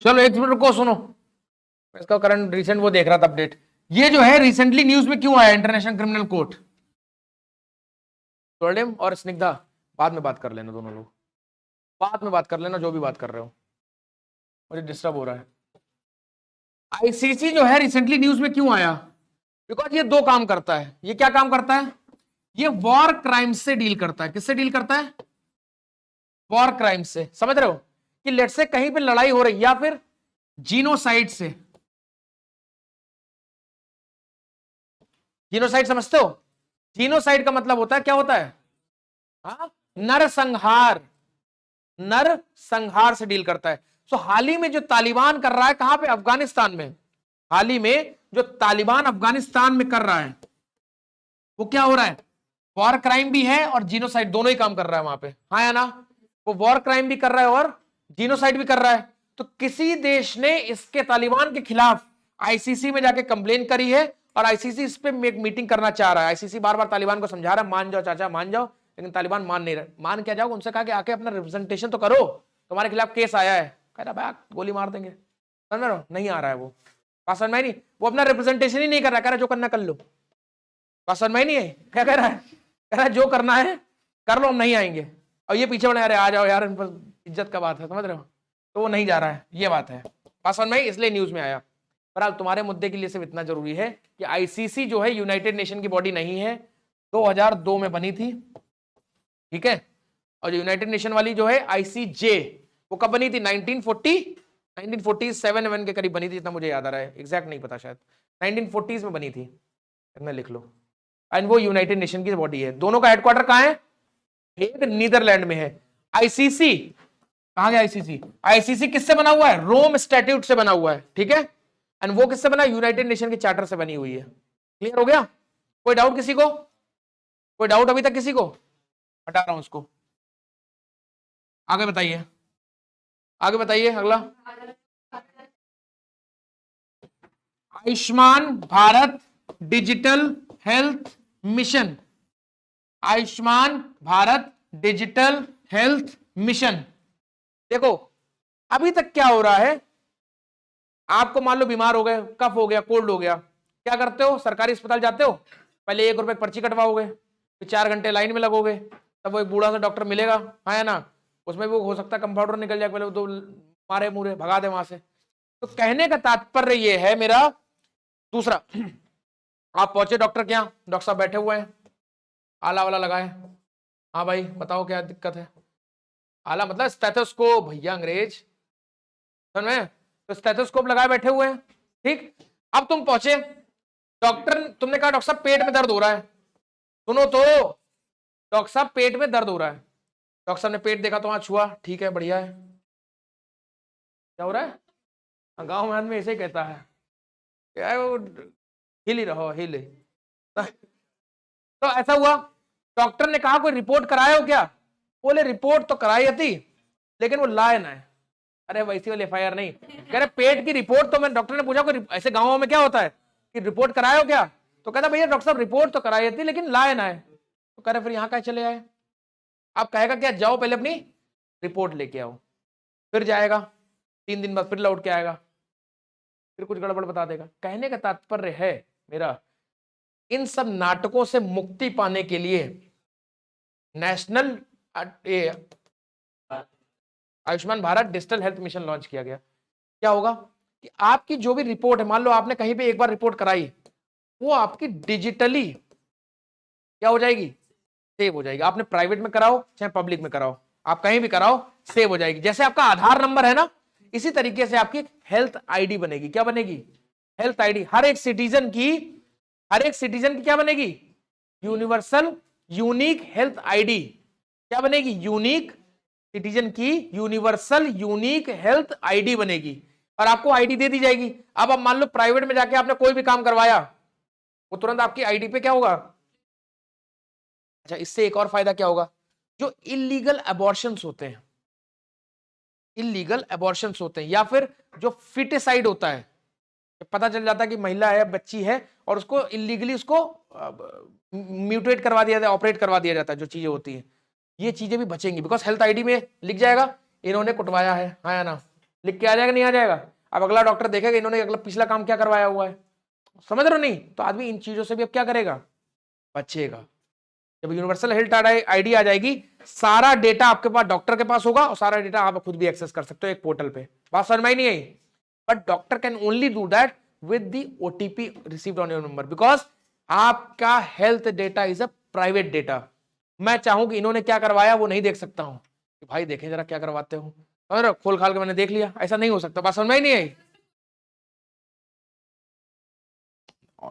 चलो एक मिनट रुको, सुनो, इसका करंट रिसेंट वो देख रहा था अपडेट। ये जो है रिसेंटली न्यूज में क्यों आया इंटरनेशनल क्रिमिनल कोर्ट? स्वर्णिम और स्निग्धा बाद में बात कर लेना, दोनों लोग बाद में बात कर लेना, जो भी बात कर रहे हो, मुझे डिस्टर्ब हो रहा है। आईसीसी जो है रिसेंटली न्यूज में क्यों आया? बिकॉज ये दो काम करता है। ये क्या काम करता है? ये वॉर क्राइम से डील करता है। किससे डील करता है? वॉर क्राइम से। समझ रहे हो कि लेट से कहीं पे लड़ाई हो रही, या फिर जीनोसाइड से। जीनोसाइड समझते हो? जीनोसाइड का मतलब होता है, क्या होता है? हाँ, नरसंहार। नरसंहार से डील करता है। सो हाल ही में जो तालिबान कर रहा है, कहां पे? अफगानिस्तान में। हाल ही में जो तालिबान अफगानिस्तान में कर रहा है, वो क्या हो रहा है? वॉर क्राइम भी है और जीनोसाइड, दोनों ही काम कर रहा है वहां पे, हाँ या ना? वो वॉर क्राइम भी कर रहा है और जीनोसाइड भी कर रहा है। तो किसी देश ने इसके, तालिबान के खिलाफ आईसीसी में जाके कंप्लेन करी है, और आईसीसी इस पे एक मीटिंग करना चाह रहा है। आईसीसी बार बार तालिबान को समझा रहा है, मान जाओ चाचा, मान जाओ, लेकिन तालिबान मान नहीं रहे। मान क्या जाओ, उनसे कहा कि आके अपना रिप्रेजेंटेशन तो करो, तुम्हारे खिलाफ केस आया है। कह रहा भाई गोली मार देंगे। समझ रहे हो? नहीं आ रहा है वो, बात समझ में नहीं। वो अपना रिप्रेजेंटेशन ही नहीं कर रहा, कह रहा जो करना कर लो। बात समझ में नहीं है? क्या कह रहा है? कह रहा है जो करना है कर लो, हम नहीं आएंगे। और ये पीछे बने, अरे आ जाओ यार, इन पर इज्जत का बात है, समझ रहे हो? तो वो नहीं जा रहा है, ये बात है। बात समझ में, इसलिए न्यूज में आया। पर तुम्हारे मुद्दे के लिए सिर्फ इतना जरूरी है कि आईसीसी जो है यूनाइटेड नेशन की बॉडी नहीं है, 2002 में बनी थी। ठीक है, और यूनाइटेड नेशन वाली जो है आईसीजे, वो कब बनी थी? 1947 के करीब बनी थी, जितना मुझे याद आ रहा है, एग्जैक्ट नहीं पता, शायद 1940s में बनी थी, इतना लिख लो। एंड वो यूनाइटेड नेशन की बॉडी है। दोनों का हेडक्वार्टर कहां है? हेग नीदरलैंड में है। आईसीसी कहां गया? आईसीसी, आईसीसी किससे बना हुआ है? रोम स्टैट्यूट से बना हुआ है। ठीक है, एंड वो किससे बना? यूनाइटेड नेशन के चार्टर से बनी हुई है। क्लियर हो गया? कोई डाउट किसी को? कोई डाउट अभी तक किसी को? हटा रहा हूं उसको, आगे बताइए, आगे बताइए अगला। Ayushman Bharat digital health mission. Ayushman Bharat digital health mission. देखो अभी तक क्या हो रहा है, आपको मान लो बीमार हो गए, कफ हो गया, कोल्ड हो गया, क्या करते हो? सरकारी अस्पताल जाते हो, पहले 1 रुपए की पर्ची कटवाओगे, फिर 4 घंटे लाइन में लगोगे, तब वो एक बूढ़ा सा डॉक्टर मिलेगा, हाँ या ना? उसमें भी हो सकता है कंपाउंडर निकल जाए, पहले तो मारे मुरे भगा दे वहां से। तो कहने का तात्पर्य ये है मेरा। दूसरा, आप पहुंचे डॉक्टर के यहाँ, डॉक्टर साहब बैठे हुए हैं, आला वाला लगाए, हाँ भाई बताओ क्या दिक्कत है? आला मतलब स्टेथोस्कोप भैया, अंग्रेज समझ में? तो स्टेथोस्कोप लगाए बैठे हुए हैं। ठीक, अब तुम पहुंचे, डॉक्टर, तुमने कहा डॉक्टर साहब पेट में दर्द हो रहा है। सुनो तो, डॉक्टर साहब पेट में दर्द हो रहा है। डॉक्टर साहब ने पेट देखा तो वहां छुआ, ठीक है बढ़िया है। क्या हो रहा है? गांव में आदमी ऐसे ही कहता है, क्या वो हिल ही रहो, हिल। तो ऐसा हुआ, डॉक्टर ने कहा कोई रिपोर्ट कराए हो क्या? बोले रिपोर्ट तो कराई थी लेकिन वो लाए ना है। अरे वैसी वाली FIR नहीं, कह रहे पेट की रिपोर्ट तो मैं, डॉक्टर ने पूछा कोई ऐसे गांवों में क्या होता है कि रिपोर्ट कराए हो क्या? तो कहता भैया डॉक्टर साहब रिपोर्ट तो कराई थी लेकिन लाए ना है। तो कह रहे फिर यहाँ क्या चले आए? आप कहेगा क्या, जाओ पहले अपनी रिपोर्ट लेके आओ, फिर जाएगा 3 दिन बाद फिर लौट के आएगा, फिर कुछ गड़बड़ बता देगा। कहने का तात्पर्य है मेरा, इन सब नाटकों से मुक्ति पाने के लिए national Ayushman Bharat digital health mission launch किया गया। क्या होगा कि आपकी जो भी रिपोर्ट है, मान लो आपने कहीं पे एक बार रिपोर्ट कराई, वो आपकी डिजिटली क्या हो जाएगी, सेव हो जाएगी। आपने प्राइवेट में कराओ चाहे पब्लिक में कराओ, आप कहीं भी कराओ, सेव हो जाएगी। जैसे आपका आधार नंबर है ना, इसी तरीके से आपकी हेल्थ आईडी बनेगी। क्या बनेगी? Health ID. हर एक सिटीजन की क्या बनेगी? Universal unique health ID. क्या बनेगी? यूनिक सिटीजन की यूनिवर्सल यूनिक हेल्थ आईडी बनेगी और आपको आईडी दे दी जाएगी। अब आप मान लो प्राइवेट में जाके आपने कोई भी काम करवाया, वो तुरंत आपकी आईडी पे क्या होगा। अच्छा, इससे एक और फायदा क्या होगा, जो इलीगल अबॉर्शंस होते हैं, या फिर जो फिटिसाइड होता है, पता चल जाता है कि महिला है, बच्ची है, और उसको इलीगली उसको म्यूटेट करवा दिया जाता है, ऑपरेट करवा दिया जाता है, जो चीजें होती है, ये चीजें भी बचेंगी। बिकॉज हेल्थ आईडी में लिख जाएगा इन्होंने कुटवाया है, हाँ या ना, लिख के आ जाएगा, नहीं आ जाएगा। अब अगला डॉक्टर देखेगा इन्होंने अगला पिछला काम क्या करवाया हुआ है, समझ रहे हो? नहीं तो आदमी इन चीजों से भी अब क्या करेगा, बचेगा। जब यूनिवर्सल हेल्थ आईडी आ जाएगी, सारा डेटा आपके पास, डॉक्टर के पास होगा, और सारा डेटा आप खुद भी एक्सेस कर सकते हो एक पोर्टल पे। बात समझ में नहीं आई? But doctor can only do that with the OTP received on your number, because आपका health data is a private data. मैं चाहूं कि इन्होंने क्या करवाया वो नहीं देख सकता हूं कि भाई देखें जरा क्या करवाते हो, और खोल खाल के मैंने देख लिया, ऐसा नहीं हो सकता। बात समझ में नहीं आई?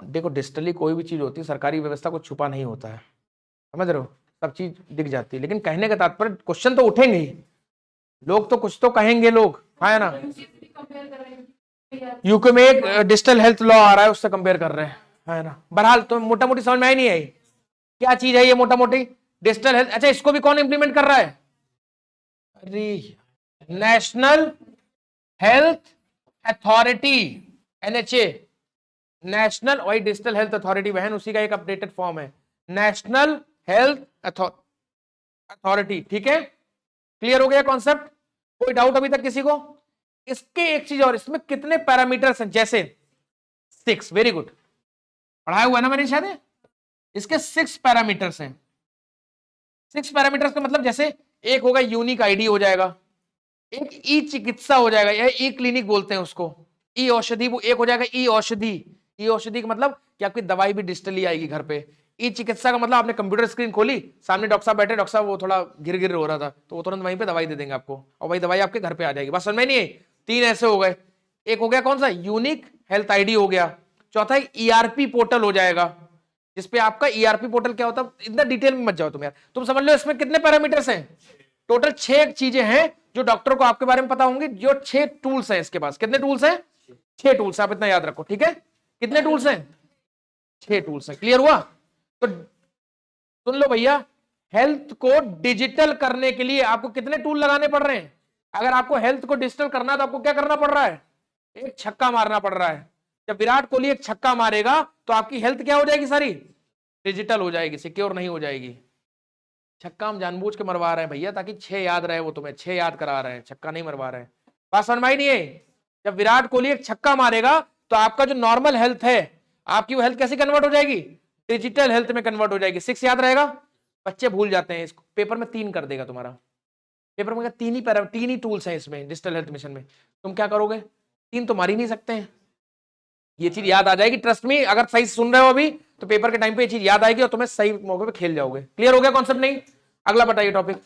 देखो डिजिटली कोई भी चीज होती है, सरकारी व्यवस्था को छुपा नहीं होता है, समझ रहे हो? सब चीज दिख जाती है। लेकिन कहने का तात्पर्य, क्वेश्चन तो उठेंगे ही, लोग तो कुछ तो कहेंगे लोग, हाँ ना। यूके में एक डिजिटल हेल्थ लॉ आ रहा है, उससे कंपेयर कर रहे हैं, है ना। बहरहाल तो मोटा मोटी समझ में आई नहीं आई क्या चीज है ये मोटा मोटी डिजिटल हेल्थ? अच्छा, इसको भी कौन इंप्लीमेंट कर रहा है? अरे national health authority, NHA, national वही डिजिटल हेल्थ अथॉरिटी बहन, उसी का एक अपडेटेड फॉर्म है, नेशनल हेल्थ अथॉरिटी। ठीक है, क्लियर हो गया कॉन्सेप्ट? कोई डाउट अभी तक किसी को? इसके एक चीज और, इसमें कितने पैरामीटर्स हैं? जैसे 6, वेरी गुड, पढ़ाया हुआ है ना मैंने शायद। इसके 6 पैरामीटर्स हैं। 6 पैरामीटर्स का मतलब, जैसे एक होगा यूनिक आईडी हो जाएगा, एक ई चिकित्सा हो जाएगा, या ई क्लिनिक बोलते हैं उसको, ई औषधि वो एक हो जाएगा, ई औषधि। ई औषधि का मतलब कि आपकी दवाई भी डिजिटली आएगी घर पे। ई चिकित्सा का मतलब आपने कंप्यूटर स्क्रीन खोली, सामने डॉक्टर साहब बैठे, डॉक्टर साहब वो थोड़ा गिर गिर हो रहा था, तो वो तुरंत वहीं पे दवाई दे देंगे आपको, और वही दवाई आपके घर पे आ जाएगी। बस समझ में नहीं है? 3 ऐसे हो गए। एक हो गया कौन सा, यूनिक हेल्थ आईडी हो गया। चौथा ERP पोर्टल हो जाएगा, जिसपे आपका ERP पोर्टल क्या होता है, इतना डिटेल में मत जाओ तुम यार, तुम समझ लो इसमें कितने पैरामीटर्स हैं। टोटल 6 चीजें हैं जो डॉक्टर को आपके बारे में पता होंगी। जो 6 टूल्स हैं इसके पास, कितने टूल्स हैं? 6 टूल्स, आप इतना याद रखो, ठीक है? कितने टूल्स हैं? 6 टूल्स हैं। क्लियर हुआ? तो सुन लो भैया, हेल्थ को डिजिटल करने के लिए आपको कितने टूल लगाने पड़ रहे हैं? अगर आपको हेल्थ को डिजिटल करना है तो आपको क्या करना पड़ रहा है? एक छक्का मारना पड़ रहा है। जब विराट कोहली एक छक्का मारेगा तो आपकी हेल्थ क्या हो जाएगी? सारी डिजिटल हो जाएगी, सिक्योर नहीं हो जाएगी। छक्का हम जानबूझ के मरवा रहे हैं भैया, ताकि 6 याद रहे, वो तुम्हें 6 याद करा रहे हैं, छक्का नहीं मरवा रहे हैं। बात समझ में आई नहीं है? जब विराट कोहली एक छक्का मारेगा तो आपका जो नॉर्मल हेल्थ है, आपकी वो हेल्थ कैसे कन्वर्ट हो जाएगी? डिजिटल हेल्थ में कन्वर्ट हो जाएगी। 6 याद रहेगा? बच्चे भूल जाते हैं इसको, पेपर में 3 कर देगा तुम्हारा। पेपर में 3 ही टूल्स हैं इसमें, डिजिटल हेल्थ मिशन में। तुम क्या करोगे? 3 तो मार ही नहीं सकते हैं। ये चीज याद आ जाएगी, ट्रस्ट मी, अगर सही सुन रहे हो अभी तो पेपर के टाइम पे ये चीज याद आएगी और तुम्हें सही मौके पे खेल जाओगे। क्लियर हो गया कॉन्सेप्ट? नहीं? अगला बताइए टॉपिक।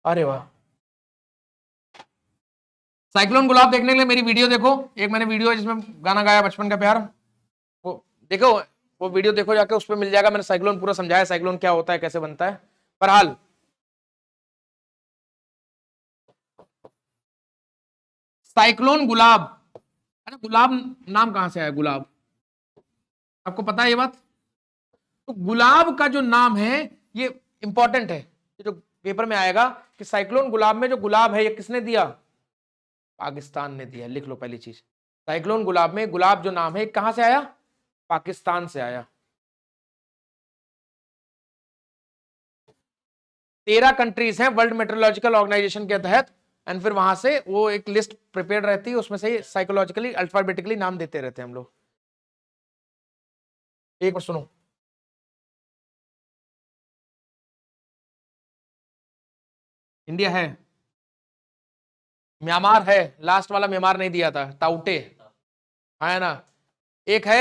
अरे वाह, साइक्लोन गुलाब देखने के लिए मेरी वीडियो देखो, एक मैंने वीडियो है जिसमें गाना गाया बचपन का प्यार, वो देखो, वो वीडियो देखो जाके, उस पर मिल जाएगा। मैंने साइक्लोन पूरा समझाया, साइक्लोन क्या होता है, कैसे बनता है। पर हाल साइक्लोन गुलाब, अरे गुलाब नाम कहां से आया गुलाब? आपको पता है ये बात? तो गुलाब का जो नाम है ये इंपॉर्टेंट है, जो पेपर में आएगा कि साइक्लोन गुलाब में जो गुलाब है ये किसने दिया, पाकिस्तान ने दिया। लिख लो पहली चीज, साइक्लोन गुलाब में गुलाब जो नाम है कहां से आया, पाकिस्तान से आया। 13 कंट्रीज हैं वर्ल्ड मेट्रोलॉजिकल ऑर्गेनाइजेशन के तहत, एंड फिर वहां से वो एक लिस्ट प्रिपेयर रहती है, उसमें से साइकोलॉजिकली अल्फाबेटिकली नाम देते रहते हैं हम लोग। एक बार सुनो, इंडिया है, म्यांमार है, लास्ट वाला म्यांमार नहीं दिया था, टाउटे है ना, एक है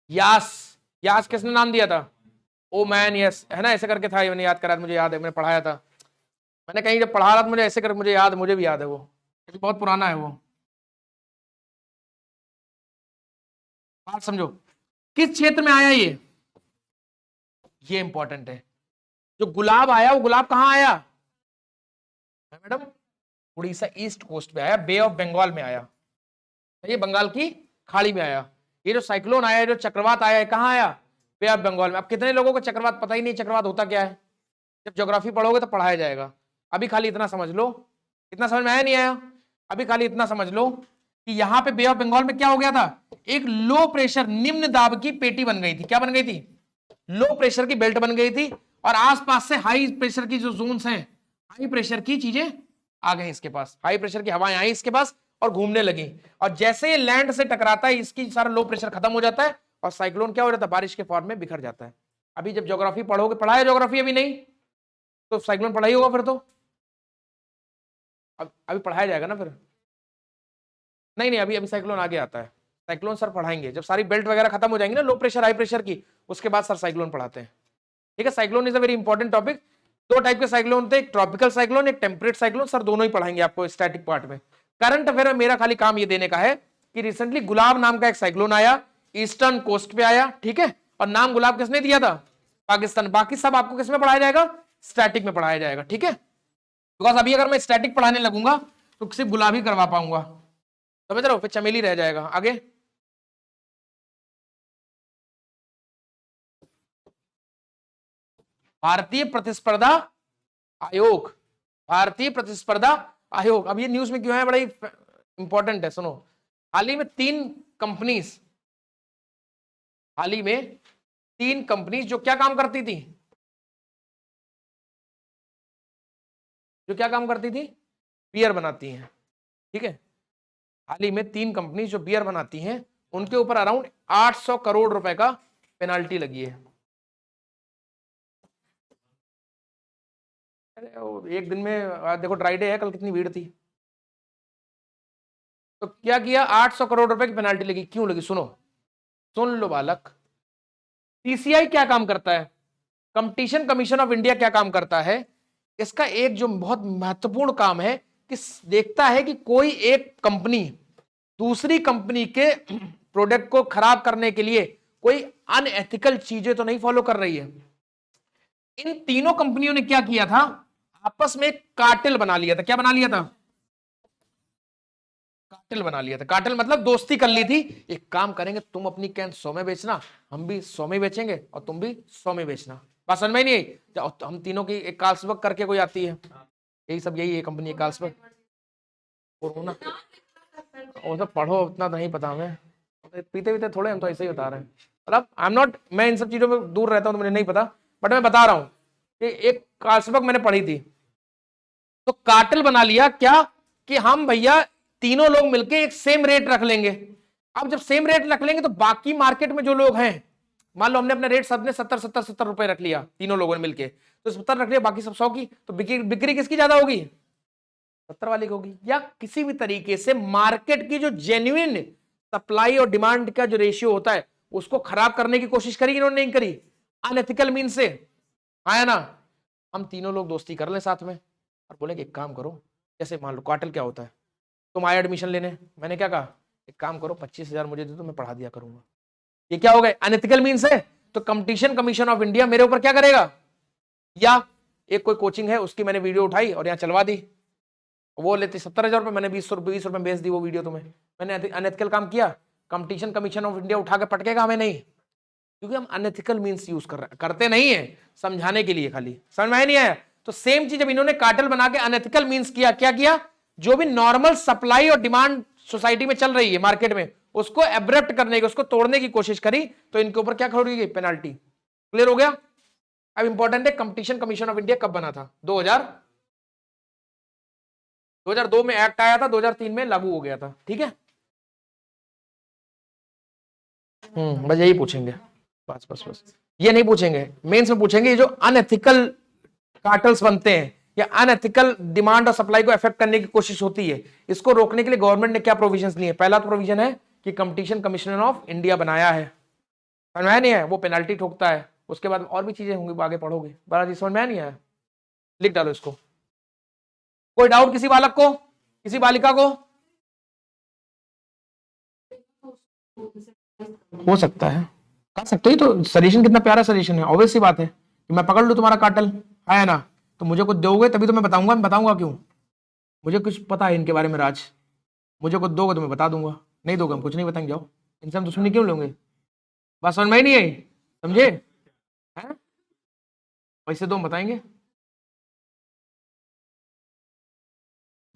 यास, यास किसने नाम दिया था, ओ मैन यस, है ना, ऐसे करके था, मैंने याद करा, मुझे याद है, मैंने पढ़ाया था, मैंने कहीं जब पढ़ा रहा था मुझे ऐसे कर, मुझे याद, मुझे भी याद है, वो बहुत पुराना है वो। बात समझो, किस क्षेत्र में आया ये इंपॉर्टेंट है। जो गुलाब आया वो गुलाब कहां आया मैडम, उड़ीसा ईस्ट कोस्ट पे आया, बे ऑफ बंगाल में आया, ये बंगाल की खाड़ी में आया। ये जो साइक्लोन आया, जो चक्रवात आया है कहां आया, बे ऑफ बंगाल में। अब कितने लोगों को चक्रवात पता ही नहीं, चक्रवात होता क्या है, जब ज्योग्राफी पढ़ोगे तो पढ़ाया जाएगा। अभी खाली इतना समझ लो, इतना समझ में आया नहीं आया, अभी खाली इतना समझ लो कि यहां पे बे ऑफ बंगाल में क्या हो गया था, एक लो प्रेशर निम्न दाब की पेटी बन गई थी। क्या बन गई थी, लो प्रेशर की बेल्ट बन गई थी, और आसपास से हाई प्रेशर की जो जोन्स हैं, हाई प्रेशर की चीजें आ गई इसके पास, हाई प्रेशर की हवाएं आई इसके पास और घूमने लगी, और जैसे ये लैंड से टकराता है इसकी सारा लो प्रेशर खत्म हो जाता है, और साइक्लोन क्या हो जाता है, बारिश के फॉर्म में बिखर जाता है। अभी जब ज्योग्राफी पढ़ोगे, पढ़ाया ज्योग्राफी अभी नहीं, तो साइक्लोन पढ़ाई होगा फिर तो, अभी पढ़ाया जाएगा ना फिर, नहीं नहीं, अभी अभी साइक्लोन आगे आता है, साइक्लोन सर पढ़ाएंगे जब सारी बेल्ट वगैरह खत्म हो जाएंगी ना, लो प्रेशर हाई प्रेशर की, उसके बाद सर साइक्लोन पढ़ाते हैं। ठीक है, cyclone is a very important topic. दो टाइप के साइक्लोन होते हैं, एक ट्रॉपिकल साइक्लोन, एक टेम्परेट साइक्लोन, सर दोनों ही पढ़ाएंगे आपको स्टैटिक पार्ट में। करंट अफेयर में मेरा खाली काम ये देने का है कि रिसेंटली गुलाब नाम का एक साइक्लोन आया, ईस्टर्न कोस्ट पे आया, ठीक है, और नाम गुलाब किसने दिया था, पाकिस्तान। बाकी सब आपको किसमें पढ़ाया जाएगा, स्टैटिक में पढ़ाया जाएगा, ठीक है, बिकॉज अभी अगर मैं स्टैटिक पढ़ाने लगूंगा तो सिर्फ गुलाब ही करवा पाऊंगा, समझ रहे हो, फिर चमेली रह जाएगा। आगे भारतीय प्रतिस्पर्धा आयोग, भारतीय प्रतिस्पर्धा आयोग, अब ये न्यूज में क्यों है, बड़ा इंपॉर्टेंट है, सुनो। हाल ही में तीन कंपनीज जो क्या काम करती थी, बियर बनाती हैं, ठीक है, हाल ही में 3 कंपनीज जो बियर बनाती हैं उनके ऊपर अराउंड 800 करोड़ रुपए का पेनाल्टी लगी है। अरे एक दिन में देखो, ड्राई डे है कल, कितनी भीड़ थी, तो क्या किया, 800 करोड़ रुपए की पेनाल्टी लगी। क्यों लगी, सुन लो बालक, टीसीआई क्या काम करता है, कंपटीशन कमीशन ऑफ इंडिया क्या काम करता है, इसका एक जो बहुत महत्वपूर्ण काम है कि देखता है कि कोई एक कंपनी दूसरी कंपनी के प्रोडक्ट को खराब करने के लिए कोई अनएथिकल चीजें तो नहीं फॉलो कर रही है। इन तीनों कंपनियों ने क्या किया था, आपस में एक कार्टेल बना लिया था। क्या बना लिया था, कार्टेल बना लिया था। कार्टेल मतलब दोस्ती कर ली थी, एक काम करेंगे, तुम अपनी कैन 100 में बेचना, हम भी 100 में बेचेंगे, और तुम भी 100 में बेचना। बात समझ में नहीं आई, हम तीनों की एक कार्लसबर्ग करके कोई आती है, यही सब यही है कंपनी कार्लसबर्ग, कोरोना, वो सब पढ़ो, उतना नहीं पता हमें, पीते पीते थोड़े हम तो ऐसे ही बता रहे हैं, मतलब आई एम नॉट, मैं इन सब चीजों में दूर रहता हूं तो मुझे नहीं पता, बट मैं बता रहा हूं कि एक कार्लसबर्ग मैंने पढ़ी थी, तो कार्टेल बना लिया क्या कि हम भैया तीनों लोग मिलके एक सेम रेट रख लेंगे। अब जब सेम रेट रख लेंगे तो बाकी मार्केट में जो लोग हैं, मान लो हमने अपने रेट सबने 70 रुपए रख लिया, तीनों लोगों ने मिलके, तो 70 रख लिया, बाकी सब 100 की, तो बिक्री किसकी ज्यादा होगी, 70 वाली की होगी। या किसी भी तरीके से मार्केट की जो जेन्युइन सप्लाई और डिमांड का जो रेशियो होता है उसको खराब करने की कोशिश करी, इन्होंने नहीं करी, अनएथिकल मीन से आया ना। हम तीनों लोग दोस्ती कर लें साथ में और बोले कि एक काम करो, जैसे मान लो कार्टेल क्या होता है, तुम आए एडमिशन लेने, मैंने क्या कहा, एक काम करो 25,000 मुझे दे दो, मैं पढ़ा दिया करूंगा, ये क्या हो गए, अनएथिकल मीन्स है। तो कंपटीशन कमीशन ऑफ इंडिया मेरे ऊपर क्या करेगा, या एक कोई कोचिंग है उसकी मैंने वीडियो उठाई और यहाँ चलवा दी, वो लेते 70,000 रुपए, मैंने 20 रुपए बेच दी वो वीडियो तुम्हें, मैंने अनएथिकल काम किया, कंपटीशन कमीशन ऑफ इंडिया उठा के पटकेगा हमें? नहीं, क्योंकि हम अनएथिकल मींस यूज कर रहे हैं, करते नहीं है, समझाने के लिए खाली। समझ में नहीं आया? तो सेम चीज जब इन्होंने कार्टेल बना के अनएथिकल मींस किया, क्या किया? जो भी नॉर्मल सप्लाई और डिमांड सोसाइटी में चल रही है मार्केट में, उसको एब्रप्ट करने की, उसको तोड़ने की कोशिश करी, तो इनके ऊपर क्या खड़ी गई? पेनाल्टी। क्लियर हो गया? अब इंपॉर्टेंट है, कंपटीशन कमीशन ऑफ इंडिया कब बना था? 2002 में एक्ट आया था, 2003 में लागू हो गया था। ठीक है, बस यही पूछेंगे, बस ये नहीं पूछेंगे, मेंस में पूछेंगे ये जो अनएथिकल कार्टल्स बनते हैं या अनएथिकल डिमांड और सप्लाई को अफेक्ट करने की कोशिश होती है, इसको रोकने के लिए गवर्नमेंट ने क्या प्रोविजंस लिए? पहला तो प्रोविजन है कि कंपटीशन कमिश्नर ऑफ इंडिया बनाया है, समझ में नहीं है? वो पेनल्टी ठोकता है। उसके बाद और भी चीजें होंगी, आगे पढ़ोगे। बालाजी समझ में नहीं आया? लिख डालो इसको। कोई डाउट किसी बालक को, किसी बालिका को? हो सकता है, कर सकते हो। तो सजेशन कितना प्यारा सजेशन है। ऑब्वियस सी बात है कि मैं पकड़ लूं तुम्हारा कार्टल, आया ना, तो मुझे कुछ दोगे तभी तो मैं बताऊंगा। मैं बताऊंगा क्यों? मुझे कुछ पता है इनके बारे में राज, मुझे कुछ दोगे तो मैं बता दूंगा, नहीं दोगे हम कुछ नहीं बताएंगे। जाओ, इनसे हम दुश्मनी क्यों लोगे? बात समझ में ही नहीं आई? समझे? हैं? पैसे दो हम बताएंगे।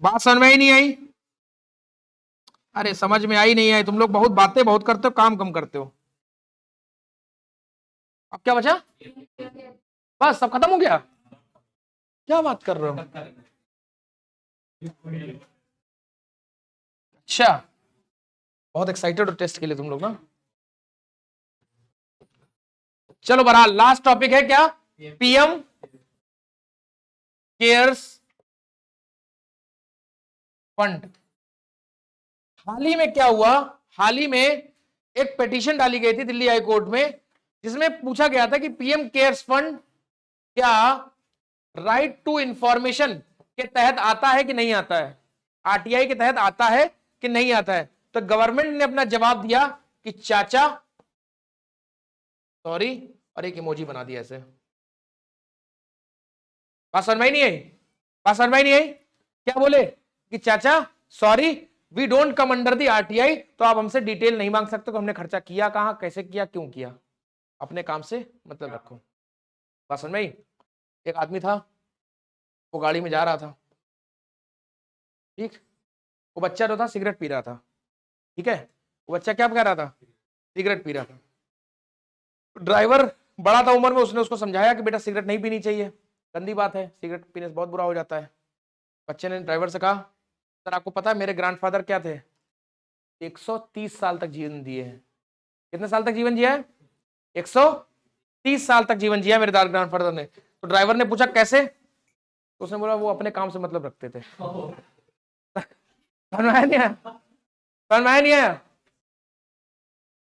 बात समझ में ही नहीं आई? अरे समझ में आई नहीं आई? तुम लोग बहुत बातें बहुत करते हो, काम कम करते हो। अब क्या बचा? बस सब खत्म हो गया? क्या बात कर रहे हो? अच्छा, बहुत एक्साइटेड हो टेस्ट के लिए तुम लोग ना। चलो बहरहाल लास्ट टॉपिक है क्या? PM cares fund. हाल ही में क्या हुआ? हाल ही में एक पिटीशन डाली गई थी दिल्ली हाई कोर्ट में, जिसमें पूछा गया था कि पीएम केयर्स फंड क्या राइट टू इंफॉर्मेशन के तहत आता है कि नहीं आता है, आरटीआई के तहत आता है कि नहीं आता है। तो गवर्नमेंट ने अपना जवाब दिया कि चाचा सॉरी, और एक इमोजी बना दिया ऐसे। बात समझ में नहीं आई? बात समझ में नहीं आई? क्या बोले कि चाचा sorry, we don't come under the RTI, तो आप हमसे डिटेल नहीं मांग सकते कि हमने खर्चा किया कहां, कैसे किया, क्यों किया, अपने काम से मतलब रखो। बात समझ में आई? एक आदमी था, वो गाड़ी में जा रहा था, ठीक, वो बच्चा जो था सिगरेट पी रहा था, ठीक है, वो बच्चा क्या कर रहा था? सिगरेट पी रहा था। ड्राइवर बड़ा था उम्र में, उसने उसको समझाया कि बेटा सिगरेट नहीं पीनी चाहिए, गंदी बात है, सिगरेट पीने से बहुत बुरा हो जाता है। बच्चे ने ड्राइवर से कहा, सर आपको पता है मेरे ग्रैंडफादर क्या थे? 130 साल तक जीवन दिए हैं। कितने साल तक जीवन जिया है? 130 साल तक जीवन जिया मेरे ग्रैंडफादर ने। तो ड्राइवर ने पूछा कैसे? तो उसने बोला वो अपने काम से मतलब रखते थे। समझ में नहीं आया? समझ में नहीं आया?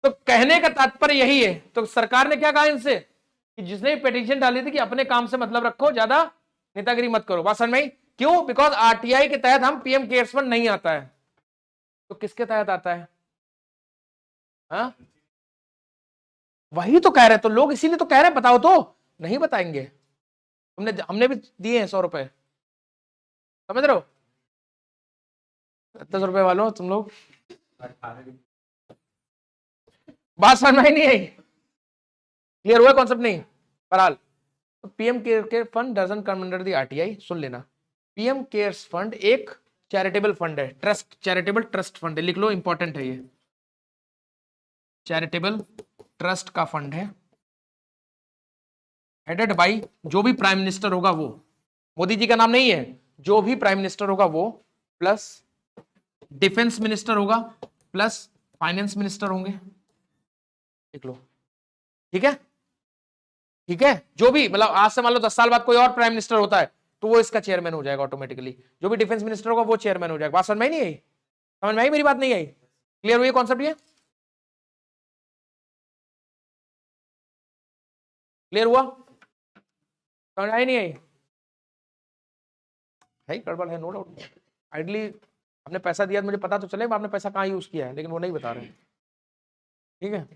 तो कहने का तात्पर्य यही है। तो सरकार ने क्या कहा इनसे कि जिसने पिटीशन डाली थी कि अपने काम से मतलब रखो, ज्यादा नेतागिरी मत करो। बात समझ में आई? क्यों? बिकॉज आरटीआई के तहत हम पीएम केयर्स फंड नहीं आता है। तो किसके तहत आता है? हा? वही तो कह रहे, तो लोग इसीलिए तो कह रहे हैं बताओ तो, नहीं बताएंगे। हमने भी दिए हैं 100 रुपए, समझ रहे हो? 10 रुपए वालों तुम लोग, बात समझ में नहीं आई? क्लियर हुआ कॉन्सेप्ट? नहीं बहरहाल, तो PM care fund doesn't come under the RTI. सुन लेना, पीएम केयर्स फंड एक चैरिटेबल फंड है, ट्रस्ट, चैरिटेबल ट्रस्ट फंड है, लिख लो, इंपॉर्टेंट है ये, चैरिटेबल ट्रस्ट का फंड है, हेडेड बाई, जो भी प्राइम मिनिस्टर होगा वो, मोदी जी का नाम नहीं है, जो भी प्राइम मिनिस्टर होगा वो, प्लस डिफेंस मिनिस्टर होगा, प्लस फाइनेंस मिनिस्टर होंगे, लिख लो, ठीक है? ठीक है, जो भी, मतलब आज से मान लो 10 साल बाद कोई और प्राइम मिनिस्टर होता है तो वो इसका चेयरमैन हो जाएगा ऑटोमेटिकली, जो भी डिफेंस मिनिस्टर होगा वो चेयरमैन हो जाएगा। बात समझ में नहीं आई? समझ में आई? मेरी बात नहीं आई? क्लियर हुई कॉन्सेप्ट? ये क्लियर हुआ? समझ आई नहीं आई? है गड़बड़ है, नो डाउट। आइडली आपने पैसा दिया, मुझे पता तो चले आपने पैसा कहाँ यूज किया है, लेकिन वो नहीं बता रहे, ठीक है?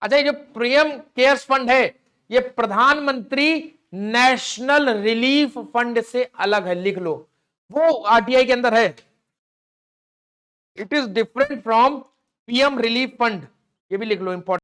अच्छा, ये जो पीएम केयर्स फंड है ये प्रधानमंत्री नेशनल रिलीफ फंड से अलग है, लिख लो, वो आरटीआई के अंदर है। It is different from PM relief fund, ये भी लिख लो, इंपॉर्टेंट